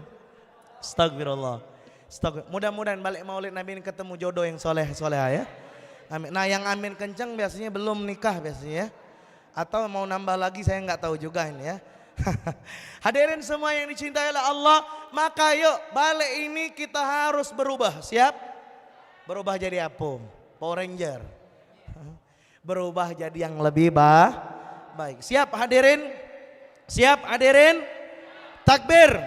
Astagfirullah. Mudah-mudahan balik Maulid Nabi ini ketemu jodoh yang soleh-soleha ya. Amin. Nah, yang amin kencang biasanya belum nikah biasanya ya. Atau mau nambah lagi saya nggak tahu juga ini ya. Hadirin semua yang dicintai oleh Allah, maka yuk balik ini kita harus berubah. Siap? Berubah jadi apa? Power Ranger. Berubah jadi yang lebih baik. Siap hadirin? Siap hadirin? Takbir.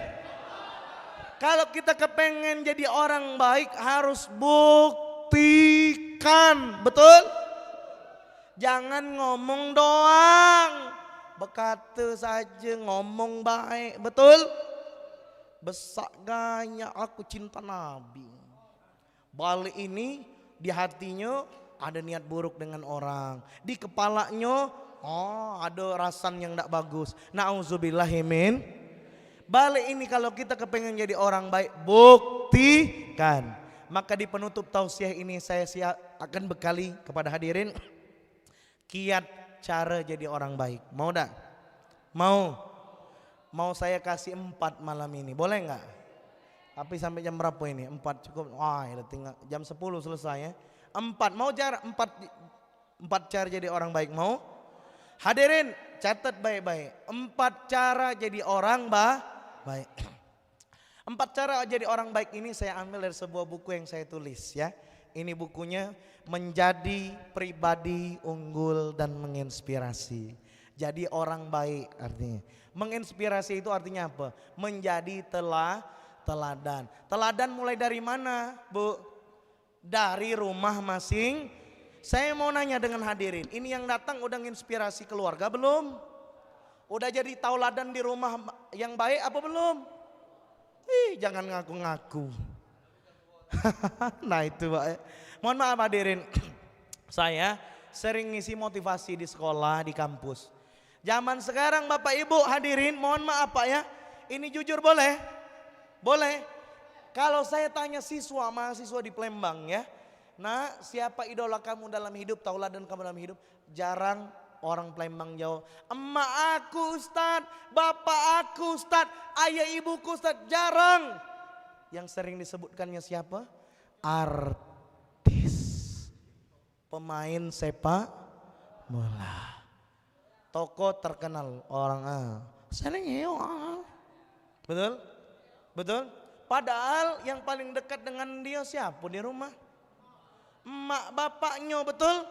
Kalau kita kepengen jadi orang baik harus buktikan, betul? Jangan ngomong doang, berkata saja ngomong baik, betul? Besak gaya aku cinta Nabi. Balik ini di hatinya ada niat buruk dengan orang, di kepalanya Oh, ada rasan yang tidak bagus. Nauzubillahimin. Balik ini kalau kita kepengen jadi orang baik, buktikan. Maka di penutup tausiah ini saya akan bekali kepada hadirin kiat cara jadi orang baik. Mau dak? Mau? Mau saya kasih 4 malam ini, boleh nggak? Tapi sampai jam berapa ini? 4 cukup? Wah, ya tinggal jam 10 selesai ya. 4, mau cara 4 cara jadi orang baik, mau? Hadirin catat baik-baik. 4 cara jadi orang baik. 4 cara jadi orang baik ini saya ambil dari sebuah buku yang saya tulis ya. Ini bukunya Menjadi Pribadi Unggul dan Menginspirasi. Jadi orang baik artinya. Menginspirasi itu artinya apa? Menjadi teladan. Teladan mulai dari mana, Bu? Dari rumah masing. Saya mau nanya dengan hadirin, ini yang datang udah nginspirasi keluarga belum? Udah jadi tauladan di rumah yang baik apa belum? Jangan ngaku-ngaku. Nah itu Pak. Mohon maaf hadirin, saya sering ngisi motivasi di sekolah, di kampus. Zaman sekarang Bapak Ibu hadirin, mohon maaf Pak ya, ini jujur boleh? Boleh? Kalau saya tanya siswa, mahasiswa di Palembang ya, nah siapa idola kamu dalam hidup, tauladan kamu dalam hidup? Jarang orang Palembang jawab, emak aku Ustad, bapak aku Ustad, ayah ibuku Ustad, jarang. Yang sering disebutkannya siapa? Artis, pemain sepak bola, tokoh terkenal orang betul? Betul? Padahal yang paling dekat dengan dia siapa di rumah? Emak bapaknya, betul?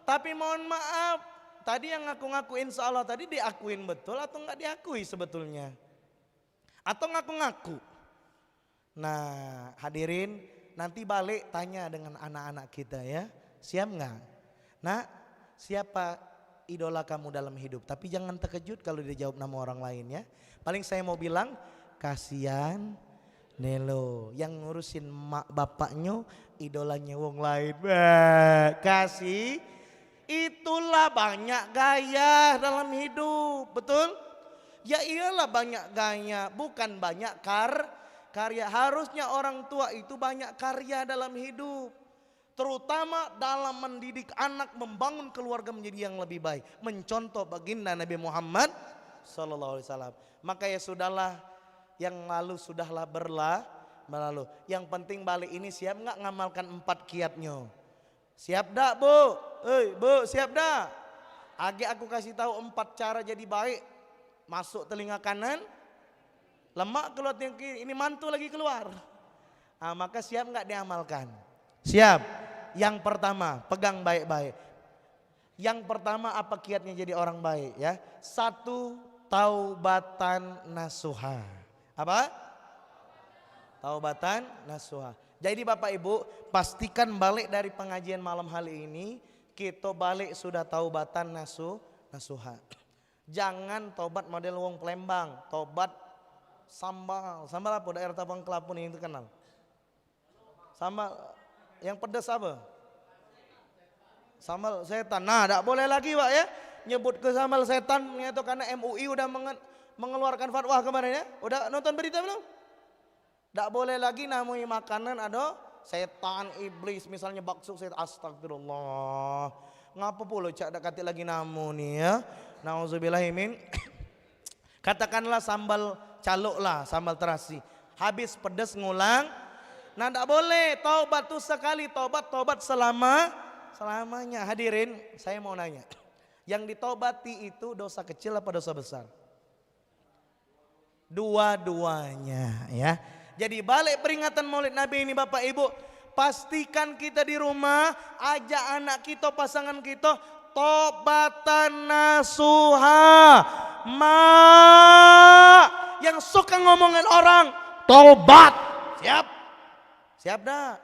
Tapi mohon maaf, tadi yang ngaku-ngaku insya Allah tadi diakuin betul atau enggak diakui sebetulnya? Atau ngaku-ngaku? Nah hadirin, nanti balik tanya dengan anak-anak kita ya, siap nggak? Nah siapa idola kamu dalam hidup? Tapi jangan terkejut kalau dia jawab nama orang lain ya. Paling saya mau bilang, kasihan Nelo yang ngurusin mak bapaknya idolanya wong lain. Kasih, itulah banyak gaya dalam hidup, betul? Ya iyalah banyak gaya, bukan banyak karya. Harusnya orang tua itu banyak karya dalam hidup. Terutama dalam mendidik anak, membangun keluarga menjadi yang lebih baik. Mencontoh baginda Nabi Muhammad SAW. Maka ya sudahlah, yang lalu sudahlah berlalu. Yang penting balik ini siap nggak ngamalkan 4 kiatnya? Siap dak Bu? Bu siap dak? Aku kasih tahu 4 cara jadi baik. Masuk telinga kanan, lemak keluar telinga kiri, ini mantu lagi keluar. Maka siap nggak diamalkan? Siap. Yang pertama, pegang baik-baik. Yang pertama apa kiatnya jadi orang baik ya? 1, taubatan nasuha. Apa? Taubatan nasuha. Jadi Bapak Ibu pastikan balik dari pengajian malam hari ini, kita balik sudah taubatan nasuha. Jangan tobat model wong Palembang, tobat sambal apa daerah Tabang Kelapun ini terkenal. Sambal yang pedas apa? Sambal setan. Nah, tidak boleh lagi Pak ya nyebut ke sambal setan itu karena MUI udah mengeluarkan fatwa kemarin ya. Udah nonton berita belum? Tidak boleh lagi namanya makanan ada setan, iblis, misalnya bakso setan. Astagfirullah. Ngapa pula cak dak kati lagi namu nih ya. Nauzubillahimin. Katakanlah sambal calok lah, sambal terasi. Habis pedas ngulang. Nah tidak boleh, taubat tuh sekali, tobat selamanya. Hadirin, saya mau nanya. Yang ditobati itu dosa kecil apa dosa besar? Dua-duanya ya. Jadi balik peringatan Maulid Nabi ini Bapak Ibu, pastikan kita di rumah ajak anak kita, pasangan kita tobatan nasuha. Yang suka ngomongin orang, tobat. Siap dah.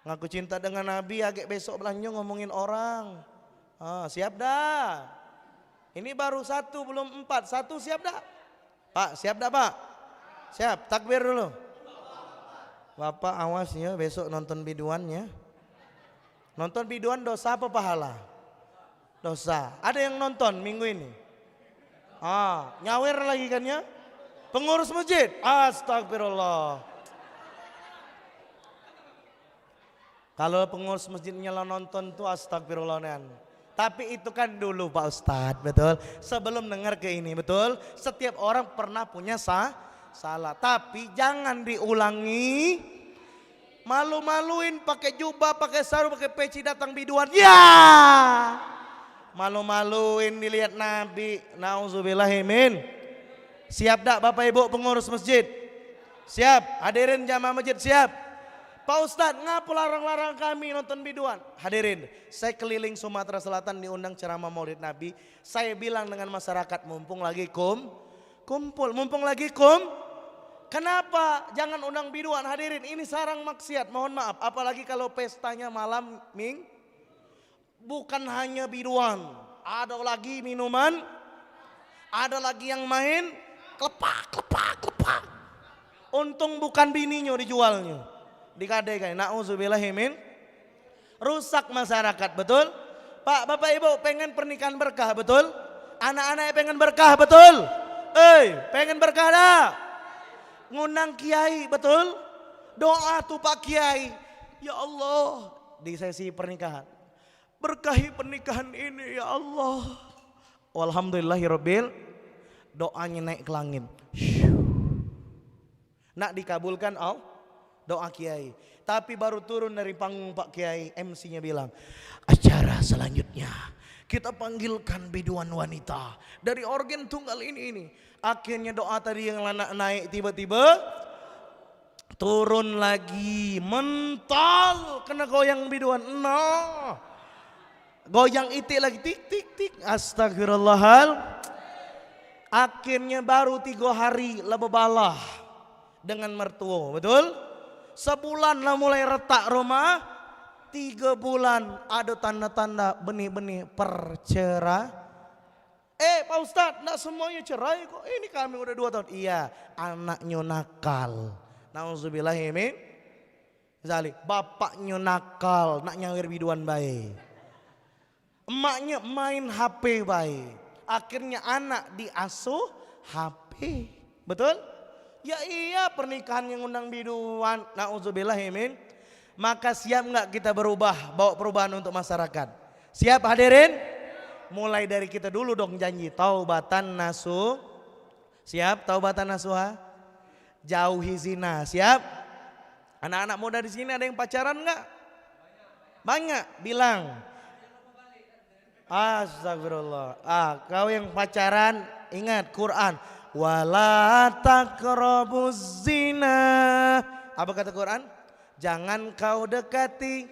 Ngaku cinta dengan Nabi, agak besok belanja ngomongin orang. Siap dah. Ini baru 1 belum 4. 1 siap dah. Pak siap dah Pak? Siap, takbir dulu. Bapak awas ya besok nonton biduannya. Nonton biduan dosa apa pahala? Dosa. Ada yang nonton minggu ini? Nyawer lagi kan ya? Pengurus masjid. Astagfirullah. Kalau pengurus masjidnya lo nonton tuh astagfirullah. Tapi itu kan dulu Pak Ustadz, betul? Sebelum dengar ke ini, betul? Setiap orang pernah punya salah. Tapi jangan diulangi. Malu-maluin pakai jubah, pakai sarung, pakai peci datang biduan. Ya! Malu-maluin dilihat Nabi. Nauzubillahimin. Siap dak Bapak Ibu pengurus masjid? Siap? Hadirin jamaah masjid siap? Pak Ustadz, ngapa larang-larang kami nonton biduan? Hadirin, saya keliling Sumatera Selatan diundang ceramah Maulid Nabi. Saya bilang dengan masyarakat, mumpung lagi kumpul, mumpung lagi kenapa jangan undang biduan? Hadirin, ini sarang maksiat, mohon maaf. Apalagi kalau pestanya malam bukan hanya biduan, ada lagi minuman, ada lagi yang main klepak. Untung bukan bininya dijualnya, dikadekan. Nauzubillahimin. Rusak masyarakat, betul? Pak, Bapak Ibu pengen pernikahan berkah, betul? Anak-anaknya pengen berkah, betul? Pengen berkah dah? Ngundang kiai, betul? Doa tuh Pak Kiai. Ya Allah, di sesi pernikahan, berkahi pernikahan ini ya Allah. Walhamdulillahirabbil, doanya naik ke langit. Nak dikabulkan doa kiai. Tapi baru turun dari panggung Pak Kiai, MC-nya bilang, acara selanjutnya kita panggilkan biduan wanita dari organ tunggal ini. Akhirnya doa tadi yang naik tiba-tiba turun lagi, mental kena goyang biduan. Goyang itik lagi, tik. Astagfirullahal. Akhirnya baru 3 hari lebebalah dengan mertua, betul? Sebulan lah mulai retak rumah, 3 bulan ada tanda-tanda benih-benih perceraian. Pak Ustadz, enggak semuanya cerai kok. Ini kami udah 2 tahun. Iya, anaknya nakal. Nauzubillahimin. Misalnya, bapaknya nakal, nak nyawir biduan baik. Emaknya main HP baik. Akhirnya anak diasuh HP. Betul? Ya iya, pernikahan yang undang biduan. Nauzubillahimin. Maka siap enggak kita berubah, bawa perubahan untuk masyarakat? Siap hadirin? Mulai dari kita dulu dong janji. Taubatan nasuh. Siap taubatan nasuha? Jauhi zina. Siap? Anak-anak muda di sini ada yang pacaran enggak? Banyak. Bilang. Astagfirullah. Kau yang pacaran ingat Quran. Wala taqrabuz zina. Apa kata Quran? Jangan kau dekati.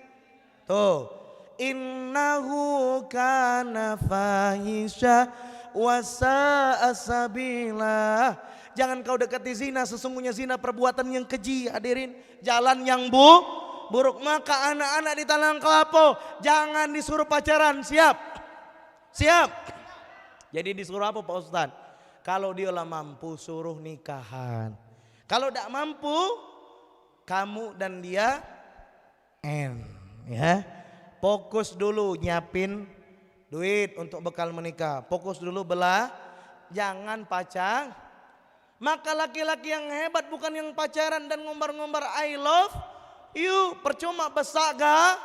Tuh. Innahu kana fahisha wa sa'a sabila. Jangan kau dekati zina, sesungguhnya zina perbuatan yang keji. Hadirin, jalan yang buruk. Maka anak-anak di Talang Kelapo jangan disuruh pacaran. Siap? Jadi disuruh apa Pak Ustadz? Kalau dia lah mampu suruh nikahan. Kalau tidak mampu, kamu dan dia ya. Fokus dulu nyiapin duit untuk bekal menikah. Fokus dulu jangan pacar. Maka laki-laki yang hebat bukan yang pacaran dan ngombar-ngombar I love you. Percuma besar gaya.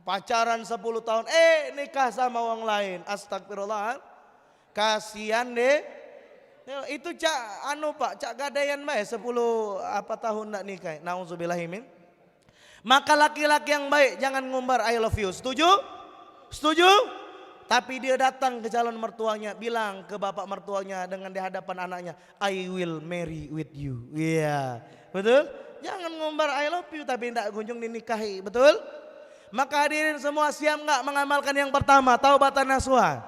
Pacaran 10 tahun, nikah sama orang lain. Astagfirullah. Kasihan deh. Itu cak gadaian baik 10 tahun nak nikah. Nauzubillahimin. Maka laki-laki yang baik jangan ngumbar I love you. Setuju? Tapi dia datang ke calon mertuanya, bilang ke bapak mertuanya dengan di hadapan anaknya, I will marry with you. Iya, betul? Jangan ngumbar I love you tapi tidak kunjung dinikahi, betul? Maka hadirin semua siap nggak mengamalkan yang pertama, taubatan nasuha?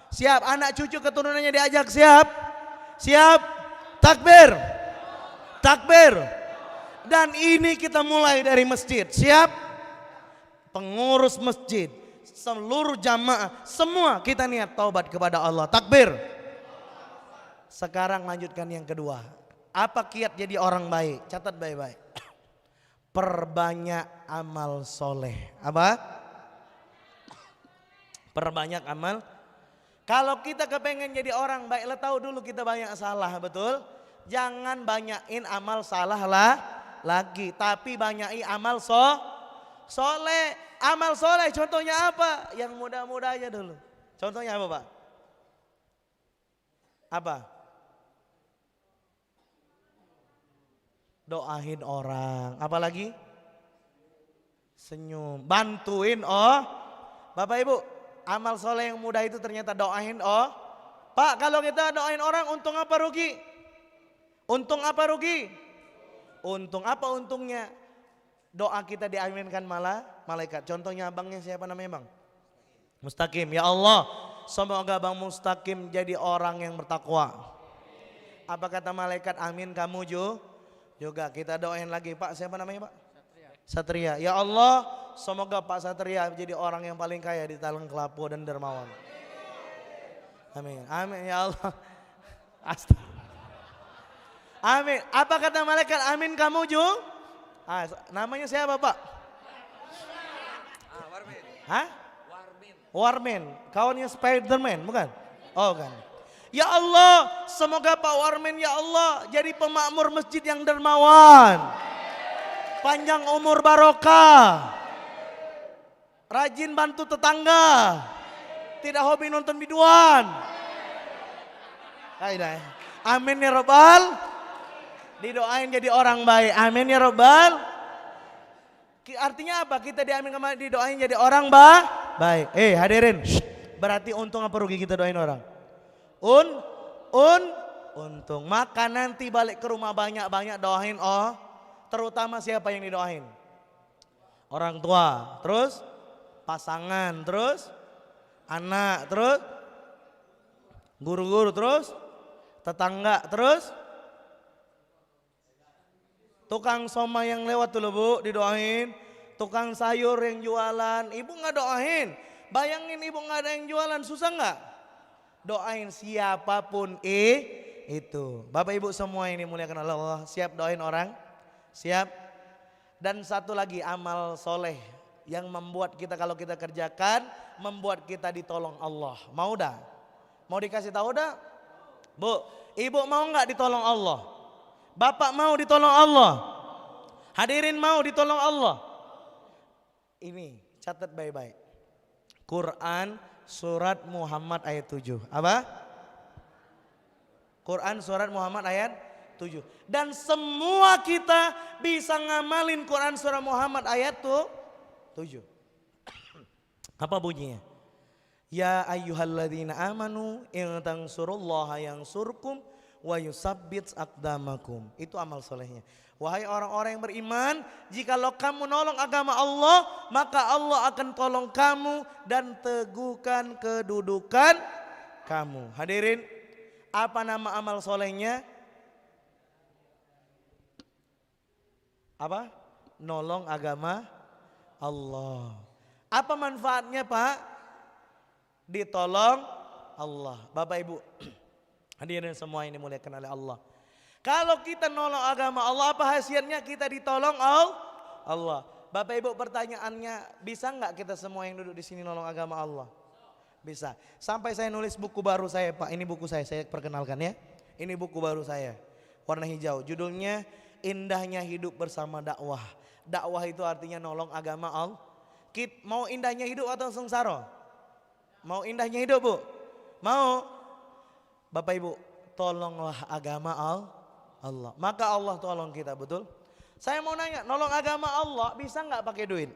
Siap, anak cucu keturunannya diajak, siap? Takbir. Dan ini kita mulai dari masjid, siap? Pengurus masjid, seluruh jamaah, semua kita niat taubat kepada Allah. Takbir. Sekarang lanjutkan yang kedua. Apa kiat jadi orang baik? Catat baik-baik. Perbanyak amal soleh. Apa? Perbanyak amal. Kalau kita kepengen jadi orang baik, tahu dulu kita banyak salah, betul? Jangan banyakin amal salah lah lagi, tapi banyaki amal soleh. Amal soleh contohnya apa? Yang mudah-mudah aja dulu. Contohnya apa, Pak? Apa? Doain orang. Apalagi? Senyum. Bantuin Bapak Ibu, amal soleh yang mudah itu ternyata doain Pak, kalau kita doain orang untung apa rugi? Untung apa rugi? Untung apa untungnya? Doa kita diaminkan malaikat. Contohnya abangnya siapa namanya bang? Mustaqim. Ya Allah, semoga bang Mustaqim jadi orang yang bertakwa. Apa kata malaikat? Amin. Kamu juga. Kita doain lagi. Pak siapa namanya Pak? Satria. Ya Allah, semoga Pak Satria jadi orang yang paling kaya di Talang Kelapu dan dermawan. Amin. Amin ya Allah. Amin. Apa kata malaikat? Amin kamu juga. Namanya siapa Pak? Warmin. Hah? Warmin. Kawannya Spiderman bukan? Oh kan. Ya Allah, semoga Pak Warmin ya Allah jadi pemakmur masjid yang dermawan. Panjang umur barokah. Rajin bantu tetangga. Tidak hobi nonton biduan. Amin ya Rabbal. Didoain jadi orang baik. Amin ya Rabbal. Artinya apa? Kita didoain jadi orang baik. Hadirin. Berarti untung apa rugi kita doain orang? Untung. Maka nanti balik ke rumah banyak-banyak doain terutama siapa yang didoain? Orang tua, terus pasangan, terus anak, terus guru-guru, terus tetangga, terus tukang soma yang lewat dulu Bu didoain, tukang sayur yang jualan, ibu nggak doain. Bayangin ibu nggak ada yang jualan, susah nggak? Doain siapapun itu. Bapak Ibu semua ini muliakan Allah, siap doain orang? Siap? Dan satu lagi amal soleh yang membuat kita kalau kita kerjakan membuat kita ditolong Allah. Mau dah? Mau dikasih tahu dah? Bu, ibu mau nggak ditolong Allah? Bapak mau ditolong Allah? Hadirin mau ditolong Allah? Ini catat baik-baik. Quran surat Muhammad ayat 7. Apa? Quran surat Muhammad ayat 7. Dan semua kita bisa ngamalin Quran surah Muhammad ayat 7. Apa bunyinya? Ya ayyuhalladzina amanu in tansurullaha yansurkum wa yusabbit aqdamakum. Itu amal solehnya. Wahai orang-orang yang beriman, jikalau kamu nolong agama Allah, maka Allah akan tolong kamu dan teguhkan kedudukan kamu. Hadirin, apa nama amal solehnya? Apa? Nolong agama Allah. Apa manfaatnya Pak? Ditolong Allah. Bapak Ibu, hadirin semua ini muliakan oleh Allah. Kalau kita nolong agama Allah, apa hasilnya? Kita ditolong Allah. Bapak Ibu, pertanyaannya, bisa nggak kita semua yang duduk di sini nolong agama Allah? Bisa. Sampai saya nulis buku baru saya Pak. Ini buku saya perkenalkan ya. Ini buku baru saya, warna hijau. Judulnya Indahnya Hidup Bersama Dakwah. Dakwah itu artinya nolong agama Allah. Mau indahnya hidup atau sengsara? Mau indahnya hidup Bu? Mau? Bapak Ibu, tolonglah agama Allah. Maka Allah tolong kita, betul? Saya mau nanya, nolong agama Allah bisa nggak pakai duit?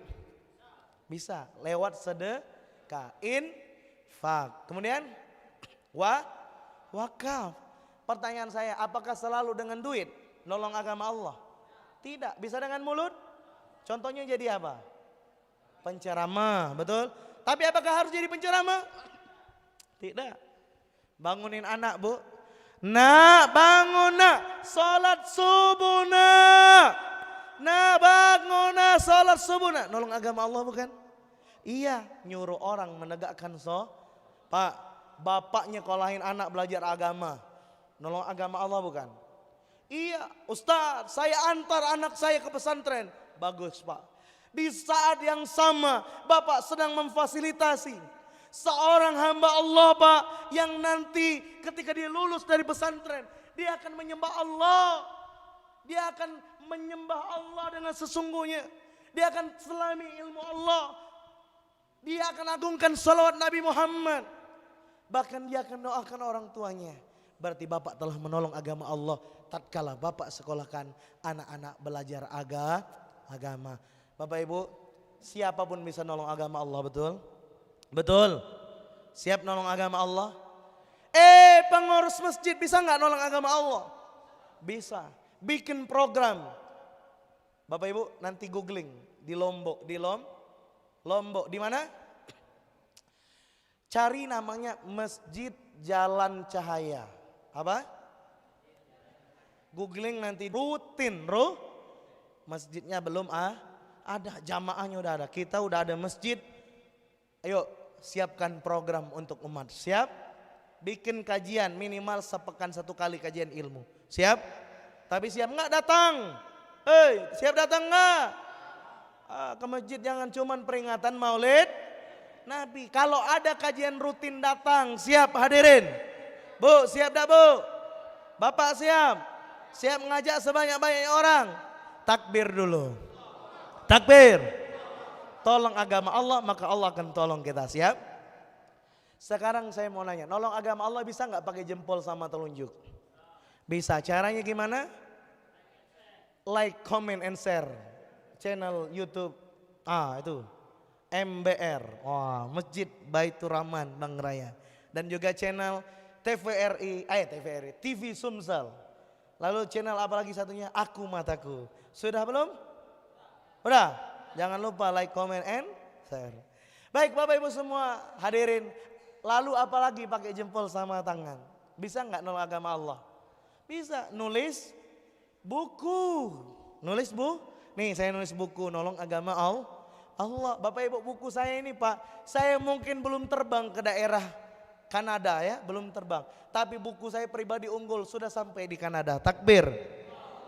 Bisa, lewat sedekah, infak. Kemudian wakaf. Pertanyaan saya, apakah selalu dengan duit nolong agama Allah? Tidak, bisa dengan mulut. Contohnya jadi apa? Penceramah, betul? Tapi apakah harus jadi penceramah? Tidak. Bangunin anak Bu. Nak bangun nak, salat subuh nak. Nak bangun nak, salat subuh nak. Nolong agama Allah bukan? Iya, nyuruh orang menegakkan Pak, bapaknya kolahin anak belajar agama. Nolong agama Allah bukan? Iya, Ustaz, saya antar anak saya ke pesantren. Bagus Pak. Di saat yang sama, Bapak sedang memfasilitasi Seorang hamba Allah Pak, yang nanti ketika dia lulus dari pesantren, dia akan menyembah Allah. Dia akan menyembah Allah dengan sesungguhnya. Dia akan selami ilmu Allah. Dia akan agungkan salawat Nabi Muhammad. Bahkan dia akan doakan orang tuanya. Berarti Bapak telah menolong agama Allah tatkala Bapak sekolahkan anak-anak belajar agama. Bapak Ibu, siapapun bisa nolong agama Allah, betul? Betul? Siap nolong agama Allah? Pengurus masjid bisa nggak nolong agama Allah? Bisa. Bikin program. Bapak Ibu nanti googling di Lombok, Lombok di mana? Cari namanya Masjid Jalan Cahaya. Apa? Googling nanti rutin, masjidnya belum ada, jamaahnya udah ada. Kita udah ada masjid. Ayo siapkan program untuk umat. Siap? Bikin kajian minimal sepekan 1 kali kajian ilmu. Siap? Tapi siap nggak datang? Siap datang nggak? Ke masjid jangan cuman peringatan Maulid Nabi. Kalau ada kajian rutin datang, siap hadirin? Bu, siap dah Bu? Bapak siap? Siap mengajak sebanyak-banyaknya orang? Takbir dulu. Takbir. Tolong agama Allah, maka Allah akan tolong kita. Siap? Sekarang saya mau nanya, nolong agama Allah bisa nggak pakai jempol sama telunjuk? Bisa. Caranya gimana? Like, comment, and share channel YouTube. Itu MBR. Wah, Masjid Baitur Rahman Bang Raya. Dan juga channel TVRI, TV Sumsel. Lalu channel apa lagi satunya? Aku Mataku. Sudah belum? Udah? Jangan lupa like, comment, and share. Baik Bapak Ibu semua hadirin. Lalu apalagi pakai jempol sama tangan? Bisa nggak nolong agama Allah? Bisa. Nulis buku. Nulis Nih saya nulis buku nolong agama Allah. Bapak Ibu buku saya ini Pak. Saya mungkin belum terbang ke daerah Kanada ya. Belum terbang. Tapi buku saya pribadi unggul. Sudah sampai di Kanada. Takbir.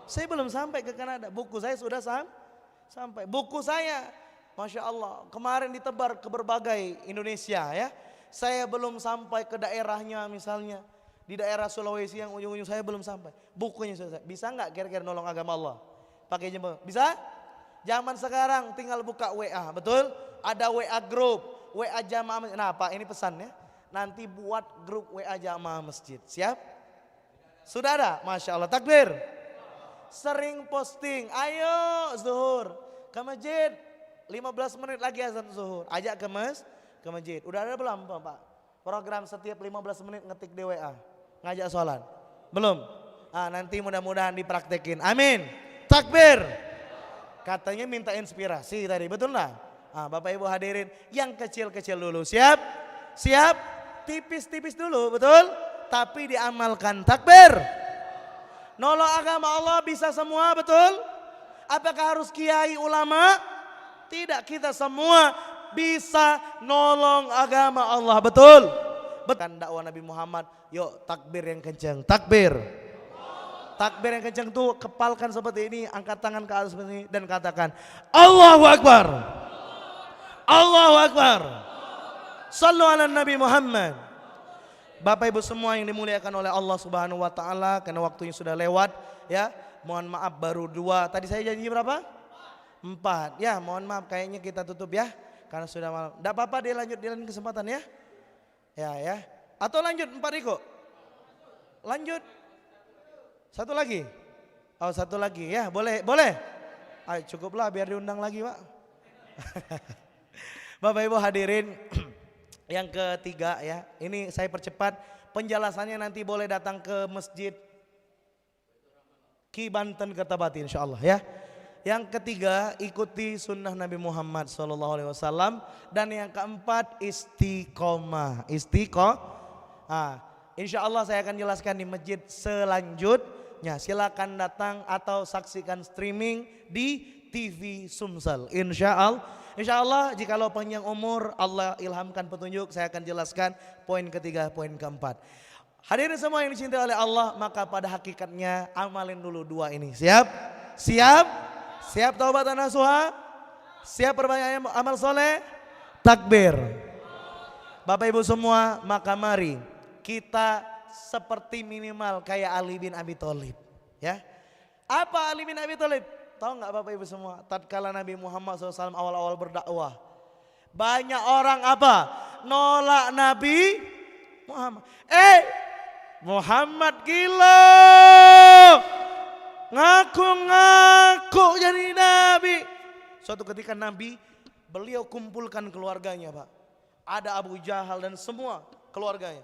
Saya belum sampai ke Kanada. Buku saya sudah sampai. Buku saya Masya Allah kemarin ditebar ke berbagai Indonesia ya. Saya belum sampai ke daerahnya misalnya. Di daerah Sulawesi yang ujung-ujung saya belum sampai. Bukunya sudah. Bisa nggak kira-kira nolong agama Allah? Pakai jempol. Bisa? Zaman sekarang tinggal buka WA. Betul? Ada WA group. WA jamaah masjid. Nah Pak ini pesan ya. Nanti buat grup WA jamaah masjid. Siap? Sudah ada? Masya Allah. Takbir. Sering posting. Ayo zuhur ke masjid. 15 menit lagi azan zuhur. Ajak ke masjid. Udah ada belum Pak? Program setiap 15 menit ngetik di WA. Ngajak sholat. Belum? Nanti mudah-mudahan dipraktekin. Amin. Takbir. Katanya minta inspirasi tadi. Betul enggak? Bapak Ibu hadirin. Yang kecil-kecil dulu. Siap? Siap? Tipis-tipis dulu. Betul? Tapi diamalkan. Takbir. Nolong agama Allah bisa semua. Betul? Apakah harus kiai ulama? Tidak, kita semua bisa nolong agama Allah. Betul? Betul dakwah Nabi Muhammad. Yuk takbir yang kencang. Takbir. Takbir yang kencang tuh kepalkan seperti ini. Angkat tangan ke atas seperti ini. Dan katakan Allahu Akbar. Allahu Akbar. Sallu ala Nabi Muhammad. Bapak Ibu semua yang dimuliakan oleh Allah Subhanahu wa taala, karena waktunya sudah lewat ya. Mohon maaf baru 2. Tadi saya janji berapa? 4. Ya, mohon maaf kayaknya kita tutup ya. Karena sudah malam. Enggak apa-apa dia lanjut di lain kesempatan ya. Ya. Atau lanjut 4 Riko? Lanjut. Satu lagi? Oh, satu lagi ya, boleh. Ayo cukuplah biar diundang lagi, Pak. Bapak Ibu hadirin, yang ketiga ya. Ini saya percepat penjelasannya, nanti boleh datang ke Masjid Ki Banten Kertabati insyaallah ya. Yang ketiga, ikuti sunnah Nabi Muhammad SAW. Dan yang keempat, istiqomah. Insya Allah saya akan jelaskan di masjid selanjutnya. Silakan datang atau saksikan streaming di TV Sumsel. Insya Allah jikalau panjang umur Allah ilhamkan petunjuk, saya akan jelaskan poin ketiga, poin keempat. Hadirin semua yang dicintai oleh Allah, maka pada hakikatnya amalin dulu 2 ini. Siap taubatan nasuha? Siap perbanyak amal soleh? Takbir. Bapak Ibu semua, maka mari kita seperti minimal kayak Ali bin Abi Thalib, ya. Apa Ali bin Abi Thalib? Tahu nggak Bapak Ibu semua? Tatkala Nabi Muhammad SAW awal-awal berdakwah, banyak orang apa? Nolak Nabi Muhammad. Muhammad gila, ngaku-ngaku jadi Nabi. Suatu ketika Nabi, beliau kumpulkan keluarganya Pak. Ada Abu Jahal dan semua keluarganya.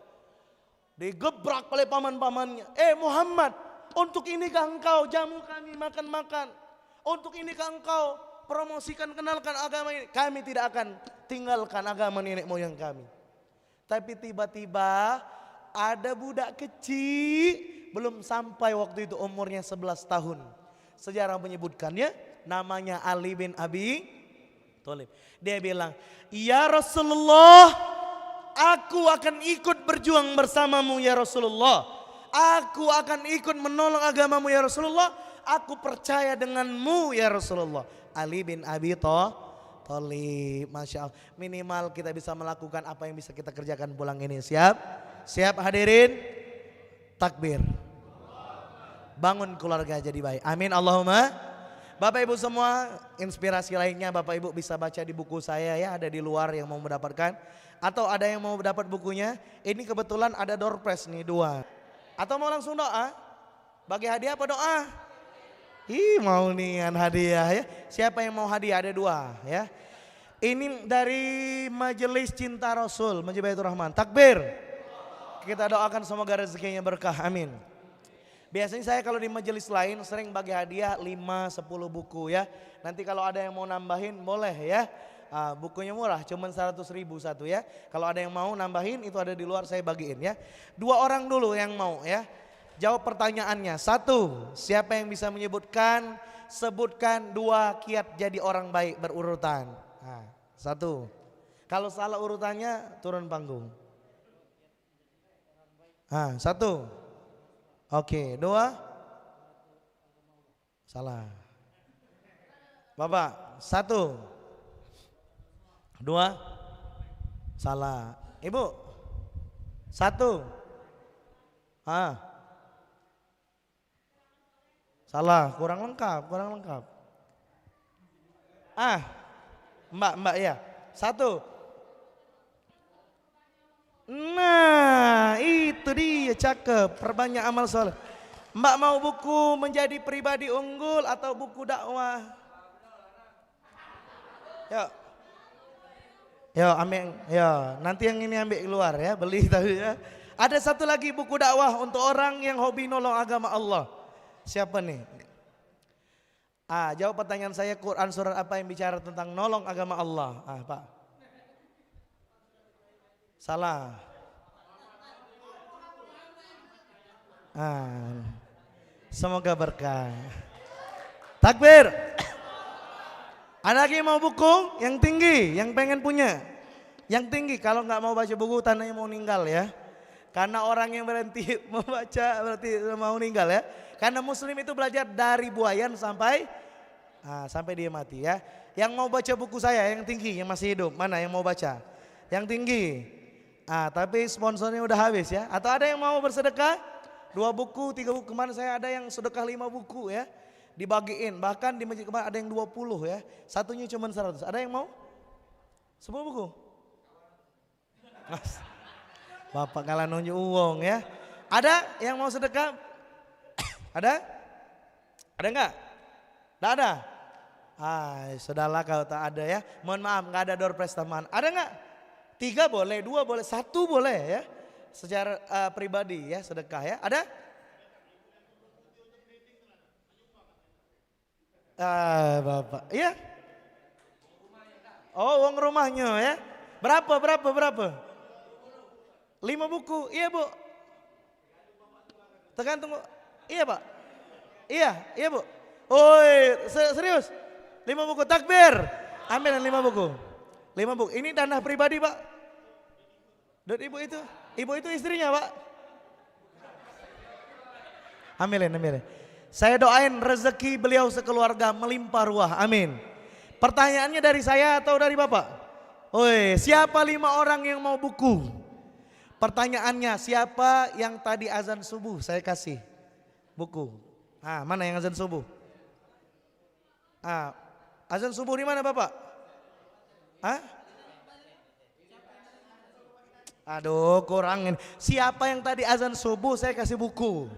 Digebrak oleh paman-pamannya. Muhammad, untuk inikah engkau jamu kami makan-makan? Untuk inikah engkau promosikan, kenalkan agama ini? Kami tidak akan tinggalkan agama nenek moyang kami. Tapi tiba-tiba ada budak kecil, belum sampai waktu itu umurnya 11 tahun. Sejarah menyebutkannya, namanya Ali bin Abi Thalib. Dia bilang, ya Rasulullah, aku akan ikut berjuang bersamamu ya Rasulullah. Aku akan ikut menolong agamamu ya Rasulullah. Aku percaya denganmu ya Rasulullah. Ali bin Abi Thalib, Masya Allah. Minimal kita bisa melakukan apa yang bisa kita kerjakan pulang ini. Siap? Siap hadirin? Takbir. Bangun keluarga jadi baik. Amin Allahumma. Bapak Ibu semua, inspirasi lainnya Bapak Ibu bisa baca di buku saya ya, ada di luar yang mau mendapatkan. Atau ada yang mau dapat bukunya, ini kebetulan ada door prize nih 2. Atau mau langsung doa? Bagi hadiah apa doa? Mau nian hadiah ya. Siapa yang mau hadiah? Ada 2 ya. Ini dari Majelis Cinta Rasul, Masjid Baitur Rahman. Takbir. Kita doakan semoga rezekinya berkah. Amin. Biasanya saya kalau di majelis lain sering bagi hadiah 5-10 buku ya. Nanti kalau ada yang mau nambahin boleh ya. Bukunya murah, cuman 100.000 satu ya. Kalau ada yang mau nambahin itu ada di luar, saya bagiin ya. 2 orang dulu yang mau ya. Jawab pertanyaannya. 1, siapa yang bisa menyebutkan, sebutkan 2 kiat jadi orang baik berurutan. 1. Kalau salah urutannya turun panggung. 1. Oke, 2. Salah. Bapak, 1. 2. Salah. Ibu, 1. Salah, kurang lengkap. Mbak ya. 1. Nah, itu dia, cakep. Perbanyak amal soleh. Mbak mau buku menjadi pribadi unggul atau buku dakwah? Yo, ambil. Yo, nanti yang ini ambil keluar ya, beli tadi ya. Ada 1 lagi buku dakwah untuk orang yang hobi nolong agama Allah. Siapa nih? Jawab pertanyaan saya, Quran surat apa yang bicara tentang nolong agama Allah? Pak. Salah. Semoga berkah. Takbir. Ada lagi yang mau buku yang tinggi, yang pengen punya? Yang tinggi, kalau nggak mau baca buku tandanya mau meninggal ya. Karena orang yang berhenti membaca berarti mau meninggal ya. Karena muslim itu belajar dari buayan sampai dia mati ya. Yang mau baca buku saya yang tinggi, yang masih hidup, mana yang mau baca? Yang tinggi. Tapi sponsornya udah habis ya. Atau ada yang mau bersedekah? 2 buku, 3 buku. Kemarin saya ada yang sedekah 5 buku ya. Dibagiin, bahkan di masjid kemarin ada yang 20 ya. Satunya cuma 100. Ada yang mau? 10 buku? Mas, Bapak kalah nunjuk uang ya. Ada yang mau sedekah? Ada? Ada enggak? Enggak ada? Sudahlah kalau tak ada ya. Mohon maaf, enggak ada door prize teman. Ada enggak? 3 boleh, 2 boleh, 1 boleh ya. Secara pribadi ya, sedekah ya. Ada? Bapak, iya? Oh, uang rumahnya ya. Berapa? 5 buku, iya Bu. Tergantung, iya Pak. Iya Bu. Serius? 5 buku, takbir. Ambil 5 buku. 5 buku, ini dana pribadi Pak. Dan ibu itu istrinya Pak. Ambilin. Saya doain rezeki beliau sekeluarga melimpah ruah, amin. Pertanyaannya dari saya atau dari Bapak? Oi, siapa 5 orang yang mau buku? Pertanyaannya, siapa yang tadi azan subuh? Saya kasih buku. Mana yang azan subuh? Azan subuh di mana Bapak? Aduh, kurangin. Siapa yang tadi azan subuh? Saya kasih buku.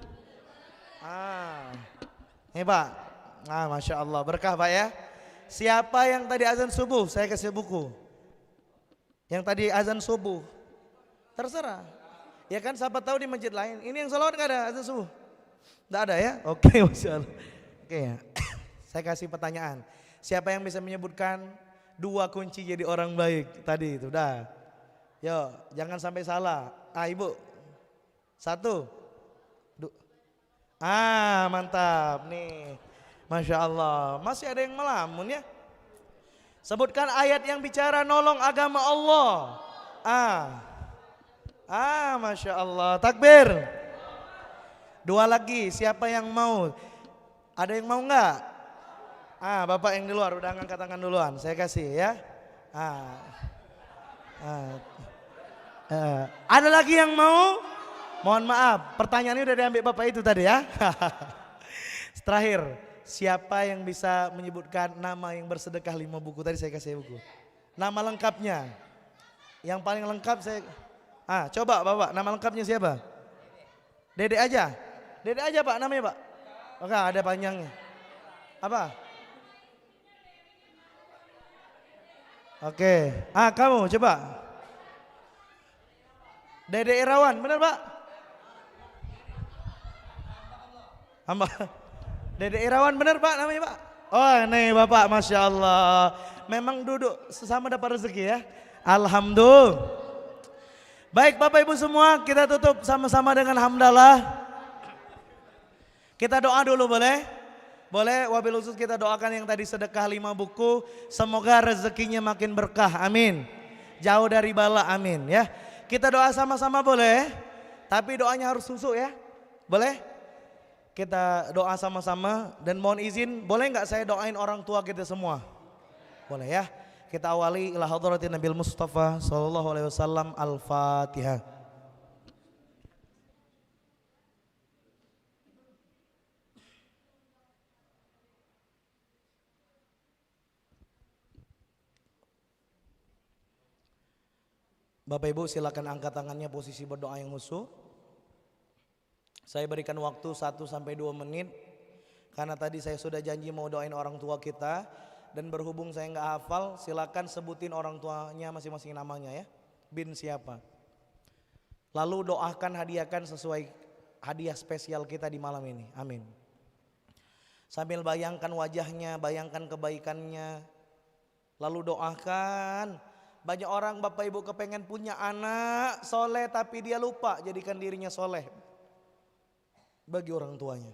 Nih Pak. Masya Allah, berkah Pak ya. Siapa yang tadi azan subuh? Saya kasih buku. Yang tadi azan subuh. Terserah. Ya kan siapa tahu di masjid lain. Ini yang salawat nggak ada azan subuh? Nggak ada ya? Oke, Masya Allah. Oke ya. Saya kasih pertanyaan. Siapa yang bisa menyebutkan 2 kunci jadi orang baik tadi itu? Dah. Yo, jangan sampai salah. Ibu. 1. Mantap nih. Masya Allah. Masih ada yang melamun ya? Sebutkan ayat yang bicara nolong agama Allah. Masya Allah. Takbir. 2 lagi. Siapa yang mau? Ada yang mau nggak? Bapak yang di luar udah ngangkat tangan duluan. Saya kasih ya. Ada lagi yang mau? Mohon maaf. Pertanyaannya udah diambil Bapak itu tadi ya. Terakhir. Siapa yang bisa menyebutkan nama yang bersedekah 5 buku? Tadi saya kasih buku. Nama lengkapnya. Yang paling lengkap saya. Coba Bapak, nama lengkapnya siapa? Dede aja. Dede aja Pak namanya Pak. Oke, ada panjangnya. Apa? Oke. Kamu coba. Dede Irawan, benar Pak? Hamba. Dede Irawan benar Pak namanya Pak? Oh nih Bapak, Masya Allah. Memang duduk sesama dapat rezeki ya. Alhamdulillah. Baik Bapak Ibu semua, kita tutup sama-sama dengan hamdalah. Kita doa dulu boleh? Boleh, wabil khusus kita doakan yang tadi sedekah 5 buku. Semoga rezekinya makin berkah, amin. Jauh dari bala, amin ya. Kita doa sama-sama boleh? Tapi doanya harus susuk ya. Boleh? Kita doa sama-sama dan mohon izin, boleh nggak saya doain orang tua kita semua? Boleh ya. Kita awali ila hadratin Nabil Mustafa sallallahu alaihi wasallam. Al-Fatihah. Bapak Ibu silakan angkat tangannya posisi berdoa yang khusyuk. Saya berikan waktu 1-2 menit karena tadi saya sudah janji mau doain orang tua kita dan berhubung saya nggak hafal, silakan sebutin orang tuanya masing-masing namanya ya. Bin siapa? Lalu doakan, hadiahkan sesuai hadiah spesial kita di malam ini. Amin. Sambil bayangkan wajahnya, bayangkan kebaikannya. Lalu doakan. Banyak orang Bapak Ibu kepengen punya anak soleh tapi dia lupa jadikan dirinya soleh bagi orang tuanya.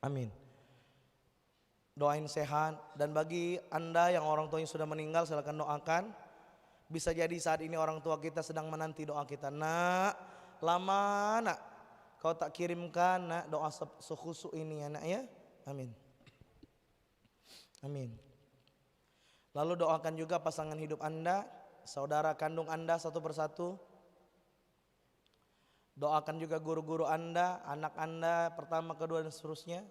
Amin. Doain sehat dan bagi Anda yang orang tuanya sudah meninggal silakan doakan. Bisa jadi saat ini orang tua kita sedang menanti doa kita. Nak, lama nak kau tak kirimkan nak doa sekhusyuk ini ya nak ya. Amin. Amin. Lalu doakan juga pasangan hidup Anda, saudara kandung Anda satu persatu. Doakan juga guru-guru Anda, anak Anda pertama, kedua dan seterusnya.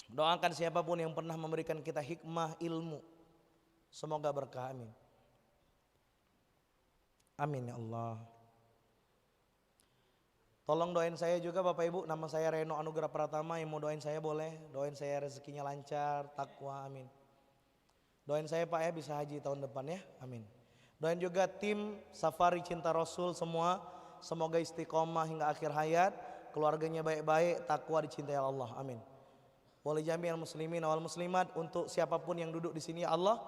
Doakan siapapun yang pernah memberikan kita hikmah ilmu. Semoga berkah, amin. Amin ya Allah. Tolong doain saya juga Bapak Ibu, nama saya Reno Anugrah Pratama, yang mau doain saya boleh. Doain saya rezekinya lancar, takwa, amin. Doain saya Pak ya bisa haji tahun depan ya, amin. Doain juga tim Safari Cinta Rasul semua. Semoga istiqomah hingga akhir hayat, keluarganya baik-baik, takwa dicintai Allah, amin. Wali jami'al muslimin wal muslimat, untuk siapapun yang duduk di sini ya Allah,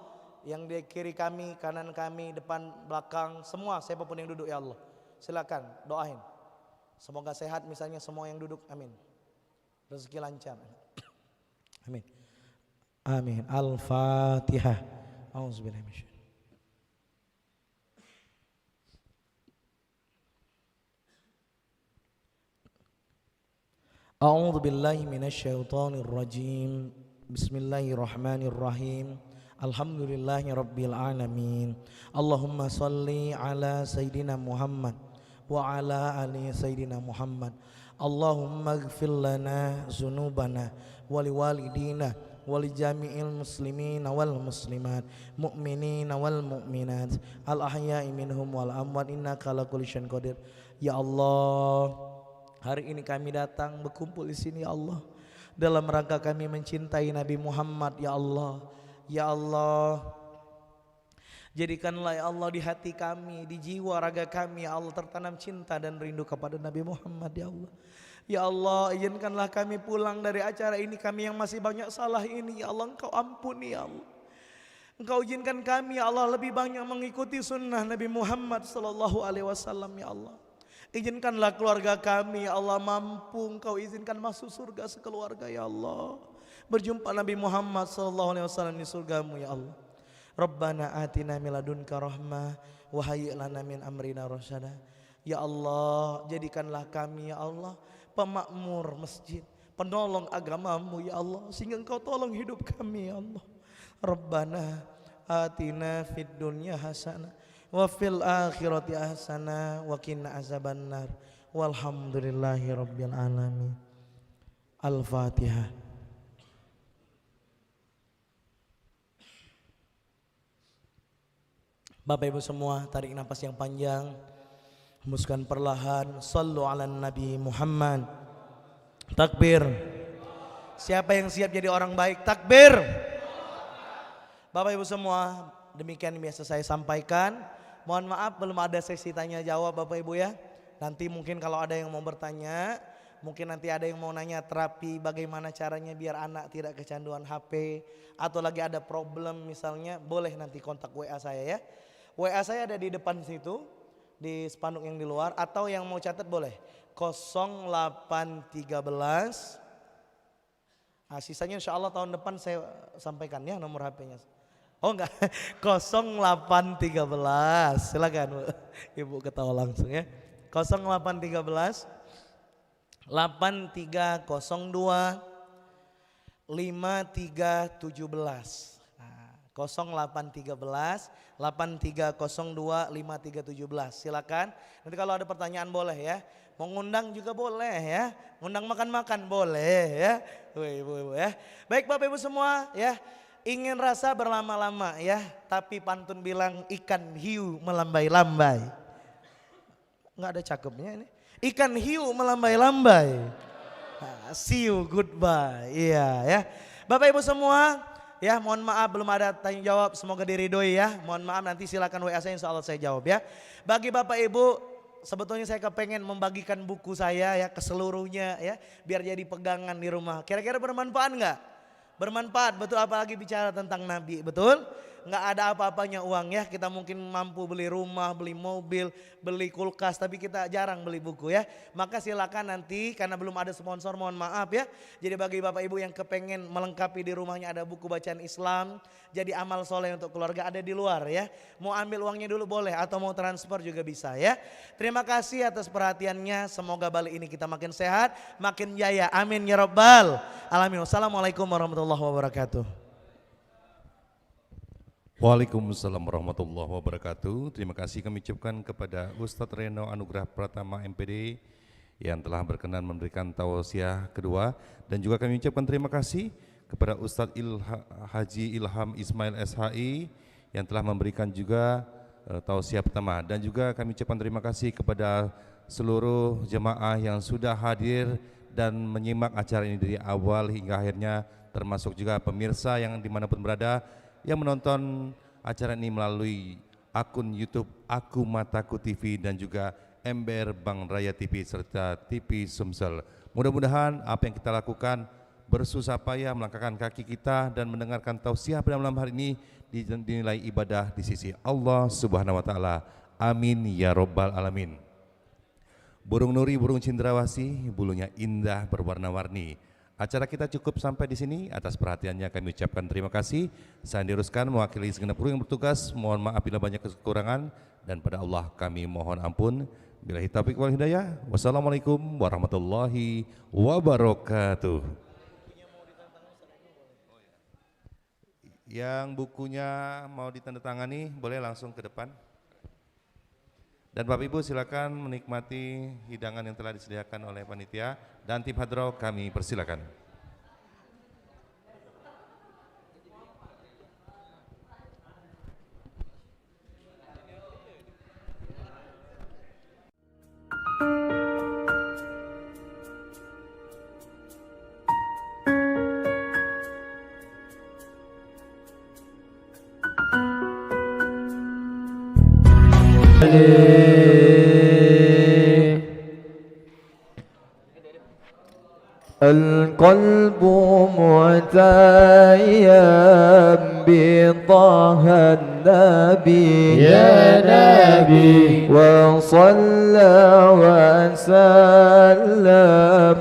yang di kiri kami, kanan kami, depan, belakang, semua siapapun yang duduk ya Allah. Silakan doain. Semoga sehat misalnya semua yang duduk, amin. Rezeki lancar. Amin. Amin. Al-Fatihah. Auzubillahi minasyaitonir. A'udzu billahi minasyaitonir rajim. Bismillahirrahmanirrahim. Alhamdulillahi Rabbil Alamin. Allahumma salli ala Sayyidina Muhammad wa ala ali Sayyidina Muhammad. Allahumma gfir lana zunubana wali walidina wali jami'il muslimin wal muslimat mu'minin wal mu'minat al ahya'i minhum wal amwat innaka ala kulli syai'in qadir. Ya Allah, hari ini kami datang berkumpul di sini ya Allah, dalam rangka kami mencintai Nabi Muhammad ya Allah. Ya Allah, jadikanlah ya Allah di hati kami, di jiwa raga kami ya Allah tertanam cinta dan rindu kepada Nabi Muhammad ya Allah. Ya Allah, izinkanlah kami pulang dari acara ini, kami yang masih banyak salah ini ya Allah, Engkau ampuni ya Allah. Engkau izinkan kami ya Allah lebih banyak mengikuti sunnah Nabi Muhammad sallallahu alaihi wasallam ya Allah. Izinkanlah keluarga kami ya Allah mampu Engkau izinkan masuk surga sekeluarga ya Allah, berjumpa Nabi Muhammad sallallahu alaihi wasallam di surgamu ya Allah. Rabbana atina min ladunka rahmah wa hayyi' lana min amrina rasyada. Ya Allah, jadikanlah kami ya Allah pemakmur masjid, penolong agamamu ya Allah, sehingga Engkau tolong hidup kami ya Allah. Rabbana atina fid dunya hasanah wa fil akhirati hasanah wa qina azabannar. Walhamdulillahi rabbil alamin. Al-Fatihah. Bapak Ibu semua, tarik nafas yang panjang, hembuskan perlahan. Sallu ala Nabi Muhammad. Takbir. Siapa yang siap jadi orang baik? Takbir. Bapak Ibu semua, demikian biasa saya sampaikan. Mohon maaf belum ada sesi tanya jawab Bapak Ibu ya. Nanti mungkin kalau ada yang mau bertanya, mungkin nanti ada yang mau nanya terapi bagaimana caranya biar anak tidak kecanduan HP, atau lagi ada problem misalnya, boleh nanti kontak WA saya ya. WA saya ada di depan situ, di spanduk yang di luar, atau yang mau catat boleh 0813. Sisanya insya Allah tahun depan saya sampaikan ya nomor HP-nya. Oh enggak, 0813. Silakan Bu. Ibu ketawa langsung ya. 0813 8302 5317. 0813 8302 5317. Silakan. Nanti kalau ada pertanyaan boleh ya. Mau ngundang juga boleh ya. Ngundang makan-makan boleh ya. Ibu ya. Baik Bapak Ibu semua ya. Ingin rasa berlama-lama ya, tapi pantun bilang ikan hiu melambai-lambai. Enggak ada cakepnya ini. Ikan hiu melambai-lambai. See you goodbye. Iya ya. Bapak Ibu semua, ya mohon maaf belum ada tanya jawab, semoga diridhoi ya. Mohon maaf nanti silakan WA saya, insya Allah saya jawab ya. Bagi Bapak Ibu, sebetulnya saya kepengen membagikan buku saya ya ke seluruhnya ya, biar jadi pegangan di rumah. Kira-kira bermanfaat enggak? Bermanfaat, betul, apalagi bicara tentang Nabi, betul? Nggak ada apa-apanya uang ya, kita mungkin mampu beli rumah, beli mobil, beli kulkas, tapi kita jarang beli buku ya. Maka silakan nanti, karena belum ada sponsor mohon maaf ya. Jadi bagi Bapak Ibu yang kepengen melengkapi di rumahnya ada buku bacaan Islam, jadi amal soleh untuk keluarga, ada di luar ya. Mau ambil uangnya dulu boleh, atau mau transfer juga bisa ya. Terima kasih atas perhatiannya, semoga balik ini kita makin sehat, makin jaya, amin ya rabbal alamin. Wassalamualaikum warahmatullahi wabarakatuh. Waalaikumsalam warahmatullahi wabarakatuh. Terima kasih kami ucapkan kepada Ustadz Reno Anugrah Pratama MPD yang telah berkenan memberikan tausiah kedua, dan juga kami ucapkan terima kasih kepada Ustadz Haji Ilham Ismail SHI yang telah memberikan juga tausiah pertama, dan juga kami ucapkan terima kasih kepada seluruh jemaah yang sudah hadir dan menyimak acara ini dari awal hingga akhirnya, termasuk juga pemirsa yang dimanapun berada yang menonton acara ini melalui akun YouTube Aku Mataku TV dan juga MBR Bank Raya TV serta TV Sumsel. Mudah-mudahan apa yang kita lakukan bersusah payah melangkahkan kaki kita dan mendengarkan tausiah pada malam hari ini dinilai ibadah di sisi Allah Subhanahu wa taala. Amin ya rabbal alamin. Burung nuri, burung cendrawasih, bulunya indah berwarna-warni. Acara kita cukup sampai di sini. Atas perhatiannya kami ucapkan terima kasih. Saya Diruskan mewakili segenap kru yang bertugas. Mohon maaf bila banyak kekurangan, dan pada Allah kami mohon ampun. Billahi taufiq wal hidayah. Wassalamualaikum warahmatullahi wabarakatuh. Yang bukunya mau ditandatangani boleh langsung ke depan. Dan Bapak Ibu silakan menikmati hidangan yang telah disediakan oleh panitia dan tim hadroh kami persilakan. القلب متيم بطه النبي يا نبي وصلى وسلم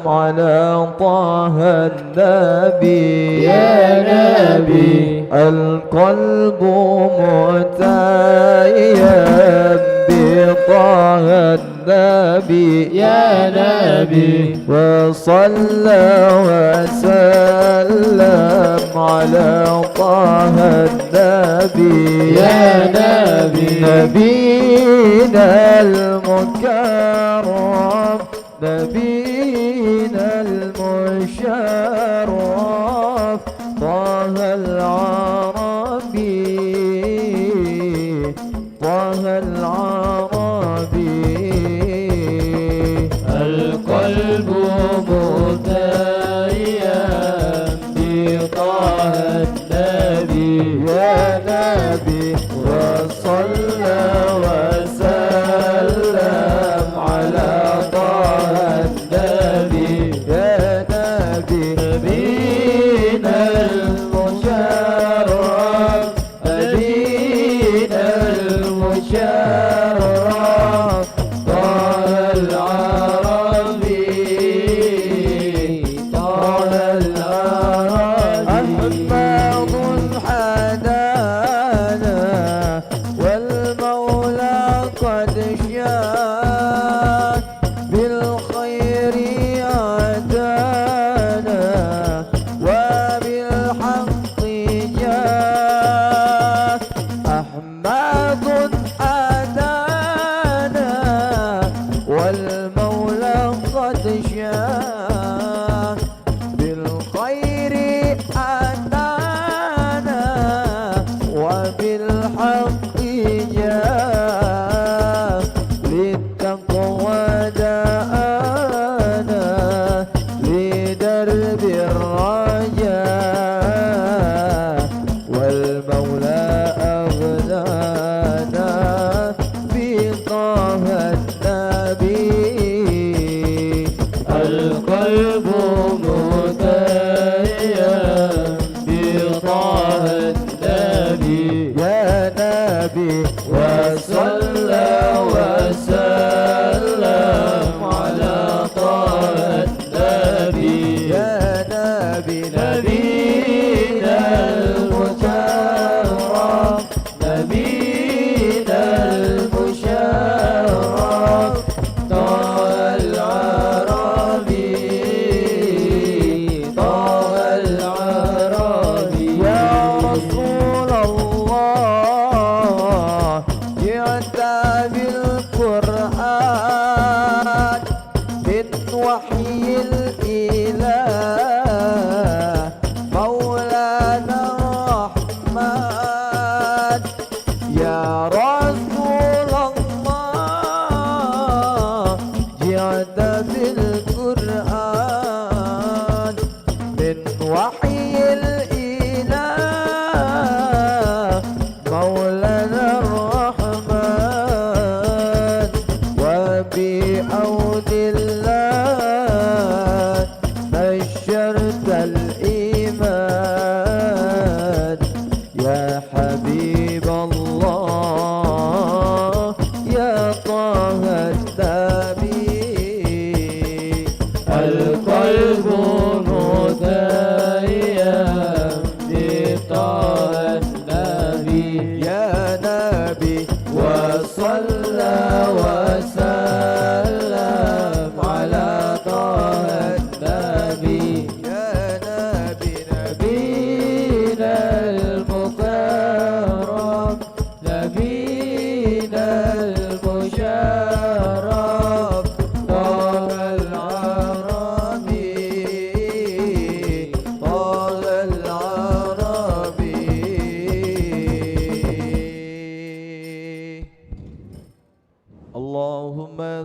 على طه النبي يا نبي القلب متيم بطه النبي يا نبي وصلى وسلم على طه النبي يا نبي نبينا المكرم نبينا المشرف طه العربي طه العربي القلب متيم بطه النبي يا نبي وصلى وسلم على طه النبي يا نبي نبينا المشرف نبينا المشرف طه العربي طه العربي أحمد حدانا والمولى قد شاء بالخير أتانا وبالحق جاء أحمد أتانا والمولى قد شاء بالخير أتانا وبالحق جاء للتقوى دعانا لدرب الرجاء والمولى أغنانا بطه النبي القلب متيم بطه النبي يا نبي وصلى وسلم على طه النبي يا نبي نبينا المشرف نبينا المشرف طه العربي طه العربي يا رسول الله جئت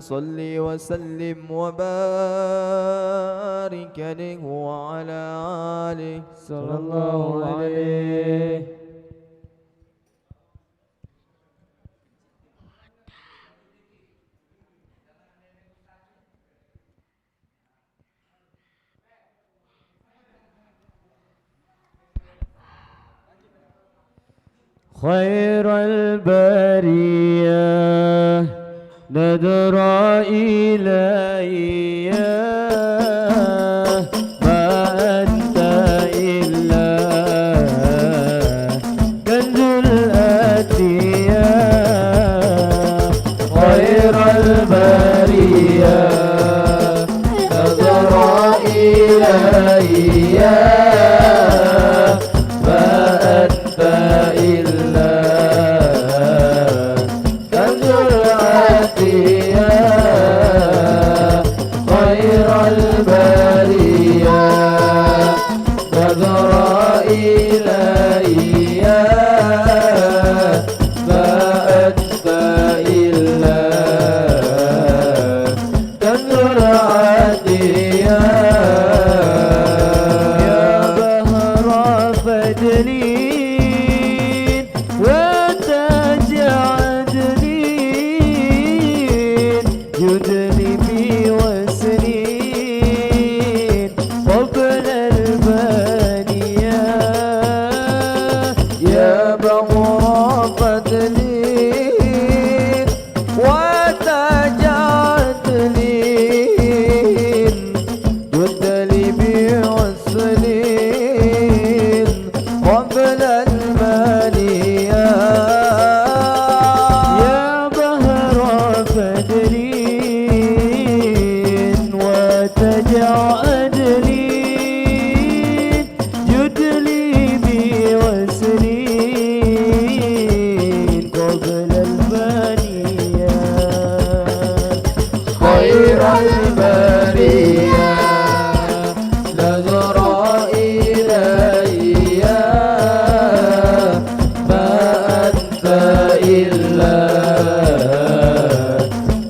صل وسلم وبارك عليه وعلى آله صلى الله عليه. خير البرية نذر إلي ما أنت إلا كنز الأتية. خير البرية نذر إلي ما أنت إلا كنز العتية. خير البرية نظر إلي ما أنت إلا كنز العتية. يا بهر فجري وتاج عدلين يدني بي وسنين قبل البانية. يا بغر فضلين وتاج عدلين يدني بي وسنين قبل المانية. يا بهر فدرين وتجع أدلين يدلي بي وسنين قبل المانية. خير البرية نظر إلي ما أنت إلا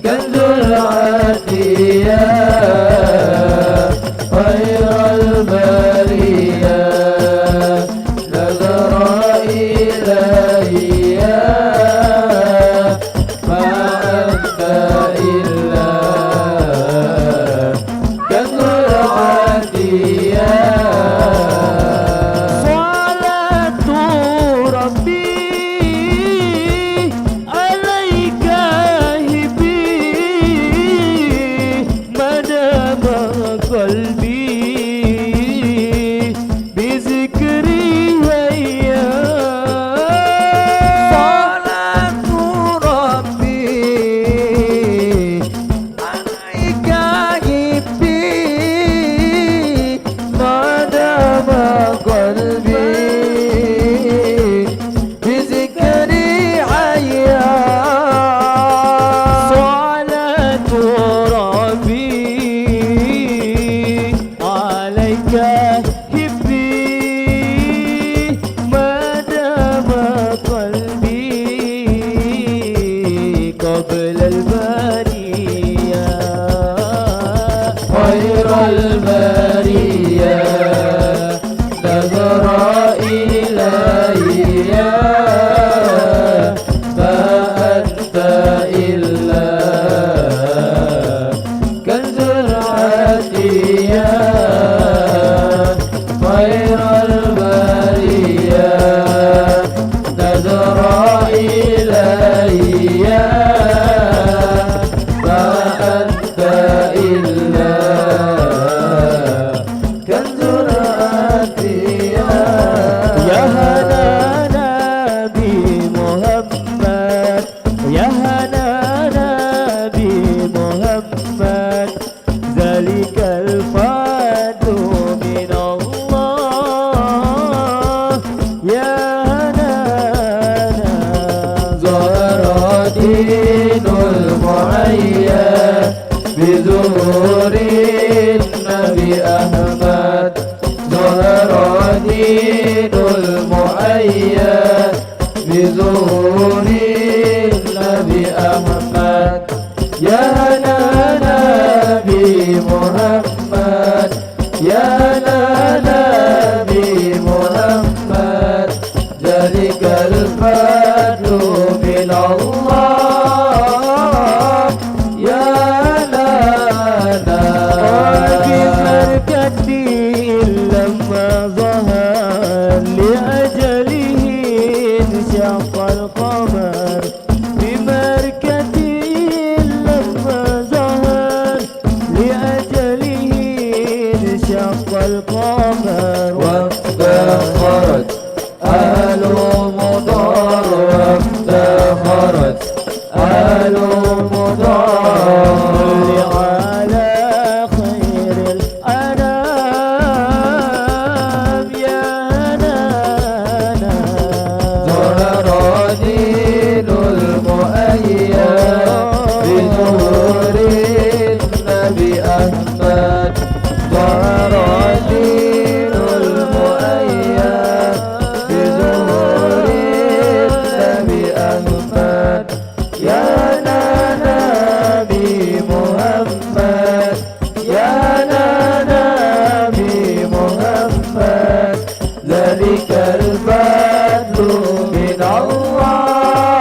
كنز العتية. خير البرية نظر إلي ما أنت إلا كنز العتية. صلاة ربي عليك هبي مدام قلبي بذكري هيا. صلاة ربي عليك هبي مدام قلبي بذكري حيا. صلاة ربي عليك هبي مدام قلبي قبل البرية. خير البرية نظر إلي ما أنت إلا كنز العتية. خير البرية نظر إلي ما أنت إلا كنز العتية. يا هنانا بمحمد يا هنانا بمحمد ذلك الفضل من الله. يا هنانا ظهر دين المعين بظهور النبي أحمد. ظهر دين المعين بظهور النبي أحمد. يا هنا القمر بمركته لما ظهر لأجله انشق القمر وافتخرت آل مضر وافتخرت آل مضر على خير الأنام يا هنانا ظهر دين المؤيد بظهور النبي أحمد ظهر دين المؤيد بظهور النبي أحمد يا نبي محمد يا نبي محمد ذلك الفضل من الله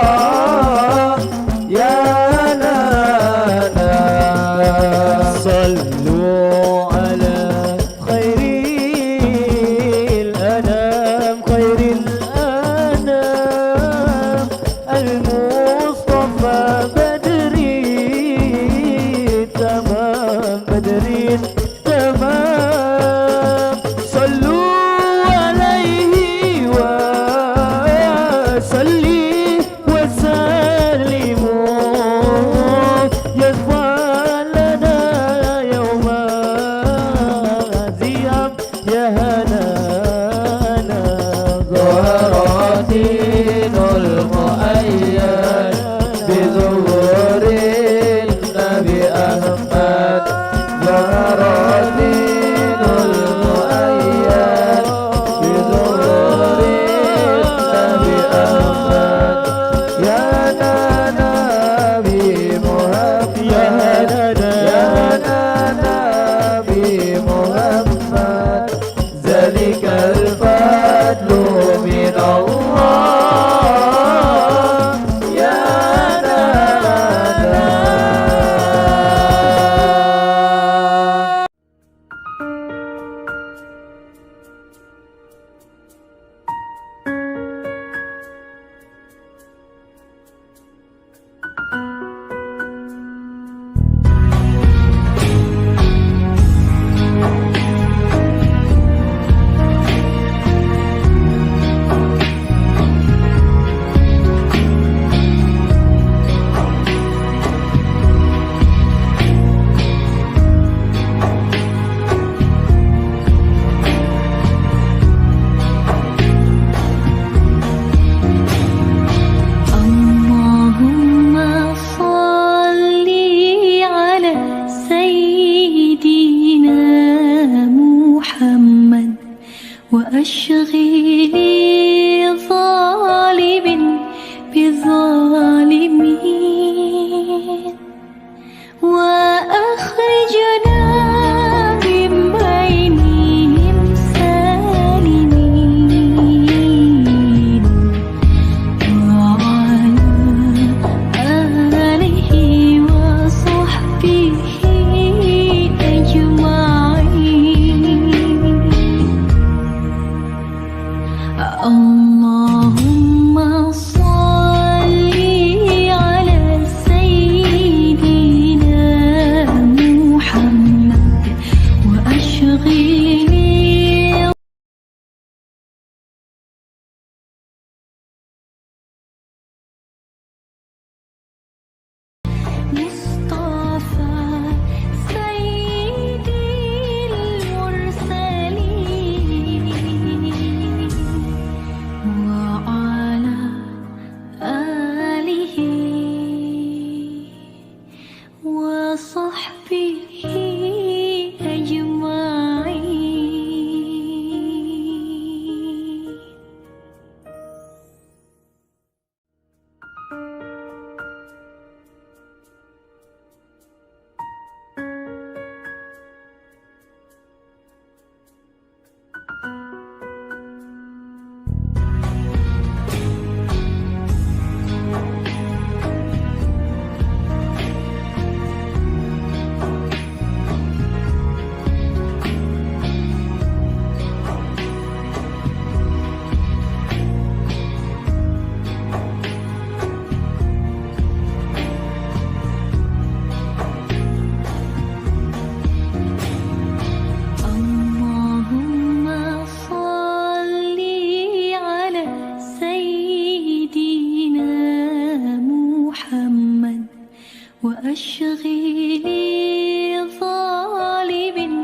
تشغيل ظالم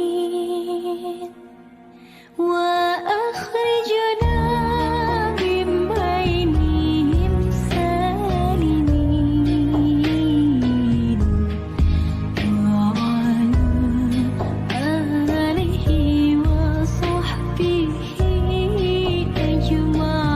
بظالمين وأخرجنا من بينهم سالمين وعلى آله وصحبه أجمعين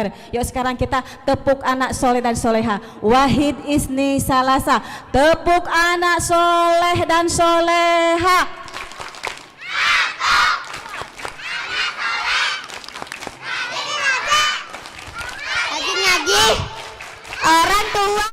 benar. Yuk sekarang kita tepuk anak soleh dan soleha. Wahid Isni Salasa. Tepuk anak soleh dan soleha. Lagi ngaji orang tua.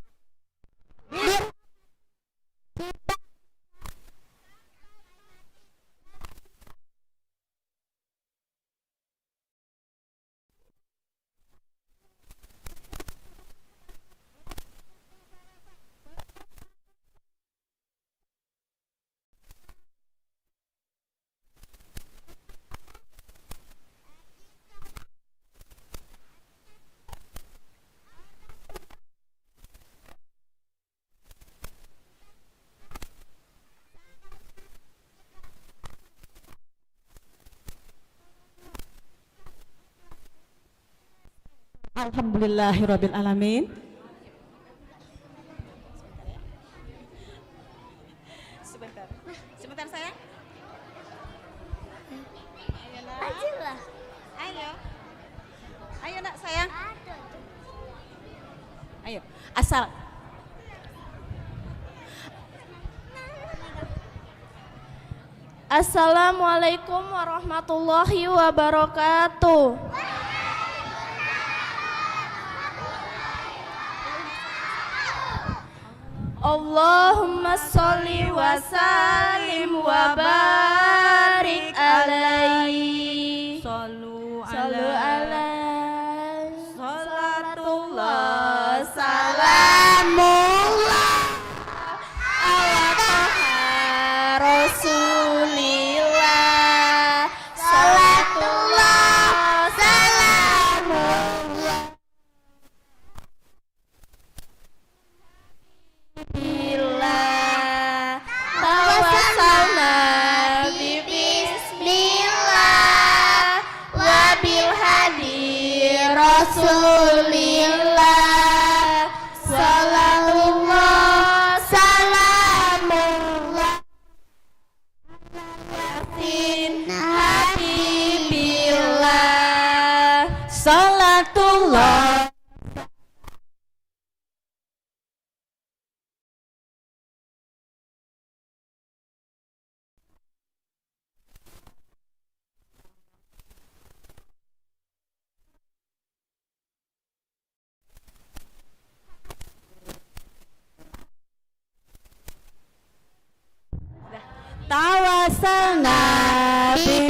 Alhamdulillahirabbil alamin. Sebentar. Sebentar sayang. Ayolah. Ayo. Ayo nak sayang. Ayo. Asal. Assalamualaikum warahmatullahi wabarakatuh. Allahumma sholli wa sallim wa barik alaihi. Sallu alaihi. Salatullah. Salamullah ala taha rasulillah. Salatullah salamullah billah. Tawassalna bi bismillah wa bil hadi rasulillah. Salatullah salamullah yasin habibillah. Salatullah. Tawassalna bi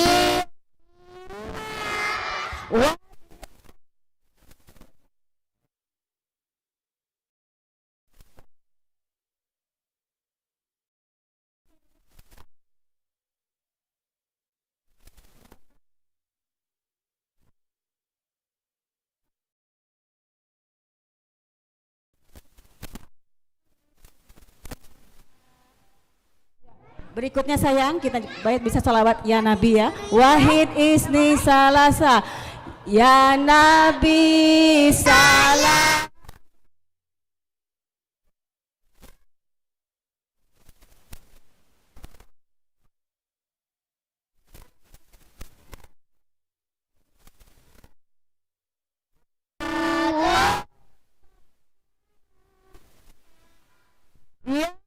Berikutnya sayang, kita baik bisa sholawat ya Nabi ya. Wahid Isni Salasa. Ya Nabi salam. Ya.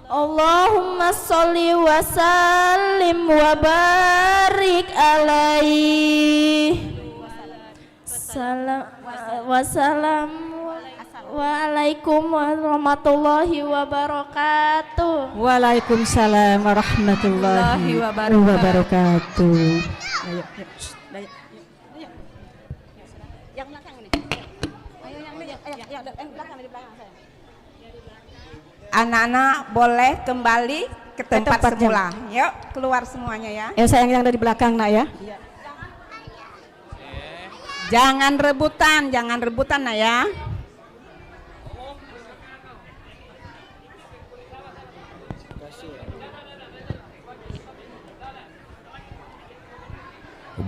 Allahumma sholli wa sallim wa barik alaihi. Salam wa salam Waalaikum warahmatullahi wabarakatuh. Waalaikumsalam warahmatullahi wabarakatuh. Ayo, ayo, ayo, ayo. Yang belakang ini. Ayo yang belakang di belakang saya. Anak-anak boleh kembali ke tempat tempatnya. semula. Yuk, keluar semuanya ya. Ya sayang yang dari belakang nak ya. Jangan rebutan nak ya.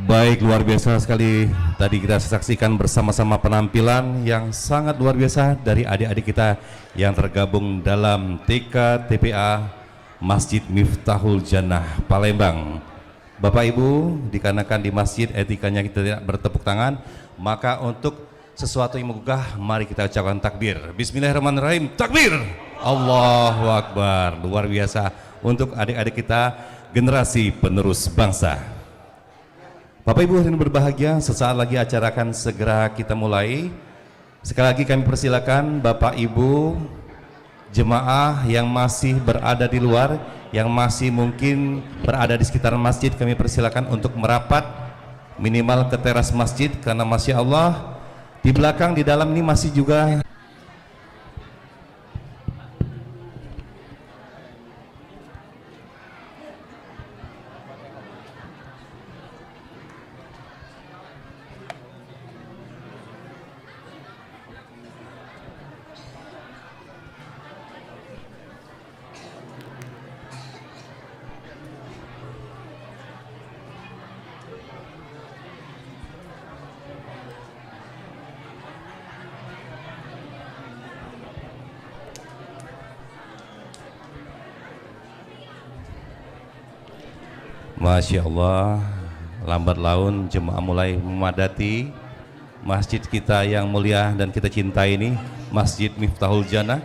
Baik, luar biasa sekali. Tadi kita saksikan bersama-sama penampilan yang sangat luar biasa dari adik-adik kita yang tergabung dalam TK TPA Masjid Miftahul Jannah Palembang. Bapak Ibu, dikarenakan di masjid etikanya kita tidak bertepuk tangan, maka untuk sesuatu yang menggugah, mari kita ucapkan takbir. Bismillahirrahmanirrahim. Takbir. Allahu Akbar. Luar biasa untuk adik-adik kita, generasi penerus bangsa. Bapak Ibu yang berbahagia, sesaat lagi acara akan segera kita mulai. Sekali lagi kami persilakan Bapak Ibu jemaah yang masih berada di luar, yang masih mungkin berada di sekitar masjid, kami persilakan untuk merapat minimal ke teras masjid, karena Masya Allah di belakang, di dalam ini masih juga Masya Allah, lambat laun jemaah mulai memadati masjid kita yang mulia dan kita cintai ini, Masjid Miftahul Jannah.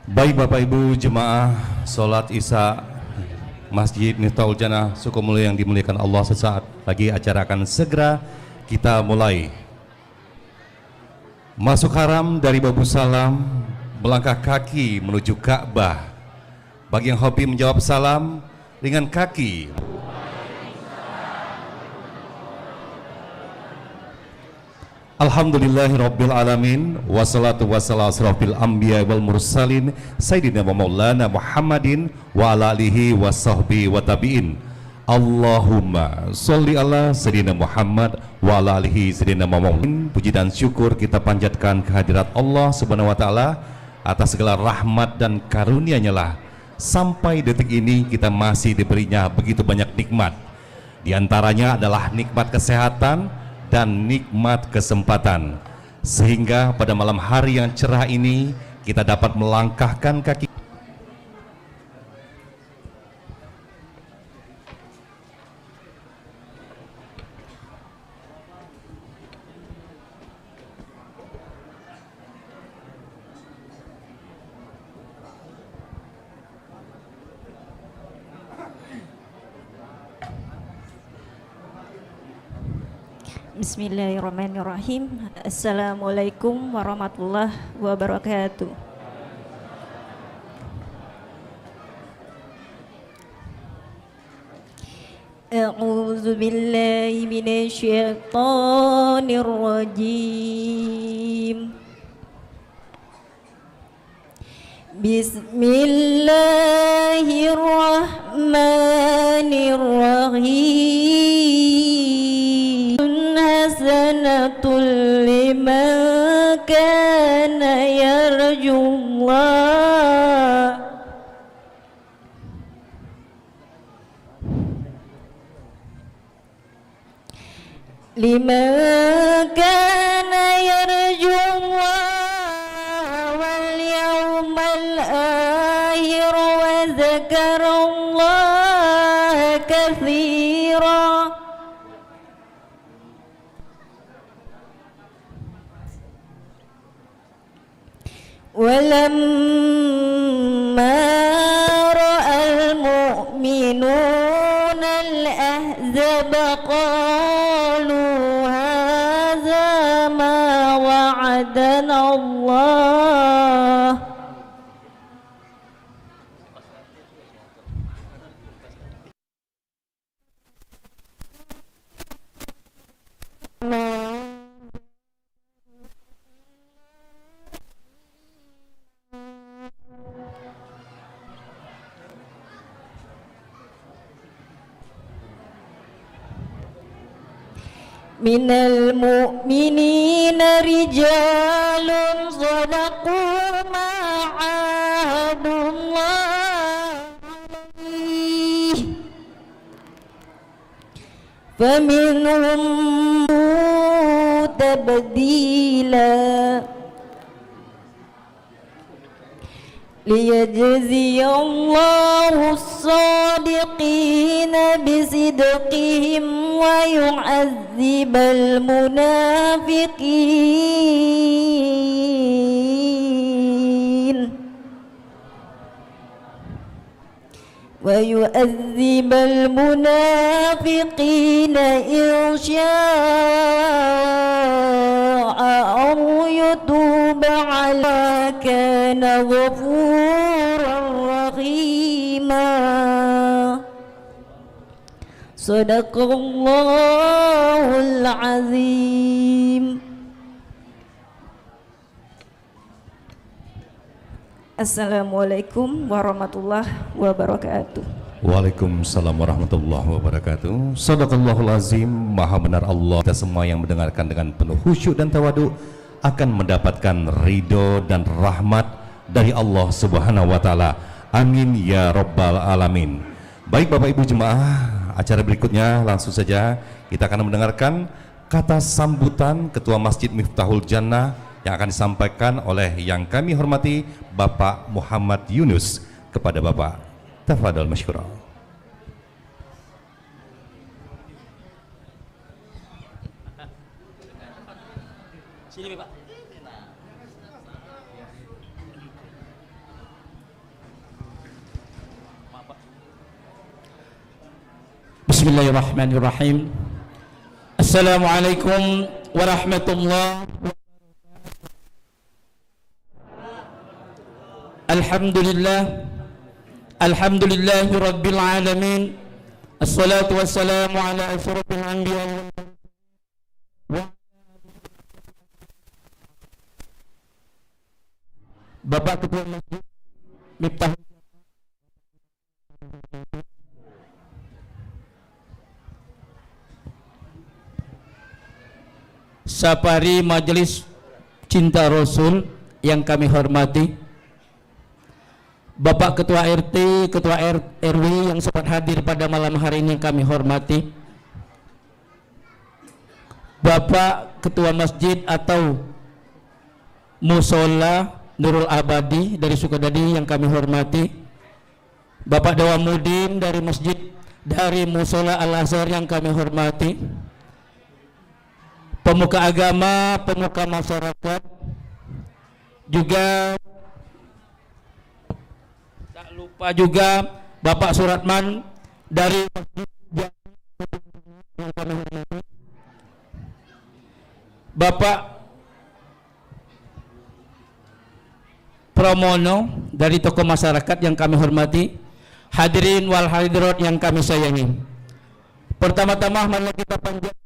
Baik Bapak Ibu jemaah sholat Isya Masjid Miftahul Jannah Sukomulu yang dimuliakan Allah, sesaat lagi acara akan segera kita mulai. Masuk haram dari Babu Salam, melangkah kaki menuju Ka'bah. Bagi yang hobi menjawab salam dengan kaki. Alhamdulillahirabbil alamin, wassalatu wassalamu asrofil anbiya wal mursalin sayyidina wa maulana Muhammadin wa ala alihi wa sahbihi wa tabi'in. Allahumma sholli ala sayyidina Muhammad wa ala alihi sayyidina Muhammad. Puji dan syukur kita panjatkan kehadirat Allah Subhanahu wa taala atas segala rahmat dan karunia-Nya lah sampai detik ini kita masih diberinya begitu banyak nikmat. Di antaranya adalah nikmat kesehatan dan nikmat kesempatan, sehingga pada malam hari yang cerah ini kita dapat melangkahkan kaki. Bismillahirrahmanirrahim. Assalamualaikum warahmatullahi wabarakatuh. A'udzu billahi minasyaitonir rajim. Bismillahirrahmanirrahim. Hasanatul liman kana yarjullah. Liman kana yarjullah wal yawmal akhir wa dzakarallaha katsira. Walamma ra'al mu'minuna al-ahzaba qalu hadza ma wa'adana Allah minal mu'minina rijalun sadaqu ma ahadullah alaih faminhum tabdila liyajziyallahu as-sadiqina bisidqihim wa yu'adzibal munafiqin in syaa'a aw yutuba 'ala kana ghafuran rahima. Sadaqallahul azim. Assalamualaikum warahmatullahi wabarakatuh. Waalaikumsalam warahmatullahi wabarakatuh. Shadaqallahul azim. Maha benar Allah. Kita semua yang mendengarkan dengan penuh khusyuk dan tawadhu akan mendapatkan ridho dan rahmat dari Allah Subhanahu wa taala. Amin ya rabbal alamin. Baik Bapak Ibu jemaah, acara berikutnya langsung saja kita akan mendengarkan kata sambutan Ketua Masjid Miftahul Jannah yang akan disampaikan oleh yang kami hormati Bapak Muhammad Yunus. Kepada Bapak, tafadhol masykurah. Sini Pak. Bismillahirrahmanirrahim. Assalamualaikum warahmatullahi wabarakatuh. Alhamdulillahi rabbil alamin. Assalatu wassalamu ala asyrafil anbiya wa Bapak Ketua Masjid Miftah Sapari Majelis Cinta Rasul yang kami hormati, Bapak Ketua RT, Ketua RW yang sempat hadir pada malam hari ini kami hormati, Bapak Ketua Masjid atau Musola Nurul Abadi dari Sukadadi yang kami hormati, Bapak Dawamudin dari Masjid dari Musola Al-Azhar yang kami hormati, pemuka agama, pemuka masyarakat, juga tak lupa juga Bapak Suratman dari Masjid yang kami hormati, Bapak Pramono dari tokoh masyarakat yang kami hormati, hadirin wal hadirat yang kami sayangi. Pertama-tama mari kita panjatkan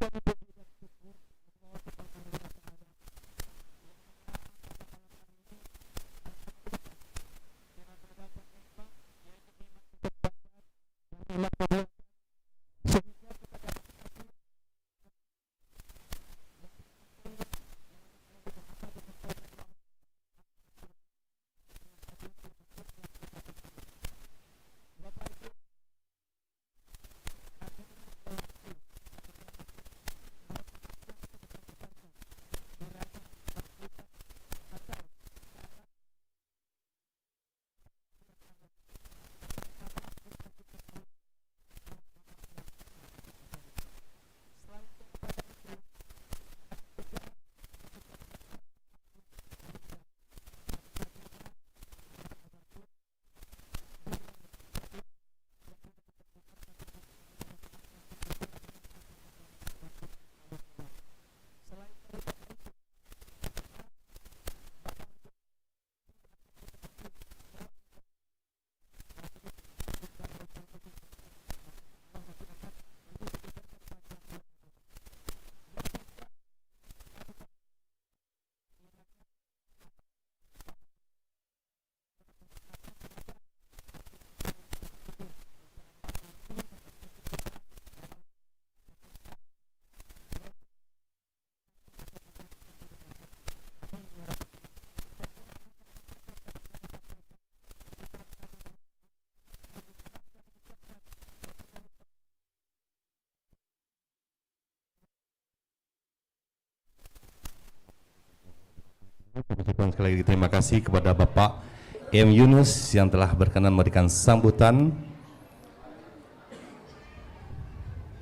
sekali lagi terima kasih kepada Bapak M. Yunus yang telah berkenan memberikan sambutan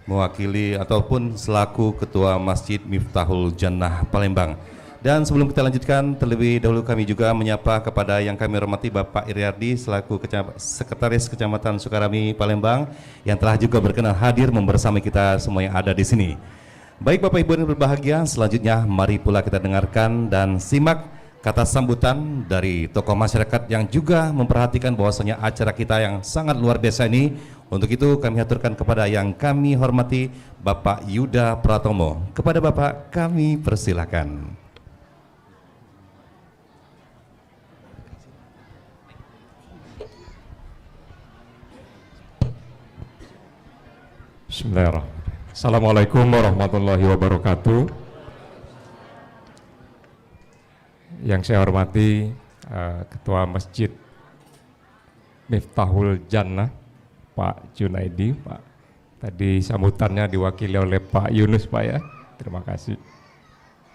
mewakili ataupun selaku Ketua Masjid Miftahul Jannah Palembang. Dan sebelum kita lanjutkan, terlebih dahulu kami juga menyapa kepada yang kami hormati Bapak Iriardi selaku Sekretaris Kecamatan Sukarami Palembang yang telah juga berkenan hadir membersama kita semua yang ada di sini. Baik Bapak Ibu yang berbahagia, selanjutnya mari pula kita dengarkan dan simak kata sambutan dari tokoh masyarakat yang juga memperhatikan bahwasanya acara kita yang sangat luar biasa ini. Untuk itu kami aturkan kepada yang kami hormati Bapak Yuda Pratomo. Kepada Bapak kami persilakan. Bismillahirrahmanirrahim. Assalamualaikum warahmatullahi wabarakatuh. Yang saya hormati Ketua Masjid Miftahul Jannah Pak Junaidi, Pak. Tadi sambutannya diwakili oleh Pak Yunus, Pak ya. Terima kasih.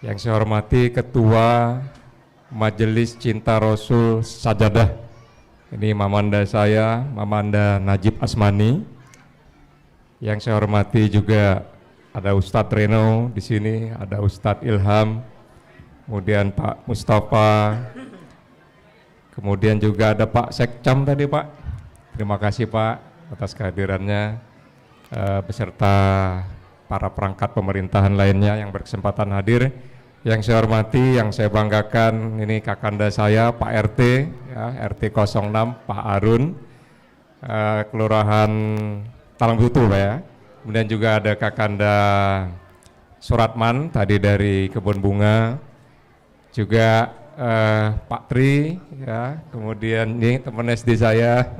Yang saya hormati Ketua Majelis Cinta Rasul Sajadah. Ini Mamanda saya, Mamanda Najib Asmani. Yang saya hormati juga ada Ustadz Reno di sini, ada Ustadz Ilham, kemudian Pak Mustafa, kemudian juga ada Pak Sekcam tadi Pak. Terima kasih Pak atas kehadirannya. beserta para perangkat pemerintahan lainnya yang berkesempatan hadir. Yang saya hormati, yang saya banggakan, ini kakanda saya Pak RT, ya, RT 06 Pak Arun, Kelurahan Talangbutu Pak ya. Kemudian juga ada kakanda Suratman tadi dari Kebun Bunga, juga Pak Tri, ya, kemudian ini teman SD saya,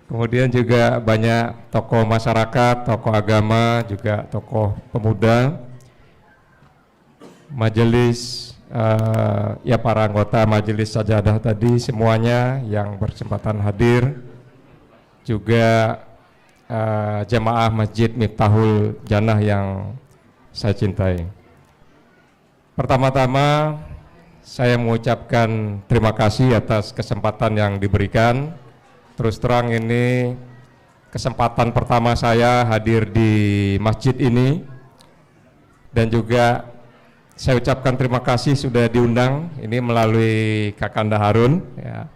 kemudian juga banyak tokoh masyarakat, tokoh agama, juga tokoh pemuda, majelis, ya para anggota majelis sajadah tadi semuanya yang berkesempatan hadir, juga jemaah Masjid Miftahul Jannah yang saya cintai. Pertama-tama saya mengucapkan terima kasih atas kesempatan yang diberikan. Terus terang ini kesempatan pertama saya hadir di masjid ini, dan juga saya ucapkan terima kasih sudah diundang ini melalui Kakanda Harun. Ya.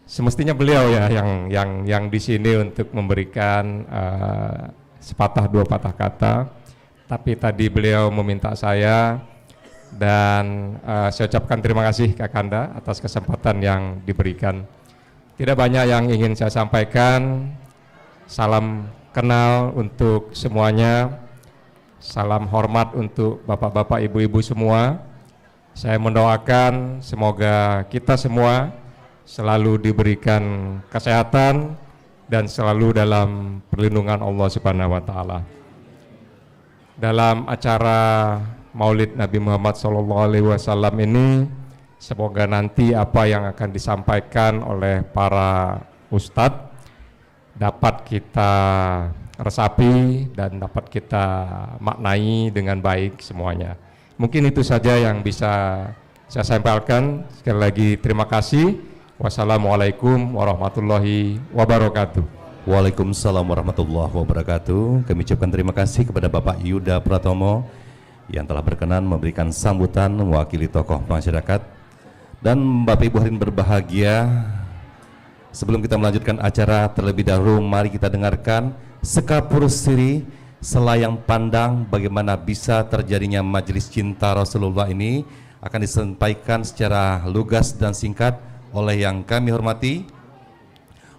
Semestinya beliau ya yang di sini untuk memberikan sepatah dua patah kata, tapi tadi beliau meminta saya, dan saya ucapkan terima kasih Kakanda atas kesempatan yang diberikan. Tidak banyak yang ingin saya sampaikan. Salam kenal untuk semuanya. Salam hormat untuk bapak-bapak, ibu-ibu semua. Saya mendoakan semoga kita semua selalu diberikan kesehatan dan selalu dalam perlindungan Allah Subhanahu wa taala. Dalam acara Maulid Nabi Muhammad SAW ini, semoga nanti apa yang akan disampaikan oleh para ustadz dapat kita resapi dan dapat kita maknai dengan baik semuanya. Mungkin itu saja yang bisa saya sampaikan. Sekali lagi terima kasih. Wassalamualaikum warahmatullahi wabarakatuh. Waalaikumsalam warahmatullahi wabarakatuh. Kami ucapkan terima kasih kepada Bapak Yuda Pratomo yang telah berkenan memberikan sambutan mewakili tokoh masyarakat. Dan Bapak Ibu hadirin berbahagia, sebelum kita melanjutkan acara, terlebih dahulu mari kita dengarkan sekapur siri selayang pandang bagaimana bisa terjadinya majelis cinta Rasulullah ini akan disampaikan secara lugas dan singkat oleh yang kami hormati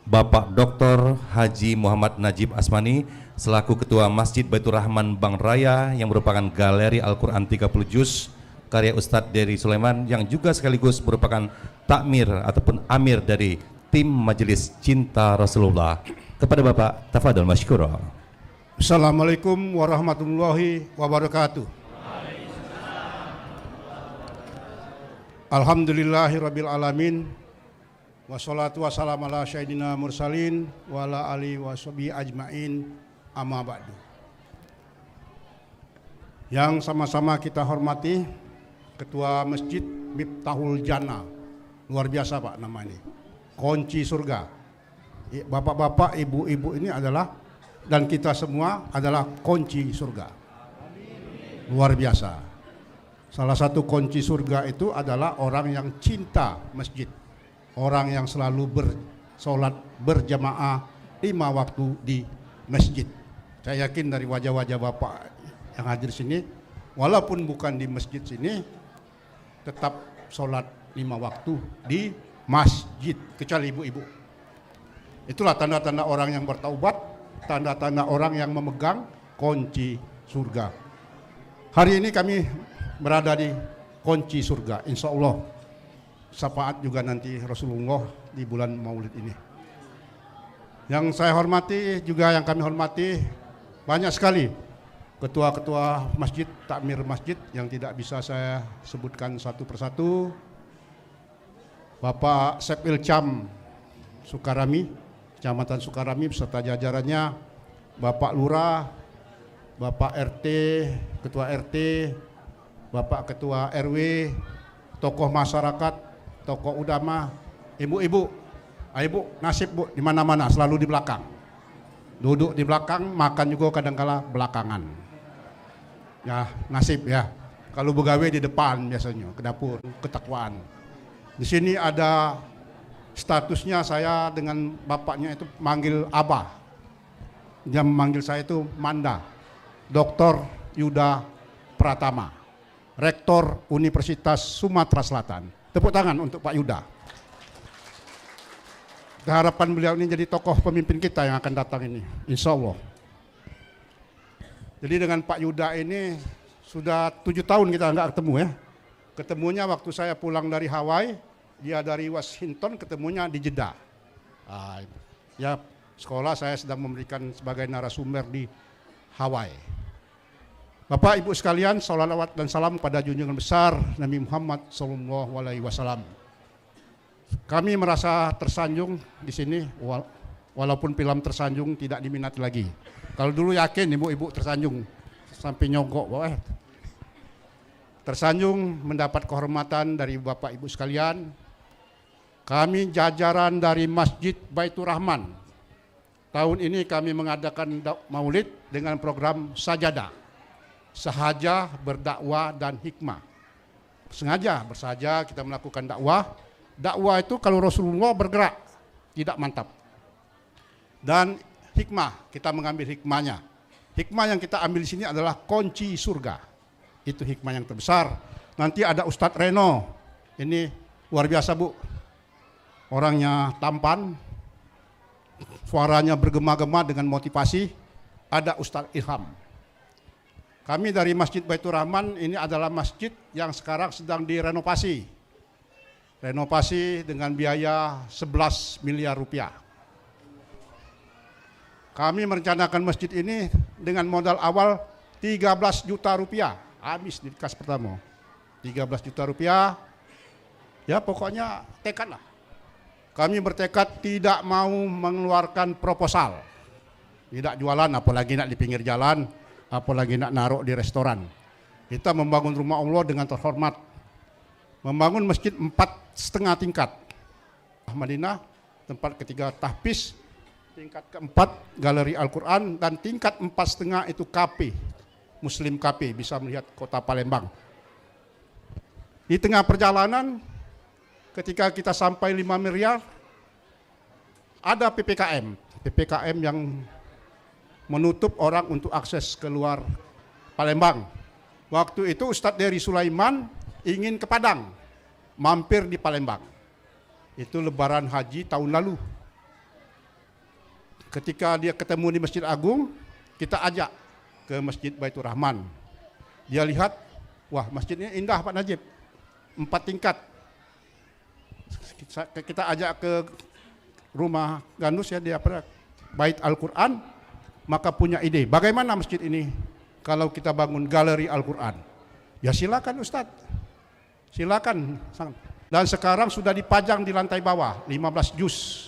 Bapak Dr. Haji Muhammad Najib Asmani selaku Ketua Masjid Baitur Rahman Bang Raya yang merupakan Galeri Al-Quran 30 Juz karya Ustadz Dery Sulaiman yang juga sekaligus merupakan takmir ataupun amir dari tim Majelis Cinta Rasulullah. Kepada Bapak, tafadhol masykurah. Assalamualaikum warahmatullahi wabarakatuh. Alhamdulillahirabbil alamin. Wassalatu wassalamu ala sayyidina mursalin wa ala alihi washabihi ajmain, amma ba'du. Yang sama-sama kita hormati Ketua Masjid Miftahul Jannah, luar biasa Pak namanya, kunci surga. Bapak-bapak, ibu-ibu ini adalah, dan kita semua adalah kunci surga. Luar biasa. Salah satu kunci surga itu adalah orang yang cinta masjid, orang yang selalu bersolat berjamaah 5 waktu di masjid. Saya yakin dari wajah-wajah bapak yang hadir sini, walaupun bukan di masjid sini, tetap solat 5 waktu di masjid, kecuali ibu-ibu. Itulah tanda-tanda orang yang bertaubat, tanda-tanda orang yang memegang kunci surga. Hari ini kami berada di kunci surga, insya Allah syafaat juga nanti Rasulullah di bulan Maulid ini. Yang saya hormati juga yang kami hormati banyak sekali ketua-ketua masjid, takmir masjid yang tidak bisa saya sebutkan satu persatu. Bapak Sepil Cam Sukarami, Kecamatan Sukarami beserta jajarannya, Bapak Lurah, Bapak RT, Ketua RT, Bapak Ketua RW, tokoh masyarakat, tokoh ulama, ibu-ibu, ibu nasib Bu di mana-mana selalu di belakang, duduk di belakang, makan juga kadang-kala belakangan. Ya nasib ya. Kalau begawe di depan biasanya ke dapur, ketakwaan. Di sini ada statusnya saya dengan bapaknya itu manggil abah. dia memanggil saya itu Manda, Dr. Yuda Pratama, Rektor Universitas Sumatera Selatan. Tepuk tangan untuk Pak Yuda. Harapan beliau ini jadi tokoh pemimpin kita yang akan datang ini, insya Allah. Jadi dengan Pak Yuda ini sudah 7 tahun kita nggak ketemu ya. Ketemunya waktu saya pulang dari Hawaii, dia dari Washington, ketemunya di Jeddah. Ya sekolah saya sedang memberikan sebagai narasumber di Hawaii. Bapak Ibu sekalian, salawat dan salam pada junjungan besar Nabi Muhammad SAW. Kami merasa tersanjung di sini, walaupun film tersanjung tidak diminati lagi. Kalau dulu yakin ibu-ibu tersanjung sampai nyogok, tersanjung mendapat kehormatan dari Bapak Ibu sekalian. Kami jajaran dari Masjid Baitur Rahman. Tahun ini kami mengadakan maulid dengan program sajadah, sahaja, berdakwah dan hikmah. Sengaja bersaja kita melakukan dakwah. Dakwah itu kalau Rasulullah bergerak tidak mantap. Dan hikmah, kita mengambil hikmahnya. Hikmah yang kita ambil di sini adalah kunci surga. Itu hikmah yang terbesar. Nanti ada Ustadz Reno. Ini luar biasa, Bu. Orangnya tampan, suaranya bergema-gema dengan motivasi. Ada Ustadz Ilham. Kami dari Masjid Baitur Rahman ini adalah masjid yang sekarang sedang direnovasi. Renovasi dengan biaya 11 miliar rupiah. Kami merencanakan masjid ini dengan modal awal 13 juta rupiah. Habis di kas pertama. 13 juta rupiah. Ya pokoknya tekad lah. Kami bertekad tidak mau mengeluarkan proposal. Tidak jualan, apalagi nak di pinggir jalan, apalagi nak naruh di restoran. Kita membangun rumah Allah dengan terhormat. Membangun masjid 4,5 tingkat. Madinah, tempat ketiga tahfiz, tingkat keempat galeri Al-Quran, dan tingkat 4,5 itu KP, Muslim KP, bisa melihat kota Palembang. Di tengah perjalanan, ketika kita sampai 5 miliar, ada PPKM. PPKM yang menutup orang untuk akses keluar Palembang. Waktu itu Ustadz Dery Sulaiman ingin ke Padang, mampir di Palembang. Itu lebaran haji tahun lalu. Ketika dia ketemu di Masjid Agung, kita ajak ke Masjid Baitur Rahman. Dia lihat, wah masjidnya indah Pak Najib, 4 tingkat. Kita ajak ke rumah Gandus ya, dia Bait Al-Quran, maka punya ide, bagaimana masjid ini kalau kita bangun galeri Al-Quran? Ya silakan Ustadz. Silakan. Dan sekarang sudah dipajang di lantai bawah 15 juz.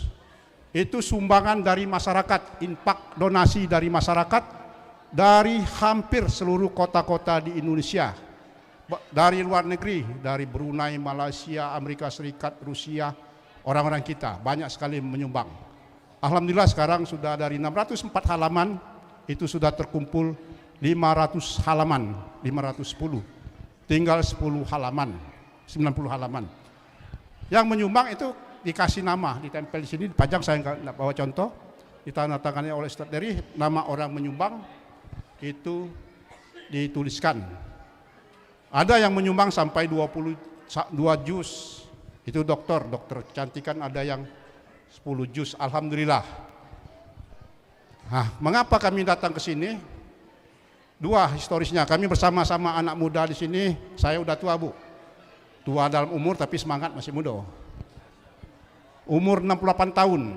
Itu sumbangan dari masyarakat, infak donasi dari masyarakat dari hampir seluruh kota-kota di Indonesia. Dari luar negeri, dari Brunei, Malaysia, Amerika Serikat, Rusia, orang-orang kita banyak sekali menyumbang. Alhamdulillah sekarang sudah dari 604 halaman itu sudah terkumpul 500 halaman, 510. Tinggal 10 halaman. 90 halaman. Yang menyumbang itu dikasih nama, ditempel di sini, dipajang, saya nggak bawa contoh, ditandatangani oleh Ustadz Dery, nama orang menyumbang itu dituliskan. Ada yang menyumbang sampai 22 juz, itu dokter kecantikan, ada yang 10 juz, alhamdulillah. Nah, mengapa kami datang ke sini? 2 historisnya, kami bersama-sama anak muda di sini, saya udah tua Bu. Tua dalam umur tapi semangat masih muda. Umur 68 tahun.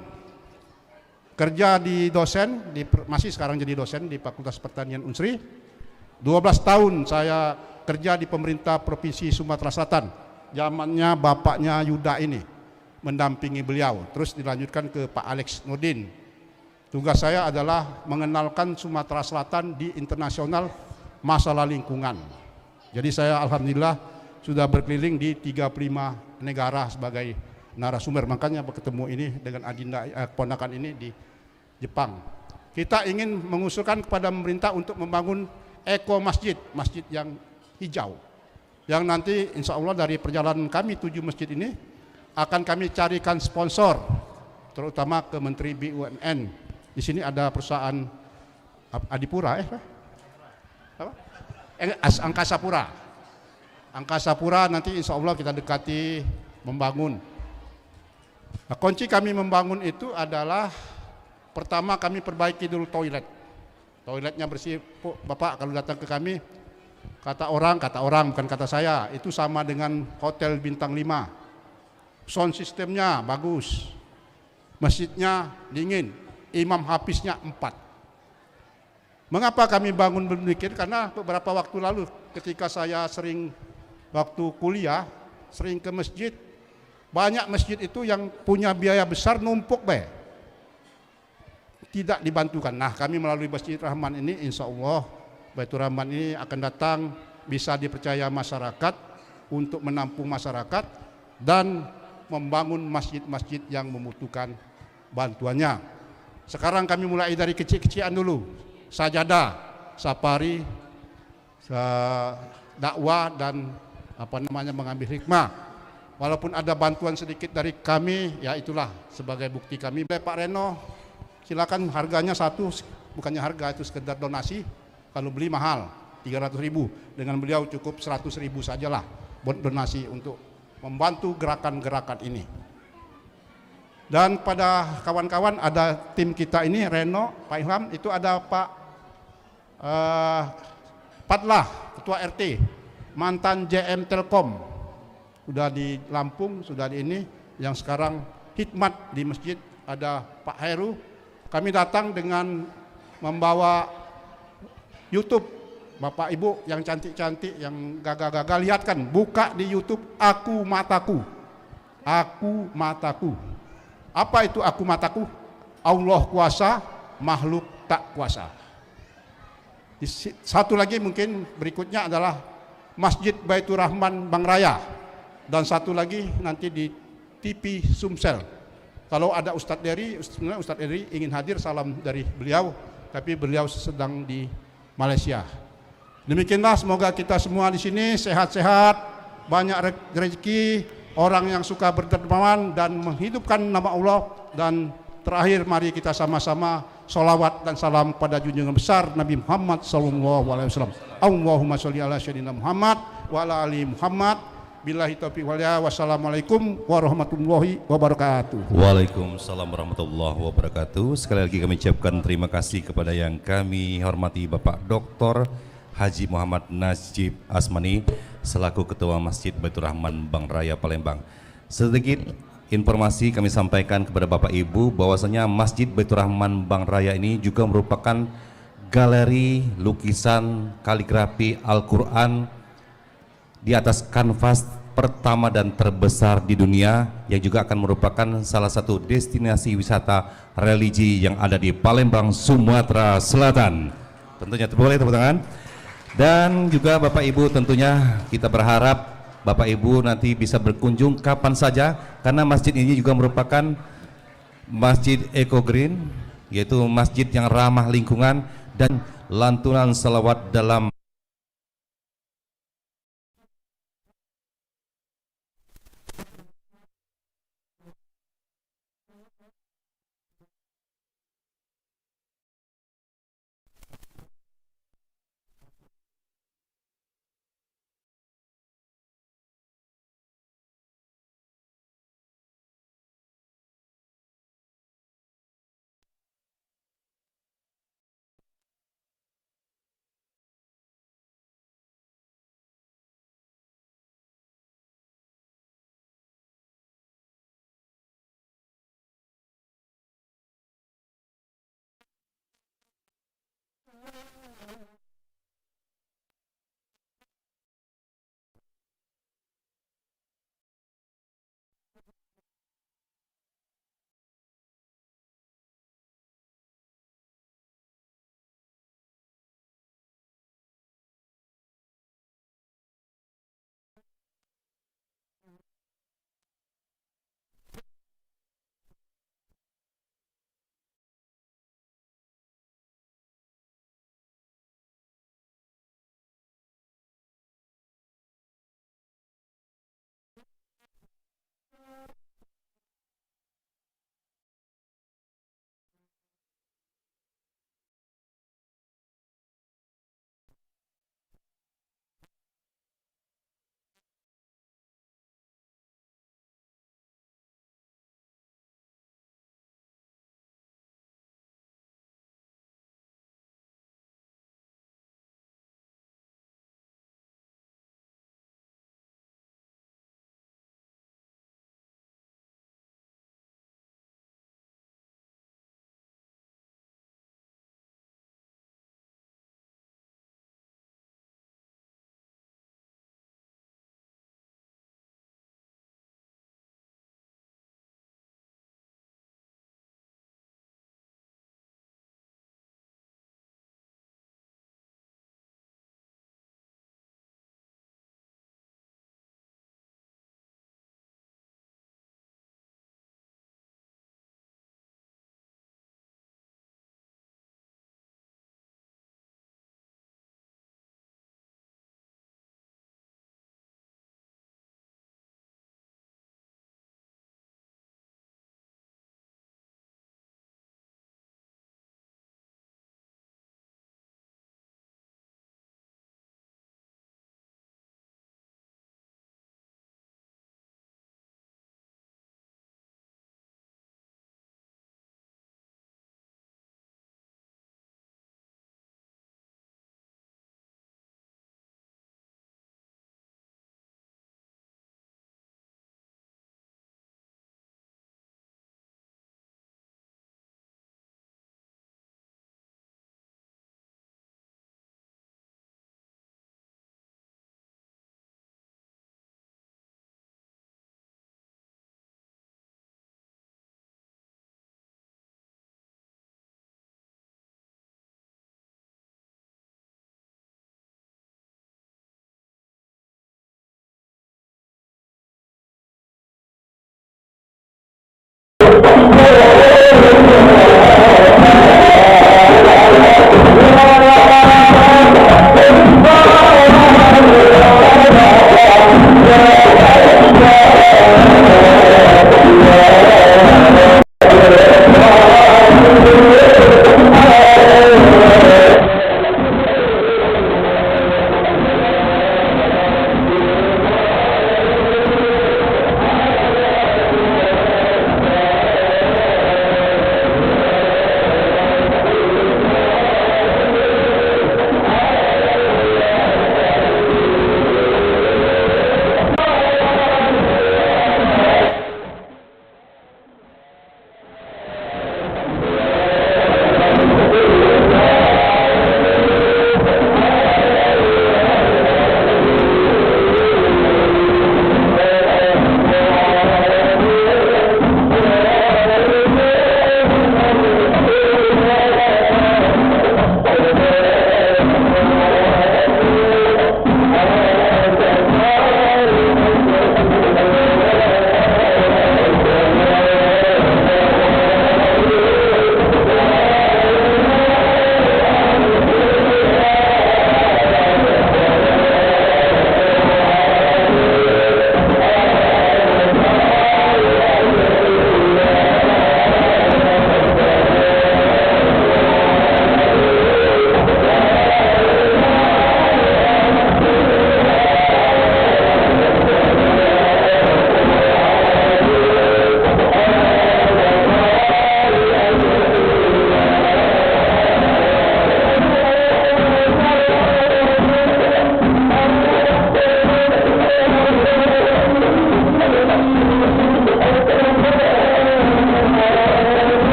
Kerja di dosen, masih sekarang jadi dosen di Fakultas Pertanian Unsri. 12 tahun saya kerja di pemerintah Provinsi Sumatera Selatan. Zamannya bapaknya Yuda ini mendampingi beliau. Terus dilanjutkan ke Pak Alex Nurdin. Tugas saya adalah mengenalkan Sumatera Selatan di internasional masalah lingkungan. Jadi saya alhamdulillah sudah berkeliling di 35 negara sebagai narasumber. Makanya bertemu ini dengan Adinda keponakan ini di Jepang. Kita ingin mengusulkan kepada pemerintah untuk membangun eko masjid, masjid yang hijau. Yang nanti insya Allah dari perjalanan kami 7 masjid ini akan kami carikan sponsor, terutama ke Menteri BUMN. Di sini ada perusahaan Adipura apa? Angkasa Pura. Angkasa Pura nanti insya Allah kita dekati membangun. Nah, kunci kami membangun itu adalah pertama kami perbaiki dulu toilet. Toiletnya bersih, Bapak kalau datang ke kami, kata orang bukan kata saya, itu sama dengan hotel bintang 5. Sound sistemnya bagus, masjidnya dingin, imam hafiznya 4. Mengapa kami bangun berpikir? Karena beberapa waktu lalu ketika saya sering waktu kuliah, sering ke masjid, banyak masjid itu yang punya biaya besar numpuk tidak dibantukan. Nah, kami melalui Masjid Rahman ini insya Allah Baitur Rahman ini akan datang, bisa dipercaya masyarakat untuk menampung masyarakat dan membangun masjid-masjid yang membutuhkan bantuannya. Sekarang kami mulai dari kecil-kecilan dulu, sajadah, safari, dakwah dan mengambil hikmah. Walaupun ada bantuan sedikit dari kami, ya itulah sebagai bukti kami. Pak Reno, silakan, harganya satu, bukannya harga itu sekedar donasi. Kalau beli mahal 300.000, dengan beliau cukup 100.000 sajalah buat donasi untuk membantu gerakan-gerakan ini. Dan pada kawan-kawan ada tim kita ini, Reno, Pak Ilham, itu ada Pak Padlah, Ketua RT, mantan JM Telkom, sudah di Lampung, sudah di ini, yang sekarang khidmat di masjid. Ada Pak Heru. Kami datang dengan membawa YouTube, Bapak Ibu yang cantik-cantik, yang gagah-gagah, lihatkan, buka di YouTube, Aku Mataku. Aku Mataku. Apa itu aku mataku? Allah kuasa, makhluk tak kuasa. Satu lagi mungkin berikutnya adalah Masjid Baitur Rahman Bang Raya, dan satu lagi nanti di TV Sumsel. Kalau ada Ustadz Eri ingin hadir, salam dari beliau, tapi beliau sedang di Malaysia. Demikianlah, semoga kita semua di sini sehat-sehat, banyak rezeki, orang yang suka berdermawan dan menghidupkan nama Allah. Dan terakhir, mari kita sama-sama sholawat dan salam pada junjungan besar Nabi Muhammad SAW. Allahumma sholli ala sayyidina Muhammad wa ala ali Muhammad. Billahi taufiq wal hidayah. Wassalamualaikum warahmatullahi wabarakatuh. Waalaikumsalam warahmatullahi wabarakatuh. Sekali lagi kami ucapkan terima kasih kepada yang kami hormati Bapak Dr. Haji Muhammad Najib Asmani selaku Ketua Masjid Baitur Rahman Bang Raya Palembang. Sedikit informasi kami sampaikan kepada Bapak Ibu bahwasanya Masjid Baitur Rahman Bang Raya ini juga merupakan galeri lukisan kaligrafi Al-Quran di atas kanvas pertama dan terbesar di dunia, yang juga akan merupakan salah satu destinasi wisata religi yang ada di Palembang, Sumatera Selatan. Tentunya boleh tepuk tangan. Dan juga Bapak Ibu, tentunya kita berharap Bapak Ibu nanti bisa berkunjung kapan saja, karena masjid ini juga merupakan masjid Eco Green, yaitu masjid yang ramah lingkungan, dan lantunan salawat dalam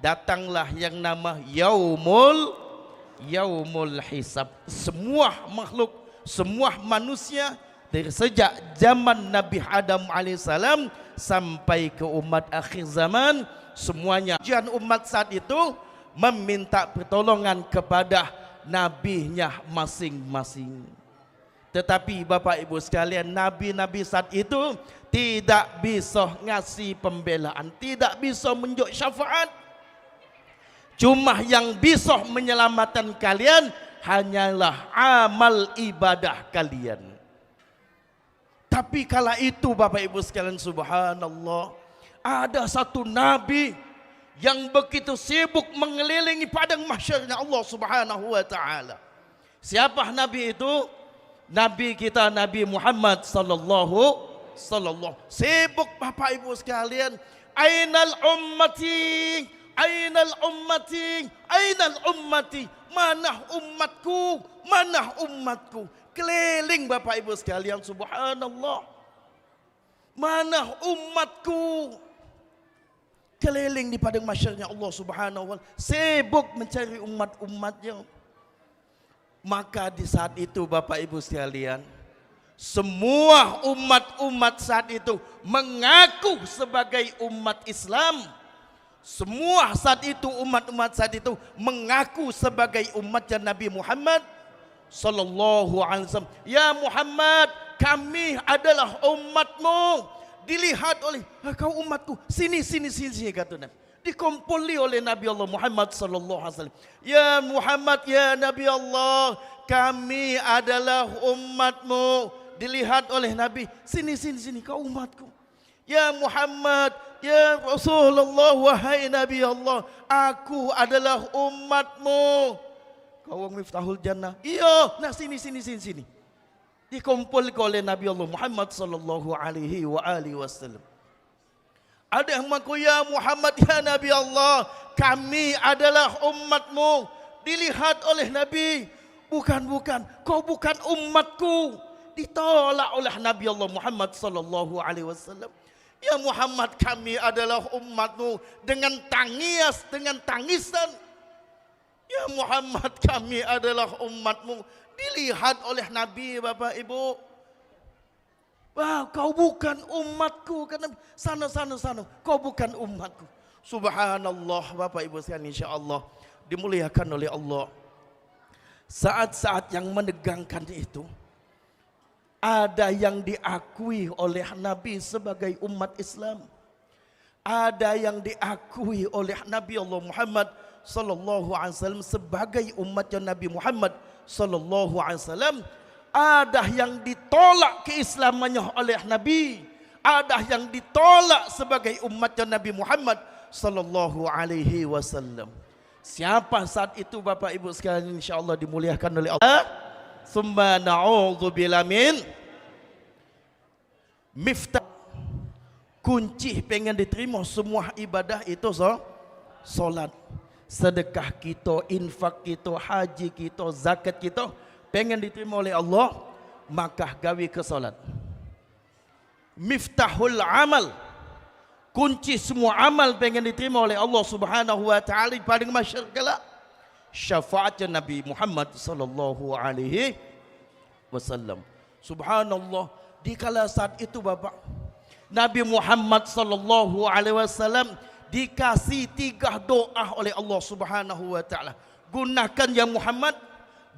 Datanglah yang nama Yaumul Hisab. Semua makhluk, semua manusia dari sejak zaman Nabi Adam alaihissalam sampai ke umat akhir zaman, semuanya ujian umat saat itu meminta pertolongan kepada nabinya masing-masing. Tetapi Bapak Ibu sekalian, nabi-nabi saat itu tidak bisa ngasih pembelaan, tidak bisa menunjuk syafaat. Cuma yang bisa menyelamatkan kalian hanyalah amal ibadah kalian. Tapi kala itu Bapak Ibu sekalian, subhanallah, ada satu nabi yang begitu sibuk mengelilingi padang mahsyarnya Allah Subhanahu wa taala. Siapa nabi itu? Nabi kita Nabi Muhammad sallallahu sibuk Bapak Ibu sekalian. Ainal ummati, ainal ummati, ainal ummati, mana umatku, mana umatku. Keliling Bapak Ibu sekalian, subhanallah. Mana umatku? Keliling di padang mahsyarnya Allah Subhanahu wa taala, sibuk mencari umat-umatnya. Maka di saat itu Bapak Ibu sekalian, semua umat-umat saat itu mengaku sebagai umat Islam. Semua saat itu umat-umat saat itu mengaku sebagai umatnya Nabi Muhammad sallallahu alaihi wasallam. Ya Muhammad, kami adalah umatmu. Dilihat oleh kau umatku, sini kata Nabi. Dikumpuli oleh Nabi Allah Muhammad sallallahu alaihi wasallam. Ya Muhammad, ya Nabi Allah, kami adalah umatmu. Dilihat oleh Nabi, sini kau umatku. Ya Muhammad, ya Rasulullah, wahai Nabi Allah, aku adalah umatmu. Kau Miftahul Jannah. Iya, nah sini. Dikumpul oleh Nabi Allah Muhammad sallallahu alaihi wasallam. Ada yang mengaku, ya Muhammad, ya Nabi Allah, kami adalah umatmu. Dilihat oleh Nabi, bukan, kau bukan umatku. Ditolak oleh Nabi Allah Muhammad sallallahu alaihi wasallam. Ya Muhammad, kami adalah umatmu, dengan tangisan. Ya Muhammad, kami adalah umatmu. Dilihat oleh Nabi, Bapak Ibu. Wah, kau bukan umatku. Karena sana. Kau bukan umatku. Subhanallah, Bapak Ibu sekalian, insyaallah dimuliakan oleh Allah. Saat-saat yang menegangkan itu, ada yang diakui oleh Nabi sebagai umat Islam. Ada yang diakui oleh Nabi Allah Muhammad sallallahu alaihi wasallam sebagai umatnya Nabi Muhammad sallallahu alaihi wasallam. Ada yang ditolak keislamannya oleh Nabi, ada yang ditolak sebagai umatnya Nabi Muhammad sallallahu alaihi wasallam. Siapa saat itu Bapak Ibu sekalian, insyaallah dimuliakan oleh Allah. Summa na'udzubillah min miftah. Kunci pengen diterima semua ibadah itu solat. Sedekah kita, infak kita, haji kita, zakat kita pengen diterima oleh Allah, maka gawi ke solat. Miftahul amal, kunci semua amal pengen diterima oleh Allah Subhanahu wa taala pada mahsyar kelak, syafaatnya Nabi Muhammad sallallahu alaihi wasallam. Subhanallah, di kala saat itu Bapak, Nabi Muhammad sallallahu alaihi wasallam dikasih 3 doa oleh Allah Subhanahu wa taala. Gunakan ya Muhammad,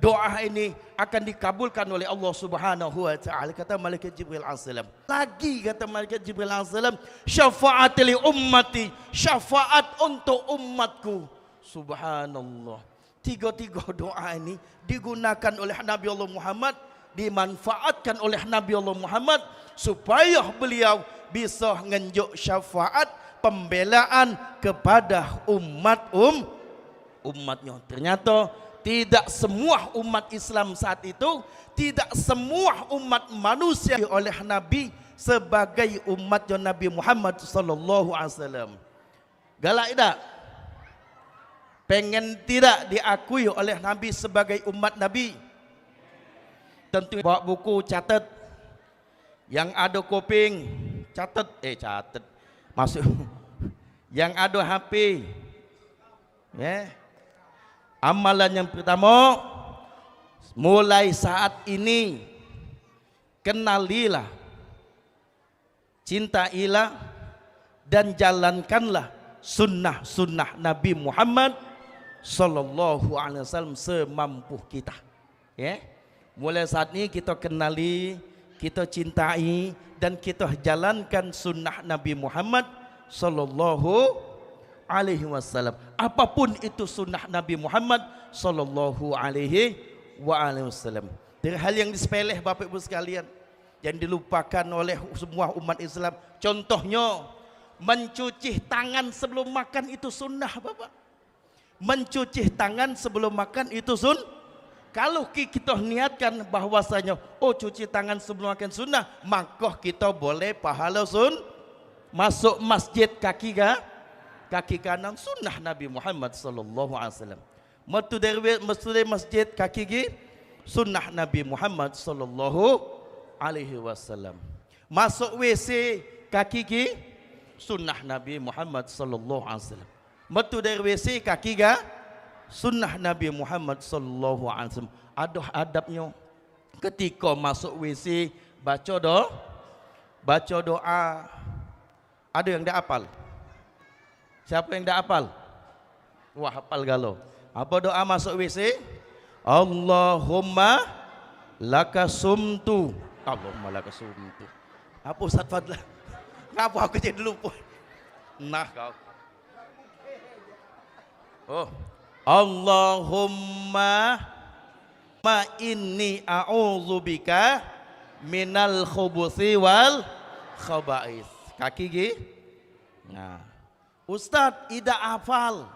doa ini akan dikabulkan oleh Allah Subhanahu wa taala. Kata malaikat Jibril alaihissalam. Lagi kata malaikat Jibril alaihissalam, syafaat li ummati, syafaat untuk umatku. Subhanallah. 3 doa ini digunakan oleh Nabi Allah Muhammad, dimanfaatkan oleh Nabi Allah Muhammad supaya beliau bisa ngenjuk syafaat pembelaan kepada umatnya. Ternyata tidak semua umat Islam saat itu, tidak semua umat manusia oleh Nabi sebagai umatnya Nabi Muhammad sallallahu alaihi wasallam. Galak tidak? Pengen tidak diakui oleh Nabi sebagai umat Nabi? Tentu bawa buku, catat. Yang ada kuping, catat. Masuk. Yang ada HP. Ya. Amalan yang pertama, mulai saat ini kenalilah, cintailah dan jalankanlah sunnah-sunnah Nabi Muhammad sallallahu alaihi wasallam semampu kita. Ya. Mulai saat ini kita kenali, kita cintai dan kita jalankan sunnah Nabi Muhammad sallallahu alaihi wasallam. Apapun itu sunnah Nabi Muhammad sallallahu alaihi wasallam. Dari hal yang disepeleh Bapak Ibu sekalian, yang dilupakan oleh semua umat Islam. Contohnya mencuci tangan sebelum makan itu sunnah Bapak. Mencuci tangan sebelum makan itu Kalau kita niatkan bahwasanya cuci tangan sebelum makan sunnah, maka kita boleh pahala masuk masjid kaki kanan sunnah Nabi Muhammad sallallahu alaihi wasallam. Metu dari masjid kaki sunnah Nabi Muhammad sallallahu alaihi wasallam. Masuk WC kaki sunnah Nabi Muhammad sallallahu alaihi wasallam. Metu dari WC kaki sunnah Nabi Muhammad sallallahu alaihi wasallam. Ada adabnya. Ketika masuk WC baca doa. Ada yang dah hafal? Siapa yang dah hafal? Wah, hafal galau. Apa doa masuk WC? Allahumma laka sumtu. Allahumma laka sumtu. Apa Ustaz Fadlah? Ngapa aku jadi lupa? Nah kau. Allahumma ma inni a'udzubika minal khubuthi wal khaba'ith. Kaki Nah, Ustaz tidak hafal.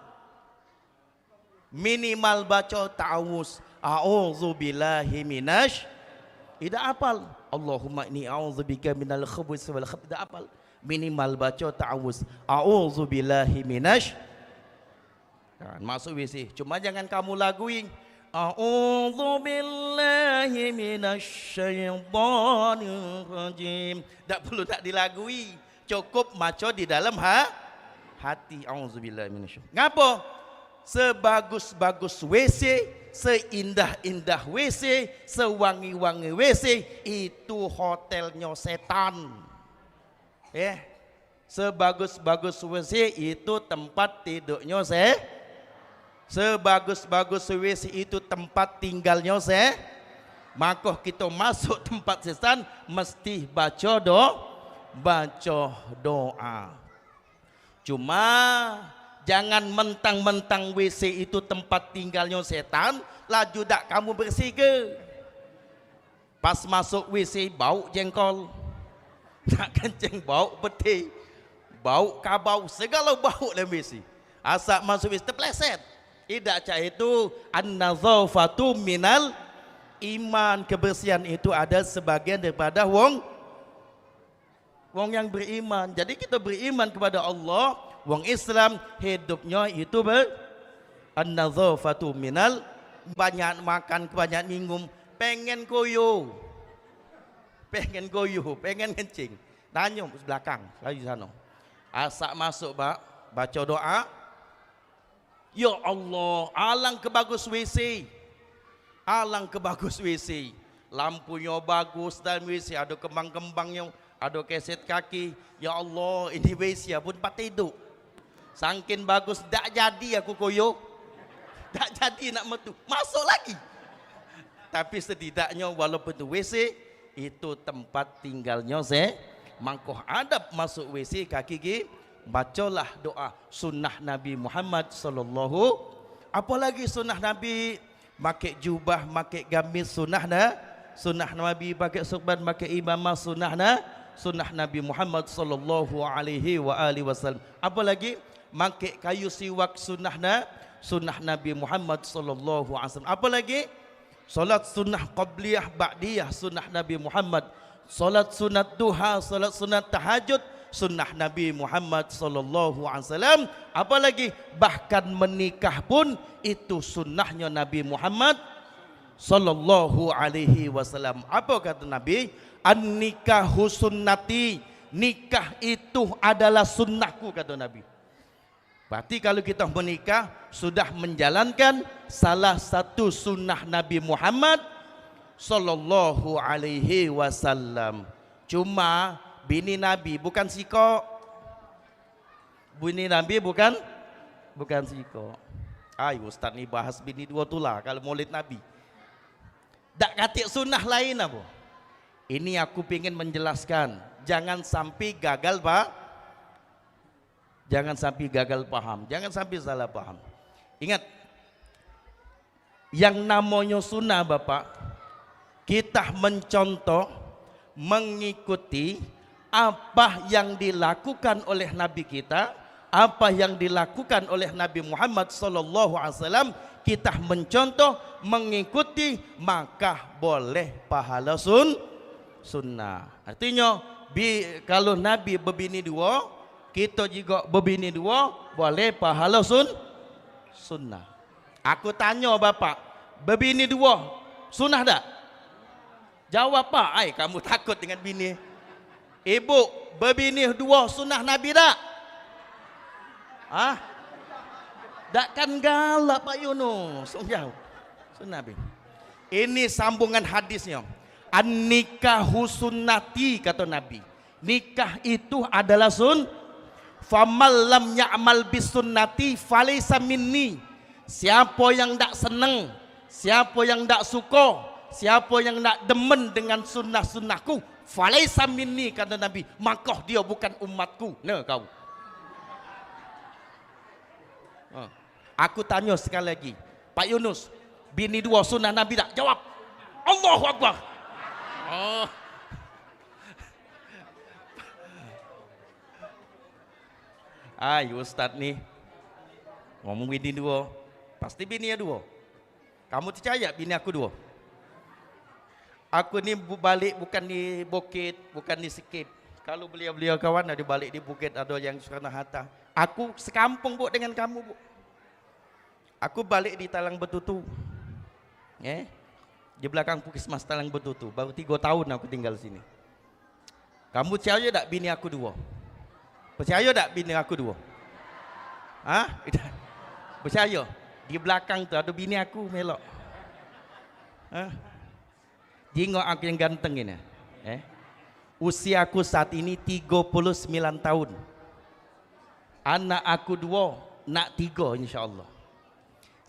Minimal baca ta'awuz. A'udzubillahi minasy. Tidak hafal. Allahumma inni a'udzubika minal khubuthi wal khaba'ith. Tidak hafal. Minimal baca ta'awuz. A'udzubillahi minasy. Masuk WC. Cuma jangan kamu laguin. A'udzubillahi minasyaitonir rajim. Tak perlu tak dilagui. Cukup maca di dalam hati. A'udzubillahi minasyaitonir. Ngapa? Sebagus-bagus WC, seindah-indah WC, sewangi-wangi WC, itu hotelnya setan. Sebagus-bagus WC itu tempat tidurnya sebagus-bagus WC itu tempat tinggalnya maka kita masuk tempat setan mesti baca doa. Cuma jangan mentang-mentang WC itu tempat tinggalnya setan, laju dak kamu bersih ke? Pas masuk WC bau jengkol, nak kencing bau peti, bau kabau, segala bau dalam WC. Asal masuk WC terpleset. Tidak cak itu an-nazafatu minal iman. Kebersihan itu ada sebagian daripada wong yang beriman. Jadi kita beriman kepada Allah. Wong Islam hidupnya itu an-nazafatu minal, banyak makan, banyak minum, pengen koyo, pengen kencing, tanya belakang lagi sana. Asak masuk baca doa. Ya Allah, alangkah bagus WC. Alangkah bagus WC. Lampunya bagus dalam WC, ada kembang-kembangnya, ada keset kaki. Ya Allah, ini WC pun tempat tidur. Sangkin bagus, tak jadi aku koyo. Tak jadi nak metu. Masuk lagi. Tapi setidaknya walaupun itu WC, itu tempat tinggalnya mangkoh adab masuk WC kaki bacalah doa sunnah Nabi Muhammad sallallahu. Apalagi sunnah Nabi, pakai jubah, pakai gamis sunnah Nabi, pakai surban, pakai imamah sunnah sunnah Nabi Muhammad sallallahu alaihi wasallam. Apa lagi? Mangkik kayu siwak sunnah Nabi Muhammad sallallahu alaihi wasallam. Apa lagi? Solat sunnah qabliyah ba'diyah sunnah Nabi Muhammad. Solat sunat duha, solat sunat tahajud sunnah Nabi Muhammad sallallahu alaihi wasallam. Apa lagi? Bahkan menikah pun itu sunnahnya Nabi Muhammad sallallahu alaihi wasallam. Apa kata Nabi? An-nikahu sunnati. Nikah itu adalah sunnahku, kata Nabi. Berarti kalau kita menikah sudah menjalankan salah satu sunnah Nabi Muhammad sallallahu alaihi wasallam. Cuma bini Nabi bukan sikok. Bini Nabi bukan sikok. Ayo Ustaz ni bahas bini dua tu lah kalau maulid Nabi. Tak katik sunnah lain apa? Ini aku ingin menjelaskan, jangan sampai gagal pak, jangan sampai gagal paham, jangan sampai salah paham. Ingat, yang namanya sunnah Bapak, kita mencontoh, mengikuti apa yang dilakukan oleh Nabi kita, apa yang dilakukan oleh Nabi Muhammad sallallahu alaihi wasallam, kita mencontoh, mengikuti, maka boleh pahala sunnah. Artinya kalau Nabi berbini dua, kita juga berbini dua, boleh pahala sunnah. Aku tanya Bapak, berbini dua sunnah tak? Jawab Pak. Kamu takut dengan bini. Ibu, berbini dua sunnah Nabi tak? Takkan galak Pak Yunus. Jauh. Sunnah Nabi. Ini sambungan hadisnya. An-nikahu sunnati, kata Nabi. Nikah itu adalah famal lam ya'mal bis sunnati falaysa minni. Siapa yang tak senang, siapa yang tak suka, siapa yang tak demen dengan sunnah-sunnahku, falaysa minni, kata Nabi, maka dia bukan umatku. Nah kau. Aku tanya sekali lagi, Pak Yunus, bini dua sunnah Nabi tak? Jawab. Allahu Akbar. Ayo Ustaz nih ngomong bini dua, pasti bini dua. Kamu percaya bini aku dua? Aku ni balik bukan di Bukit, bukan di Sikit. Kalau beliau kawan ada balik di Bukit, ada yang Soekarno Hatta. Aku sekampung Bu dengan kamu Bu. Aku balik di Talang Betutu. Di belakang Puskesmas Talang Betutu. Baru 3 tahun aku tinggal sini. Kamu percaya tak bini aku dua? Percaya tak bini aku dua? Percaya? Di belakang tu ada bini aku melok. Tengok aku yang ganteng ini. Usia aku saat ini 39 tahun. Anak aku 2, nak 3 insya Allah.